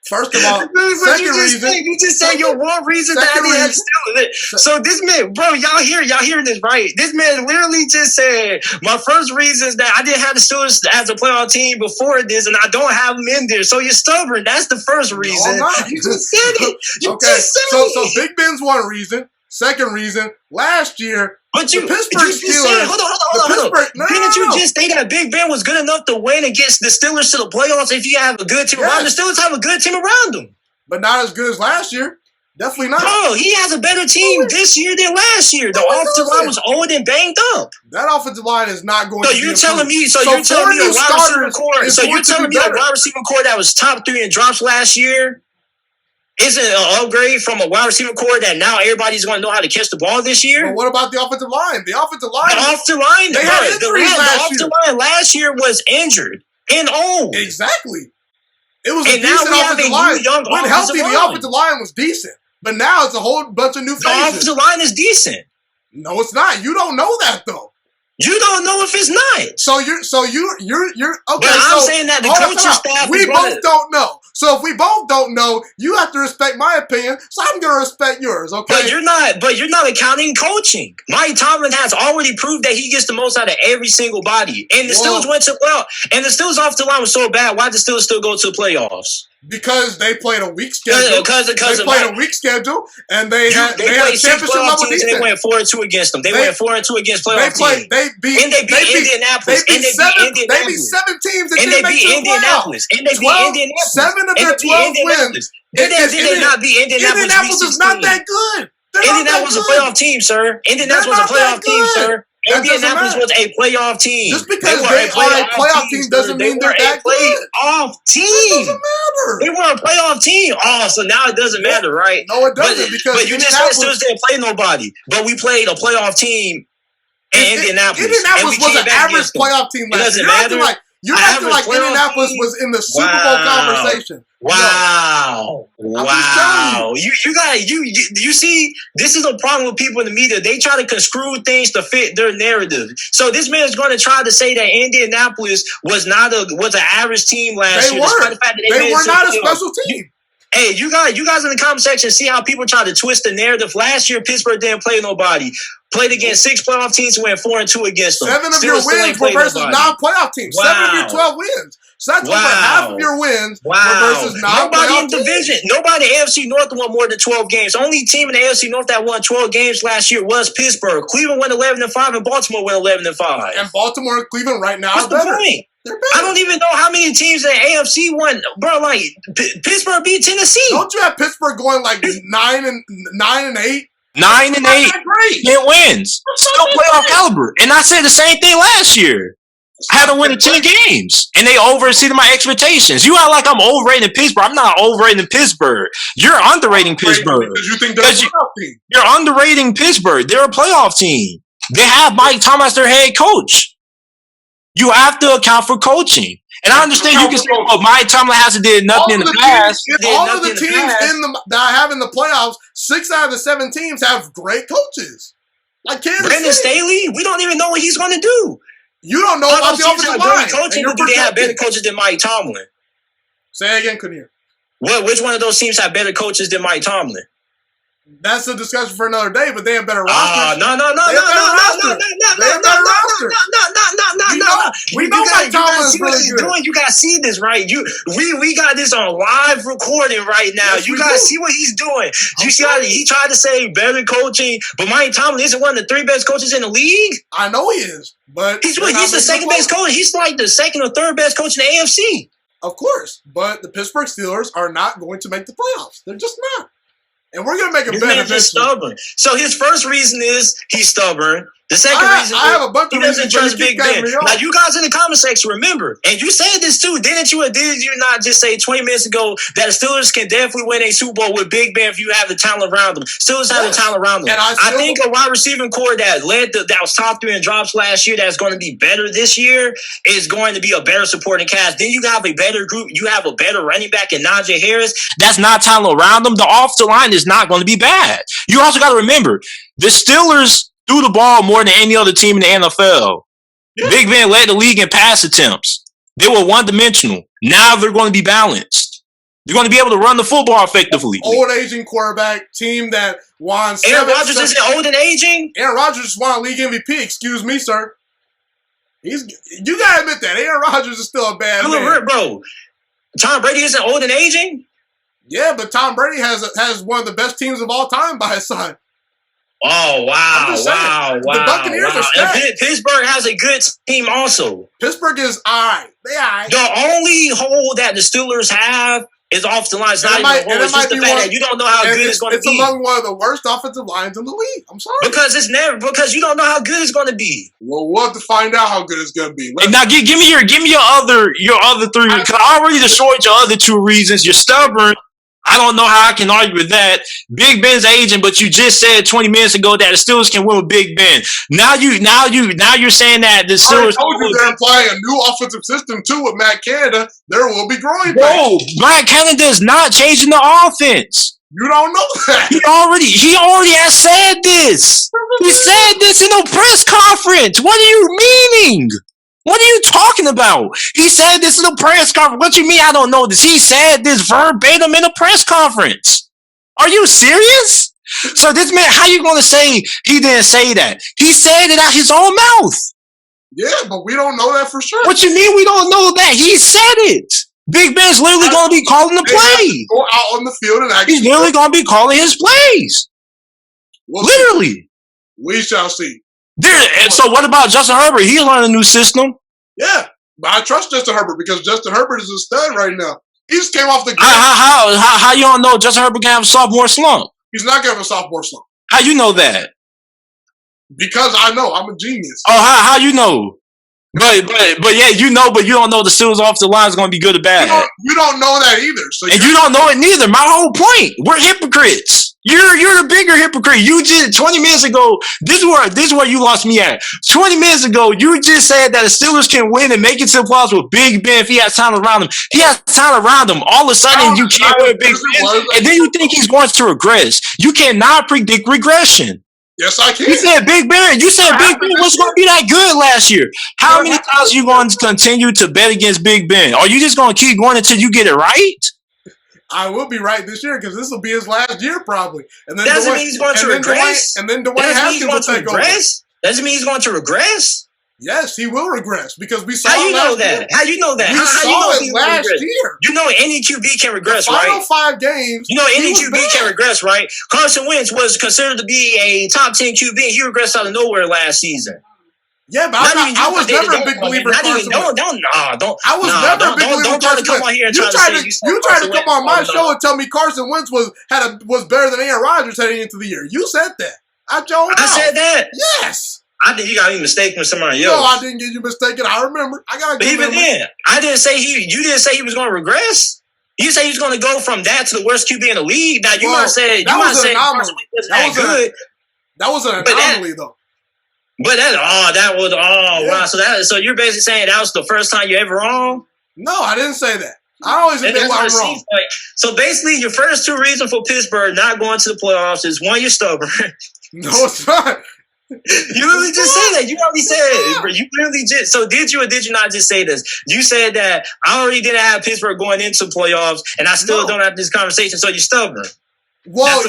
First of all, second reason. You just said your one reason that he had Steelers. So this man, bro, y'all hearing this right? This man literally just said my first reason is that I didn't have the Steelers as a playoff team before this, and I don't have them in there. So you're stubborn. That's the first reason. No, I'm not. You just said it. So Big Ben's one reason. Second reason, last year, but you, the Pittsburgh Steelers. Hold on. Didn't you just say that Big Ben was good enough to win against the Steelers to the playoffs if you have a good team around? The Steelers have a good team around them. But not as good as last year. Definitely not. Bro, he has a better team this year than last year. The offensive line was old and banged up. That offensive line is not going to be you're telling me, you're telling me a wide receiver core. So you're telling me a wide receiver core that was top 3 in drops last year isn't an upgrade from a wide receiver core that now everybody's going to know how to catch the ball this year? But what about the offensive line? The offensive line. They had injuries last year. The offensive line last year was injured and old. Exactly. It was a decent offensive line. When healthy, the offensive line was decent. But now it's a whole bunch of new faces. The offensive line is decent. No, it's not. You don't know that though. You don't know if it's not. So you're okay. But I'm saying that the coaching staff. We both don't know. So if we both don't know, you have to respect my opinion. So I'm gonna respect yours. Okay. But you're not accounting coaching. Mike Tomlin has already proved that he gets the most out of every single body. And the Steelers went to and the Steelers offensive line was so bad. Why did the Steelers still go to the playoffs? Because they played a weak schedule. They played a weak schedule, and they had a championship level defense. They went 4-2 against them. They went 4-2 against playoff teams. They beat Indianapolis. They beat 7 teams. And they beat Indianapolis. 7 of their 12 wins. Did they not beat Indianapolis? Indianapolis is not that good. Indianapolis was a playoff team, sir. Indianapolis was a playoff team, sir. Indianapolis was a playoff team. Just because they are a playoff team doesn't mean they're that good. Playoff team. It doesn't matter. They were a playoff team. Oh, so now it doesn't matter, right? No, it doesn't. But you just said Steelers didn't play nobody. But we played a playoff team in Indianapolis. Indianapolis was an average playoff team last year. You're acting like Indianapolis was in the Super Bowl conversation. Wow. You see, this is a problem with people in the media. They try to construe things to fit their narrative. So this man is going to try to say that Indianapolis was an average team last year. Despite the fact that they were not a special team. Hey, you guys in the comment section, see how people try to twist the narrative. Last year, Pittsburgh didn't play nobody. Played against 6 playoff teams and went 4-2 against them. 7 of your wins were versus non-playoff teams. Wow. 7 of your 12 wins. So that's over half of your wins were versus non-playoff Nobody in teams. division. Nobody in the AFC North won more than 12 games. The only team in the AFC North that won 12 games last year was Pittsburgh. Cleveland went 11-5 and Baltimore went 11-5. And Baltimore and Cleveland right now are better. What's the point? I don't even know how many teams in the AFC won. Bro, like Pittsburgh beat Tennessee. Don't you have Pittsburgh going like 9-8? 9-8. 10 wins. Still playoff caliber. And I said the same thing last year. I had to win 10 games. And they overexceeded my expectations. You act like I'm overrating Pittsburgh. I'm not overrating Pittsburgh. You're underrating Pittsburgh. Because you think they're a playoff team. You're underrating Pittsburgh. They're a playoff team. They have Mike Thomas as their head coach. You have to account for coaching. And I understand you can say, "Oh, Mike Tomlin hasn't did nothing in the past." All of the teams that I have in the playoffs, 6 out of the 7 teams have great coaches. Like Kansas Brandon City. Staley, we don't even know what he's going to do. You don't know about the offensive line. Coaching, do they have better coaches than Mike Tomlin? Say it again, couldn't hear. Which one of those teams have better coaches than Mike Tomlin? That's a discussion for another day, but they have better rosters. No. We know Mike Tomlin's really good. You gotta see this, right? We got this on live recording right now. Yes, you gotta see what he's doing. You see how he tried to say better coaching, but Mike Tomlin isn't one of the 3 best coaches in the league. I know he is, but he's the second best coach. He's like the second or third best coach in the AFC. Of course, but the Pittsburgh Steelers are not going to make the playoffs. They're just not. And we're going to make a bet. He's stubborn. So his first reason is he's stubborn. The second reason is he doesn't trust Big Ben. Now, you guys in the comment section, remember, and you said this too, didn't you? Or did you not just say 20 minutes ago that the Steelers can definitely win a Super Bowl with Big Ben if you have the talent around them? Steelers have the talent around them. And I think a wide receiving core that was top 3 in drops last year that's going to be better this year is going to be a better supporting cast. Then you have a better group. You have a better running back in Najee Harris. That's not talent around them. The offensive line is not going to be bad. You also got to remember, the Steelers threw the ball more than any other team in the NFL. Yeah. Big Ben led the league in pass attempts. They were one-dimensional. Now they're going to be balanced. They're going to be able to run the football effectively. Old aging quarterback team that won. Aaron Rodgers isn't old and aging. Aaron Rodgers just won a league MVP. Excuse me, sir. You gotta admit that Aaron Rodgers is still a bad man, bro. Tom Brady isn't old and aging. Yeah, but Tom Brady has one of the best teams of all time by his side. Oh, wow. The Buccaneers are stacked. And Pittsburgh has a good team also. Pittsburgh is all right. They all right. The only hole that the Steelers have is off the line. It's not even a hole. It's just the fact that you don't know how good it's going to be. It's among one of the worst offensive lines in the league. I'm sorry. Because you don't know how good it's going to be. Well, we'll have to find out how good it's going to be. Now, give me your other 3. Because I already destroyed your other 2 reasons. You're stubborn. I don't know how I can argue with that. Big Ben's aging, but you just said 20 minutes ago that the Steelers can win with Big Ben. Now you're saying that the Steelers. I told you they're applying a new offensive system too with Matt Canada. There will be growing pains. Bro, Matt Canada is not changing the offense. You don't know that. He already has said this. He said this in a press conference. What are you meaning? What are you talking about? He said this in a press conference. What you mean I don't know this? He said this verbatim in a press conference. Are you serious? So this man, how you going to say he didn't say that? He said it out his own mouth. Yeah, but we don't know that for sure. What you mean we don't know that? He said it. Big Ben's literally going to be calling the plays. Go out on the field and he's literally going to be calling his plays. Literally. We shall see. So what about Justin Herbert? He learned a new system. Yeah, but I trust Justin Herbert because Justin Herbert is a stud right now. He just came off the ground. How you don't know Justin Herbert can have a sophomore slump? He's not going to have a sophomore slump. How you know that? Because I know. I'm a genius. Oh, how you know? But yeah, you know, but you don't know the Steelers off the line is going to be good or bad. You don't know that either. So and you don't know it neither. My whole point, we're hypocrites. You're the bigger hypocrite. You just 20 minutes ago. This is where you lost me at. 20 minutes ago, you just said that the Steelers can win and make it to the playoffs with Big Ben if he has talent around him. He has talent around him. All of a sudden, you can't win Big Ben, and then you think he's going to regress. You cannot predict regression. Yes, I can. You said Big Ben was going to be that good last year. How many times are you going to continue to bet against Big Ben? Are you just going to keep going until you get it right? I will be right this year because this will be his last year probably. And then doesn't mean he's going to regress. And then Dwayne Haskins will take over. Doesn't mean he's going to regress. Yes, he will regress because we saw How you know that? How you know that? We saw it last year. You know any QB can regress, right? Final 5 games. You know any QB can regress, right? Carson Wentz was considered to be a top 10 QB. He regressed out of nowhere last season. Yeah, but I was never a big believer in Carson Wentz. Don't try to come on here and you tried to come on my show and tell me Carson Wentz was better than Aaron Rodgers heading into the year. You said that. I said that. Yes. I think you got me mistaken with somebody else. No, I didn't get you mistaken. I remember. But even then, I didn't say you didn't say he was going to regress. You say he was going to go from that to the worst QB in the league. Now you might say that was an anomaly. That was an anomaly, though. But wow. So you're basically saying that was the first time you ever wrong? No, I didn't say that. I always admit when I'm wrong. Like. So basically, your first two reasons for Pittsburgh not going to the playoffs is one, you're stubborn. No, it's not. You literally just said that. You already said it. You literally just. So did you or did you not just say this? You said that I already didn't have Pittsburgh going into playoffs, and I still don't have this conversation. So you're stubborn. Well,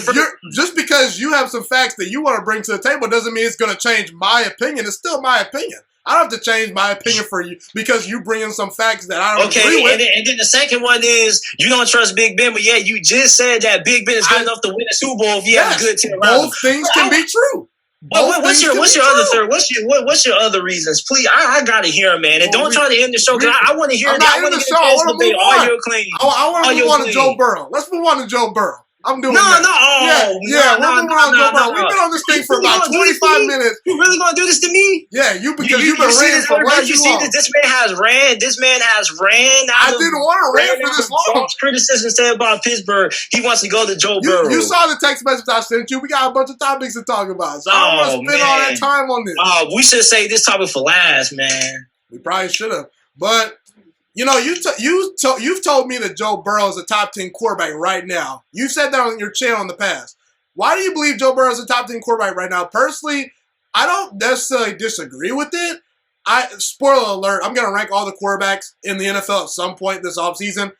just because you have some facts that you want to bring to the table doesn't mean it's going to change my opinion. It's still my opinion. I don't have to change my opinion for you because you bring in some facts that I don't agree with. And then the second one is you don't trust Big Ben, but you just said that Big Ben is good enough to win a Super Bowl if you have a good team around. Both things can be true. What's your other third? What's your other reasons? Please, I gotta hear them, man. And don't try to end the show because I want to hear that. I want to get all your claims. I want to move on to Joe Burrow. Let's move on to Joe Burrow. I'm doing that. We're moving on Joe Burrow. We've been on this thing for about 25 minutes. You really gonna do this to me? Yeah, because you've been ranting for way too long. This man has ran. I didn't want to rant for this long. Criticism said about Pittsburgh. He wants to go to Joe Burrow. You saw the text message I sent you. We got a bunch of topics to talk about. So I don't want to spend all that time on this. We should save this topic for last, man. We probably should have, but. You know, you've told me that Joe Burrow is a top 10 quarterback right now. You said that on your channel in the past. Why do you believe Joe Burrow is a top 10 quarterback right now? Personally, I don't necessarily disagree with it. Spoiler alert, I'm going to rank all the quarterbacks in the NFL at some point this offseason.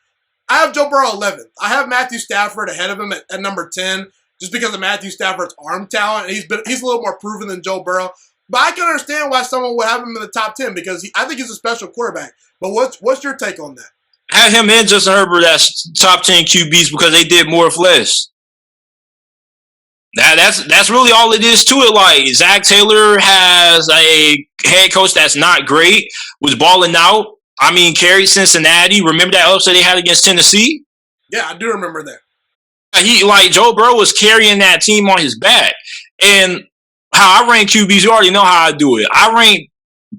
I have Joe Burrow 11th. I have Matthew Stafford ahead of him at number 10 just because of Matthew Stafford's arm talent. He's a little more proven than Joe Burrow. But I can understand why someone would have him in the top 10 because I think he's a special quarterback. But what's your take on that? Have him and Justin Herbert as top 10 QBs because they did more with less. That's really all it is to it. Like, Zach Taylor has a head coach that's not great, was balling out. I mean, carried Cincinnati. Remember that upset they had against Tennessee? Yeah, I do remember that. Joe Burrow was carrying that team on his back. And how I rank QBs, you already know how I do it. I rank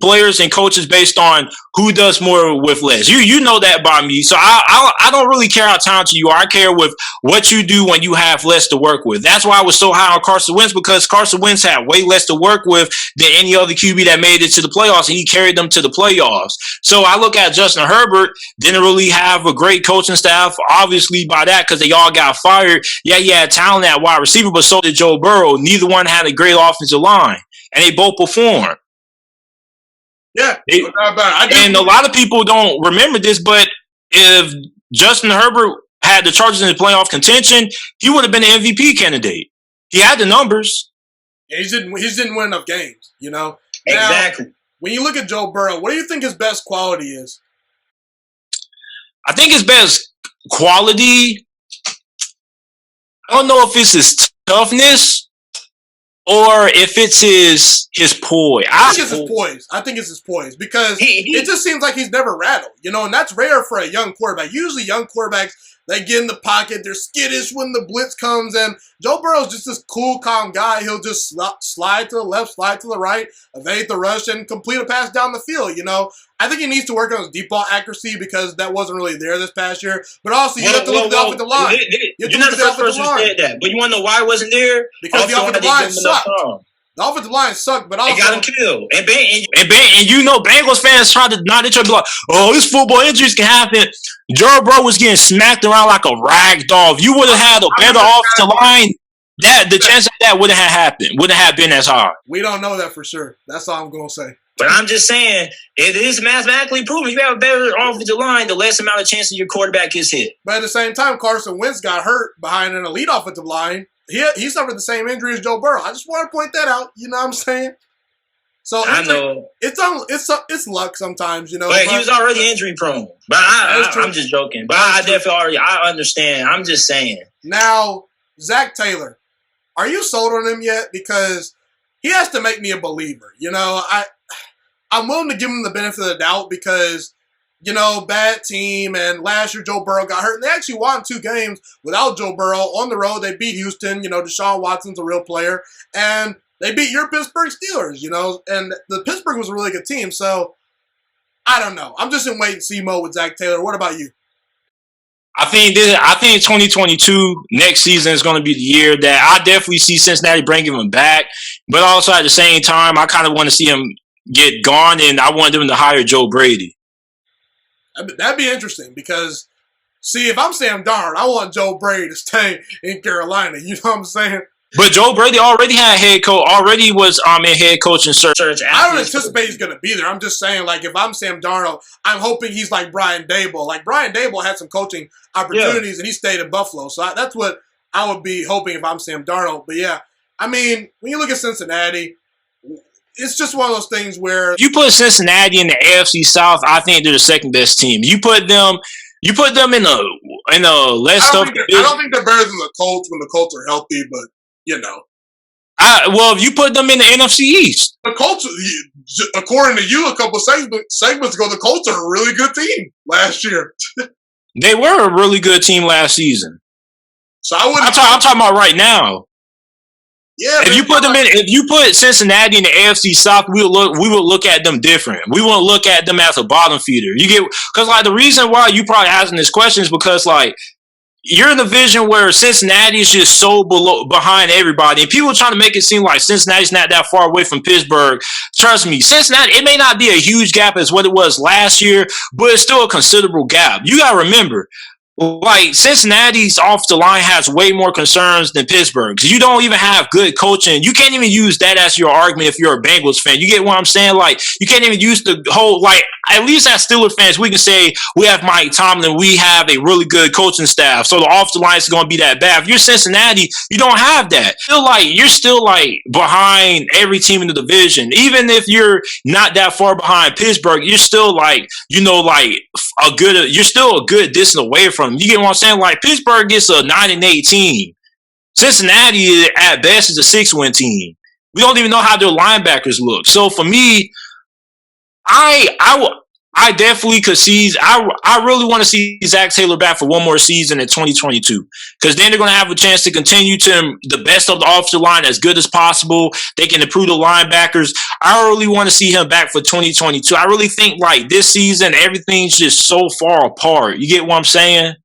players and coaches based on who does more with less. You know that by me. So I don't really care how talented you are. I care with what you do when you have less to work with. That's why I was so high on Carson Wentz because Carson Wentz had way less to work with than any other QB that made it to the playoffs, and he carried them to the playoffs. So I look at Justin Herbert, didn't really have a great coaching staff, obviously by that because they all got fired. Yeah, he had talent at wide receiver, but so did Joe Burrow. Neither one had a great offensive line, and they both performed. Yeah, and a lot of people don't remember this, but if Justin Herbert had the Chargers in the playoff contention, he would have been an MVP candidate. He had the numbers. Yeah, he didn't win enough games, you know? Exactly. Now, when you look at Joe Burrow, what do you think his best quality is? I think his best quality, I don't know if it's his toughness or if it's his poise. I think it's his poise because it just seems like he's never rattled, you know, and that's rare for a young quarterback. Usually young quarterbacks, they get in the pocket, they're skittish when the blitz comes, and Joe Burrow's just this cool, calm guy. He'll just slide to the left, slide to the right, evade the rush, and complete a pass down the field, you know. I think he needs to work on his deep ball accuracy because that wasn't really there this past year. But also, you have to look at the offensive line. You're not the first person who said that. But you want to know why it wasn't there? Because the offensive line sucked. The offensive line sucked, but also... They got him killed. And you know, Bengals fans try to be like, oh, this football injuries can happen. Joe Burrow was getting smacked around like a rag doll. If you would have had a better offensive line, the chance of that wouldn't have happened. Wouldn't have been as hard. We don't know that for sure. That's all I'm going to say. But I'm just saying, it is mathematically proven. If you have a better offensive line, the less amount of chances your quarterback gets hit. But at the same time, Carson Wentz got hurt behind an elite offensive line. He suffered the same injury as Joe Burrow. I just want to point that out. You know what I'm saying? So I know it's luck sometimes, you know. But he was already injury prone. But I'm just joking. But I definitely I understand. I'm just saying. Now, Zach Taylor, are you sold on him yet? Because he has to make me a believer. You know, I'm willing to give him the benefit of the doubt because, you know, bad team, and last year Joe Burrow got hurt, and they actually won 2 games without Joe Burrow. On the road, they beat Houston. You know, Deshaun Watson's a real player, and they beat your Pittsburgh Steelers, you know, and the Pittsburgh was a really good team. So, I don't know. I'm just in wait-and-see mode with Zach Taylor. What about you? I think 2022 next season is going to be the year that I definitely see Cincinnati bringing him back, but also at the same time, I kind of want to see him get gone, and I want them to hire Joe Brady. That'd be interesting because, see, if I'm Sam Darnold, I want Joe Brady to stay in Carolina. You know what I'm saying? But Joe Brady already had head coach, already was in head coaching search. I don't anticipate he's going to be there. I'm just saying, like, if I'm Sam Darnold, I'm hoping he's like Brian Daboll. Like, Brian Daboll had some coaching opportunities, and he stayed in Buffalo. So that's what I would be hoping if I'm Sam Darnold. But, yeah, I mean, when you look at Cincinnati, it's just one of those things where you put Cincinnati in the AFC South, I think they're the second best team. You put them in a less tough. I don't think they're better than the Colts when the Colts are healthy, but you know. Well, if you put them in the NFC East, the Colts, according to you, a couple segments ago, the Colts are a really good team last year. They were a really good team last season. So I'm talking about right now. Yeah, if you put Cincinnati in the AFC South, we would look at them different. We won't look at them as a bottom feeder. You get, because like the reason why you probably asking this question is because like you're in a division where Cincinnati is just so behind everybody, and people are trying to make it seem like Cincinnati's not that far away from Pittsburgh. Trust me, Cincinnati, it may not be a huge gap as what it was last year, but it's still a considerable gap. You got to remember, like Cincinnati's off the line has way more concerns than Pittsburgh. You don't even have good coaching. You can't even use that as your argument if you're a Bengals fan. You get what I'm saying? Like you can't even use the whole, like at least as Steelers fans, we can say we have Mike Tomlin, we have a really good coaching staff. So the off the line is going to be that bad. If you're Cincinnati, you don't have that. You're still behind every team in the division. Even if you're not that far behind Pittsburgh, you're still you're still a good distance away from. You get what I'm saying? Like Pittsburgh gets a 9-8 team. Cincinnati at best is a 6-win team. We don't even know how their linebackers look. So for me, I definitely could see. I really want to see Zach Taylor back for one more season in 2022 because then they're going to have a chance to continue to the best of the offensive line as good as possible. They can improve the linebackers. I really want to see him back for 2022. I really think like this season everything's just so far apart. You get what I'm saying?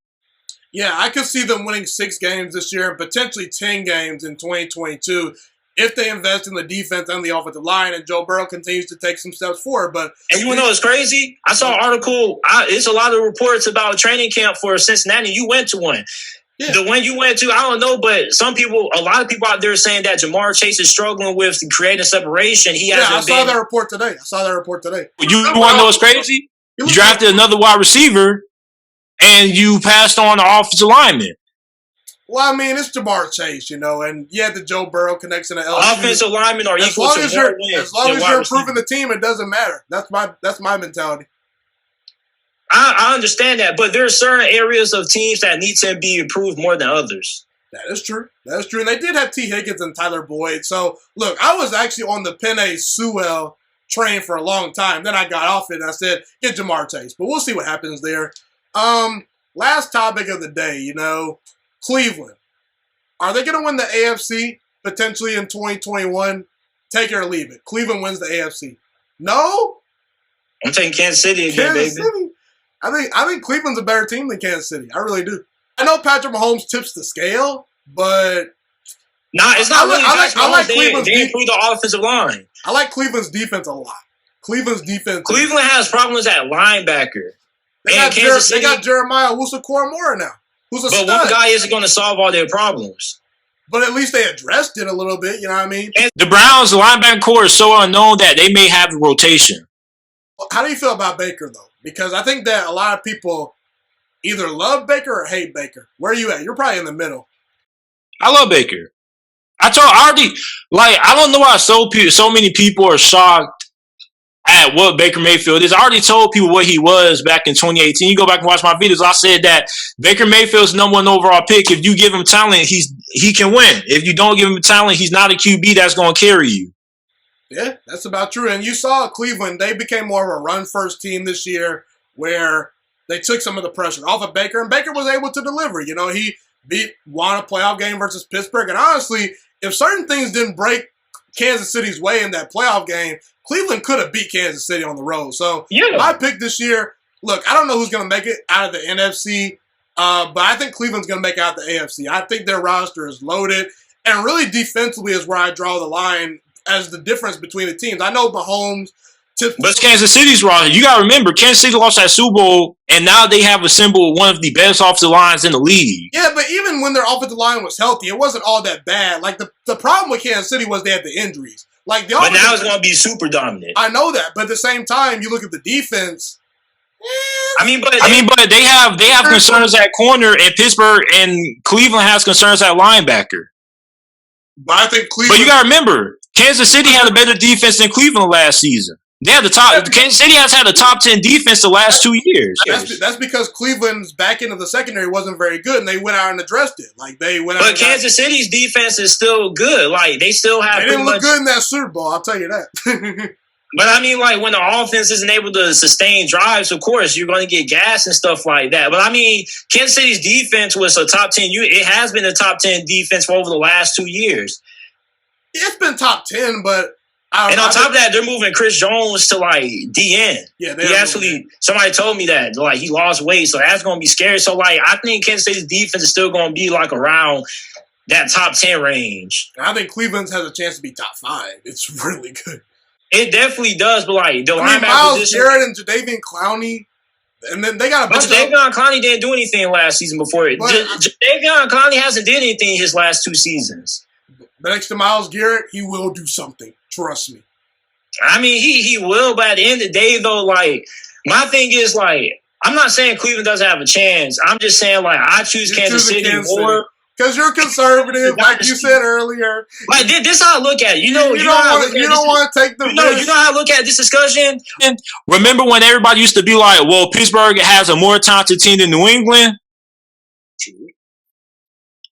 Yeah, I could see them winning 6 games this year and potentially 10 games in 2022. If they invest in the defense and the offensive line, and Joe Burrow continues to take some steps forward. And you know it's crazy? I saw an article. It's a lot of reports about training camp for Cincinnati. You went to one. Yeah. The one you went to, I don't know, but a lot of people out there are saying that Jamar Chase is struggling with creating separation. I saw that report today. You want to know what's crazy? You drafted another wide receiver, and you passed on the offensive lineman. Well, I mean, it's Jamar Chase, you know, and you had the Joe Burrow connection to LSU. Offensive linemen are equal to more wins. As long as you're improving the team, it doesn't matter. That's my mentality. I understand that, but there are certain areas of teams that need to be improved more than others. That is true. And they did have T. Higgins and Tyler Boyd. So, look, I was actually on the Penei Sewell train for a long time. Then I got off it and I said, get Jamar Chase. But we'll see what happens there. Last topic of the day, you know, Cleveland. Are they going to win the AFC potentially in 2021? Take it or leave it. Cleveland wins the AFC. No? I'm taking Kansas City again, baby. City? I think Cleveland's a better team than Kansas City. I really do. I know Patrick Mahomes tips the scale, but it's not really. I like Cleveland's they improve the offensive line. I like Cleveland's defense a lot. Cleveland has problems at linebacker. They got Jeremiah Owusu-Koramoah now. Who's a stud. But one guy isn't going to solve all their problems. But at least they addressed it a little bit, you know what I mean? The Browns' linebacker core is so unknown that they may have a rotation. How do you feel about Baker, though? Because I think that a lot of people either love Baker or hate Baker. Where are you at? You're probably in the middle. I love Baker. I don't know why so many people are shocked at what Baker Mayfield is. I already told people what he was back in 2018. You go back and watch my videos. I said that Baker Mayfield's number 1 overall pick. If you give him talent, he can win. If you don't give him talent, he's not a QB that's going to carry you. Yeah, that's about true. And you saw Cleveland, they became more of a run-first team this year where they took some of the pressure off of Baker, and Baker was able to deliver. You know, he won a playoff game versus Pittsburgh. And honestly, if certain things didn't break Kansas City's way in that playoff game, Cleveland could have beat Kansas City on the road. So my pick this year, look, I don't know who's going to make it out of the NFC. But I think Cleveland's going to make out the AFC. I think their roster is loaded. And really defensively is where I draw the line as the difference between the teams. I know Mahomes. But it's Kansas City's roster. You got to remember, Kansas City lost that Super Bowl, and now they have assembled one of the best offensive lines in the league. Yeah, but even when their offensive line was healthy, it wasn't all that bad. Like, the problem with Kansas City was they had the injuries. Like, but now it's going to be super dominant. I know that. But at the same time, you look at the defense. But they have concerns at corner, and Pittsburgh and Cleveland has concerns at linebacker. But I think Cleveland. But you got to remember, Kansas City had a better defense than Cleveland last season. They had the top. Kansas City has had a top 10 defense the last 2 years. That's because Cleveland's back end of the secondary wasn't very good, and they went out and addressed it. Like they went. But Kansas City's defense is still good. Like they still have. They didn't look good in that Super Bowl. I'll tell you that. But I mean, like when the offense isn't able to sustain drives, of course you're going to get gas and stuff like that. But I mean, Kansas City's defense was a top 10. It has been a top 10 defense for over the last 2 years. It's been top 10, but. And on top of that, they're moving Chris Jones to like DN. Yeah, he actually. Somebody told me that like he lost weight, so that's going to be scary. So like, I think Kansas City's defense is still going to be like around that top 10 range. I think Cleveland's has a chance to be top 5. It's really good. It definitely does, but like the linebacker Miles position, Garrett and Jadeveon Clowney, and then they got a bunch of. Jadeveon Clowney didn't do anything last season before. Jadeveon Clowney hasn't did anything his last 2 seasons. But next to Miles Garrett, he will do something. Trust me. I mean, he will, but at the end of the day, though, like, my thing is, like, I'm not saying Cleveland doesn't have a chance. I'm just saying, like, I choose Kansas City more. Because you're conservative, like you said earlier. Like, this how I look at it. You don't want to take the risk. You know how I look at this discussion? Remember when everybody used to be like, well, Pittsburgh has a more talented team than New England?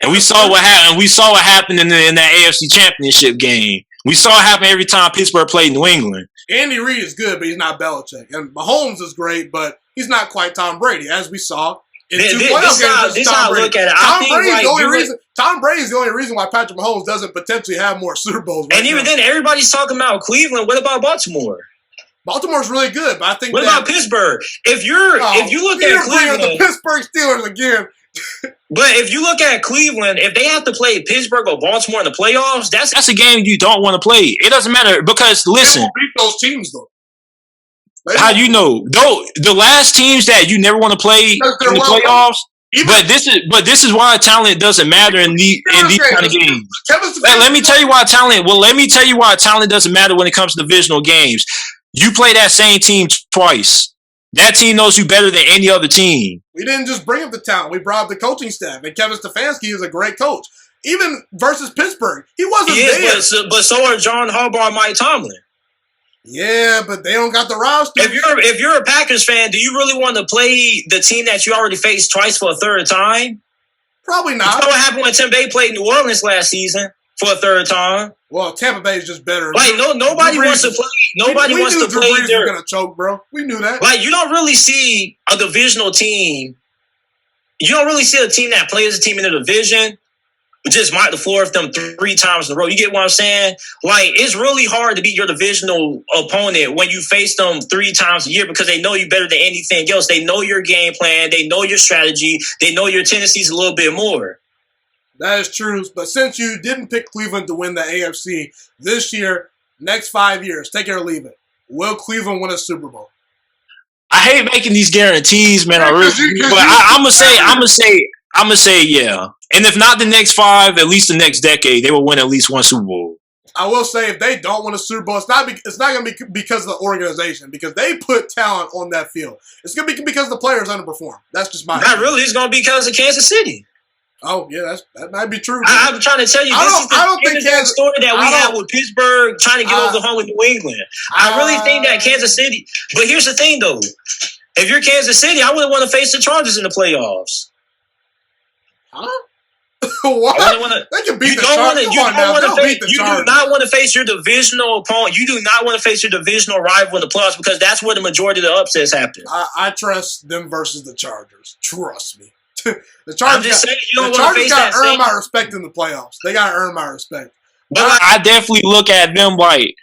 And we saw what happened. We saw what happened in that AFC Championship game. We saw it happen every time Pittsburgh played New England. Andy Reid is good, but he's not Belichick. And Mahomes is great, but he's not quite Tom Brady, as we saw in 2 playoff games. This how I look at it. Tom Brady's the only reason why Patrick Mahomes doesn't potentially have more Super Bowls. And even then, everybody's talking about Cleveland. What about Baltimore? Baltimore's really good, but I think. What about Pittsburgh? If you look at Cleveland, the Pittsburgh Steelers again. But if you look at Cleveland, if they have to play Pittsburgh or Baltimore in the playoffs, that's a game you don't want to play. It doesn't matter because listen, they beat those teams though. How you know? Though the last teams that you never want to play in the playoffs. But this is why talent doesn't matter in these kind of games. Let me tell you why talent. Well, let me tell you why talent doesn't matter when it comes to divisional games. You play that same team twice. That team knows you better than any other team. We didn't just bring up the talent. We brought up the coaching staff. And Kevin Stefanski is a great coach. Even versus Pittsburgh, he wasn't there. But so are John Harbaugh and Mike Tomlin. Yeah, but they don't got the roster. If you're a Packers fan, do you really want to play the team that you already faced twice for a third time? Probably not. You know what happened when Tampa Bay played New Orleans last season for a third time? Well, Tampa Bay is just better. Like nobody wants to play. Nobody wants to play. We're gonna choke, bro. We knew that. Like you don't really see a divisional team. You don't really see a team that plays a team in the division just mop the floor with them 3 times in a row. You get what I'm saying? Like it's really hard to beat your divisional opponent when you face them 3 times a year because they know you better than anything else. They know your game plan. They know your strategy. They know your tendencies a little bit more. That is true. But since you didn't pick Cleveland to win the AFC this year, next 5 years, take it or leave it. Will Cleveland win a Super Bowl? I hate making these guarantees, man. I'm gonna say yeah. And if not the next 5, at least the next decade, they will win at least 1 Super Bowl. I will say if they don't win a Super Bowl, it's not going to be because of the organization, because they put talent on that field. It's going to be because the players underperform. That's just my opinion. Not really. It's going to be because of Kansas City. Oh, yeah, that might be true. I'm trying to tell you, this is the story that we have with Pittsburgh trying to get over the hump with New England. I really think that Kansas City, but here's the thing, though. If you're Kansas City, I wouldn't want to face the Chargers in the playoffs. Huh? What? They can beat the Chargers. You do not want to face your divisional opponent. You do not want to face your divisional rival in the playoffs because that's where the majority of the upsets happen. I trust them versus the Chargers. Trust me. The Chargers got to earn my respect in the playoffs. They got to earn my respect. But I definitely look at them like,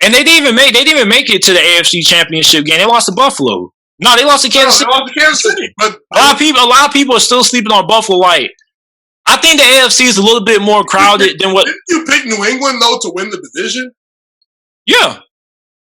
and they didn't even make it to the AFC Championship game. They lost to Buffalo. No, they lost to Kansas City. They lost to Kansas City. But a lot of people are still sleeping on Buffalo. Like, I think the AFC is a little bit more crowded than what. Didn't you pick New England though to win the division? Yeah,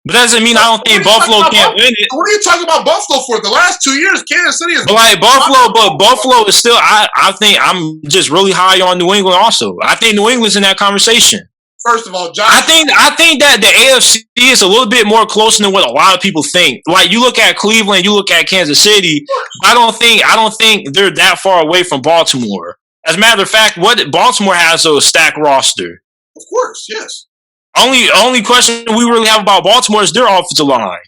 but that doesn't mean I don't think Buffalo can't win it. What are you talking about Buffalo for? The last 2 years, Kansas City is. But like Buffalo is still. I think I'm just really high on New England. Also, I think New England's in that conversation. First of all, Josh, I think that the AFC is a little bit more closer than what a lot of people think. Like, you look at Cleveland, you look at Kansas City. I don't think they're that far away from Baltimore. As a matter of fact, what Baltimore has a stacked roster. Of course, yes. Only question we really have about Baltimore is their offensive line.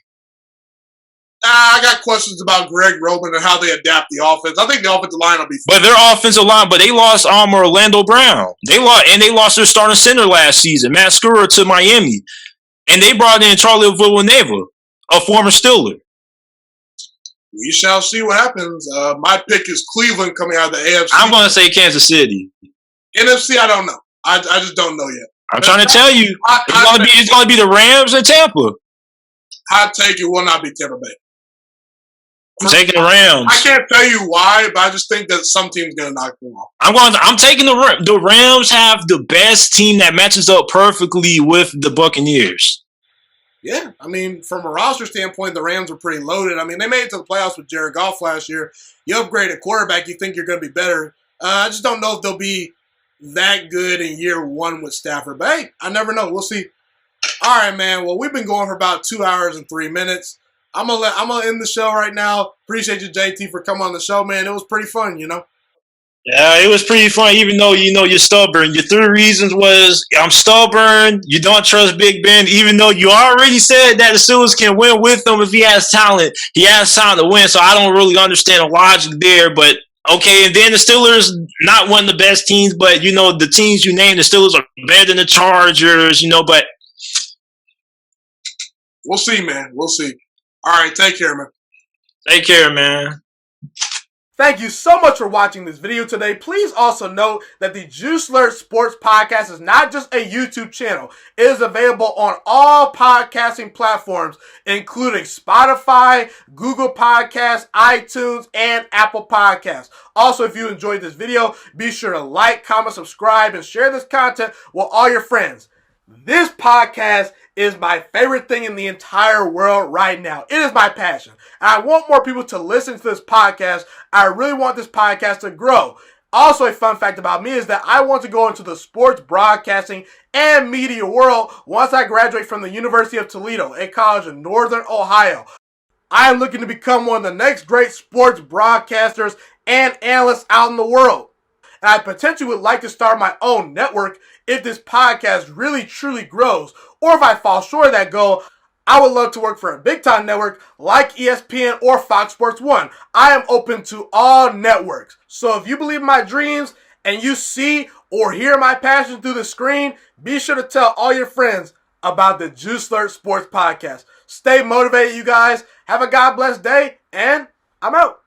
I got questions about Greg Roman and how they adapt the offense. I think the offensive line will be fine. But their offensive line, but they lost Orlando Brown. They lost their starting center last season, Matt Skura, to Miami. And they brought in Charlie Villanueva, a former Steeler. We shall see what happens. My pick is Cleveland coming out of the AFC. I'm going to say Kansas City. NFC, I don't know. I just don't know yet. I'm trying to tell you, it's going to be the Rams and Tampa. Hot take, it will not be Tampa Bay. I'm taking the Rams. I can't tell you why, but I just think that some team's going to knock them off. I'm taking the Rams. The Rams have the best team that matches up perfectly with the Buccaneers. Yeah, I mean, from a roster standpoint, the Rams are pretty loaded. I mean, they made it to the playoffs with Jared Goff last year. You upgrade a quarterback, you think you're going to be better. I just don't know if they'll be that good in year one with Stafford. But hey, I never know. We'll see. All right, man. Well, we've been going for about 2 hours and 3 minutes. I'm gonna end the show right now. Appreciate you, JT, for coming on the show, man. It was pretty fun, you know. Yeah, it was pretty fun, even though you're stubborn. Your 3 reasons was I'm stubborn, you don't trust Big Ben, even though you already said that the Steelers can win with him if he has talent. He has talent to win, so I don't really understand the logic there, but okay. And then the Steelers, not one of the best teams, but the teams you named, the Steelers are better than the Chargers, but we'll see, man. We'll see. All right, take care, man. Take care, man. Thank you so much for watching this video today. Please also note that the Juiciest Sports Podcast is not just a YouTube channel. It is available on all podcasting platforms, including Spotify, Google Podcasts, iTunes, and Apple Podcasts. Also, if you enjoyed this video, be sure to like, comment, subscribe, and share this content with all your friends. This podcast is my favorite thing in the entire world right now. It is my passion. And I want more people to listen to this podcast. I really want this podcast to grow. Also, a fun fact about me is that I want to go into the sports broadcasting and media world once I graduate from the University of Toledo, a college in Northern Ohio. I am looking to become one of the next great sports broadcasters and analysts out in the world. And I potentially would like to start my own network if this podcast really truly grows. Or if I fall short of that goal, I would love to work for a big-time network like ESPN or Fox Sports 1. I am open to all networks. So if you believe in my dreams and you see or hear my passion through the screen, be sure to tell all your friends about the Juiciest Sports Podcast. Stay motivated, you guys. Have a God bless day, and I'm out.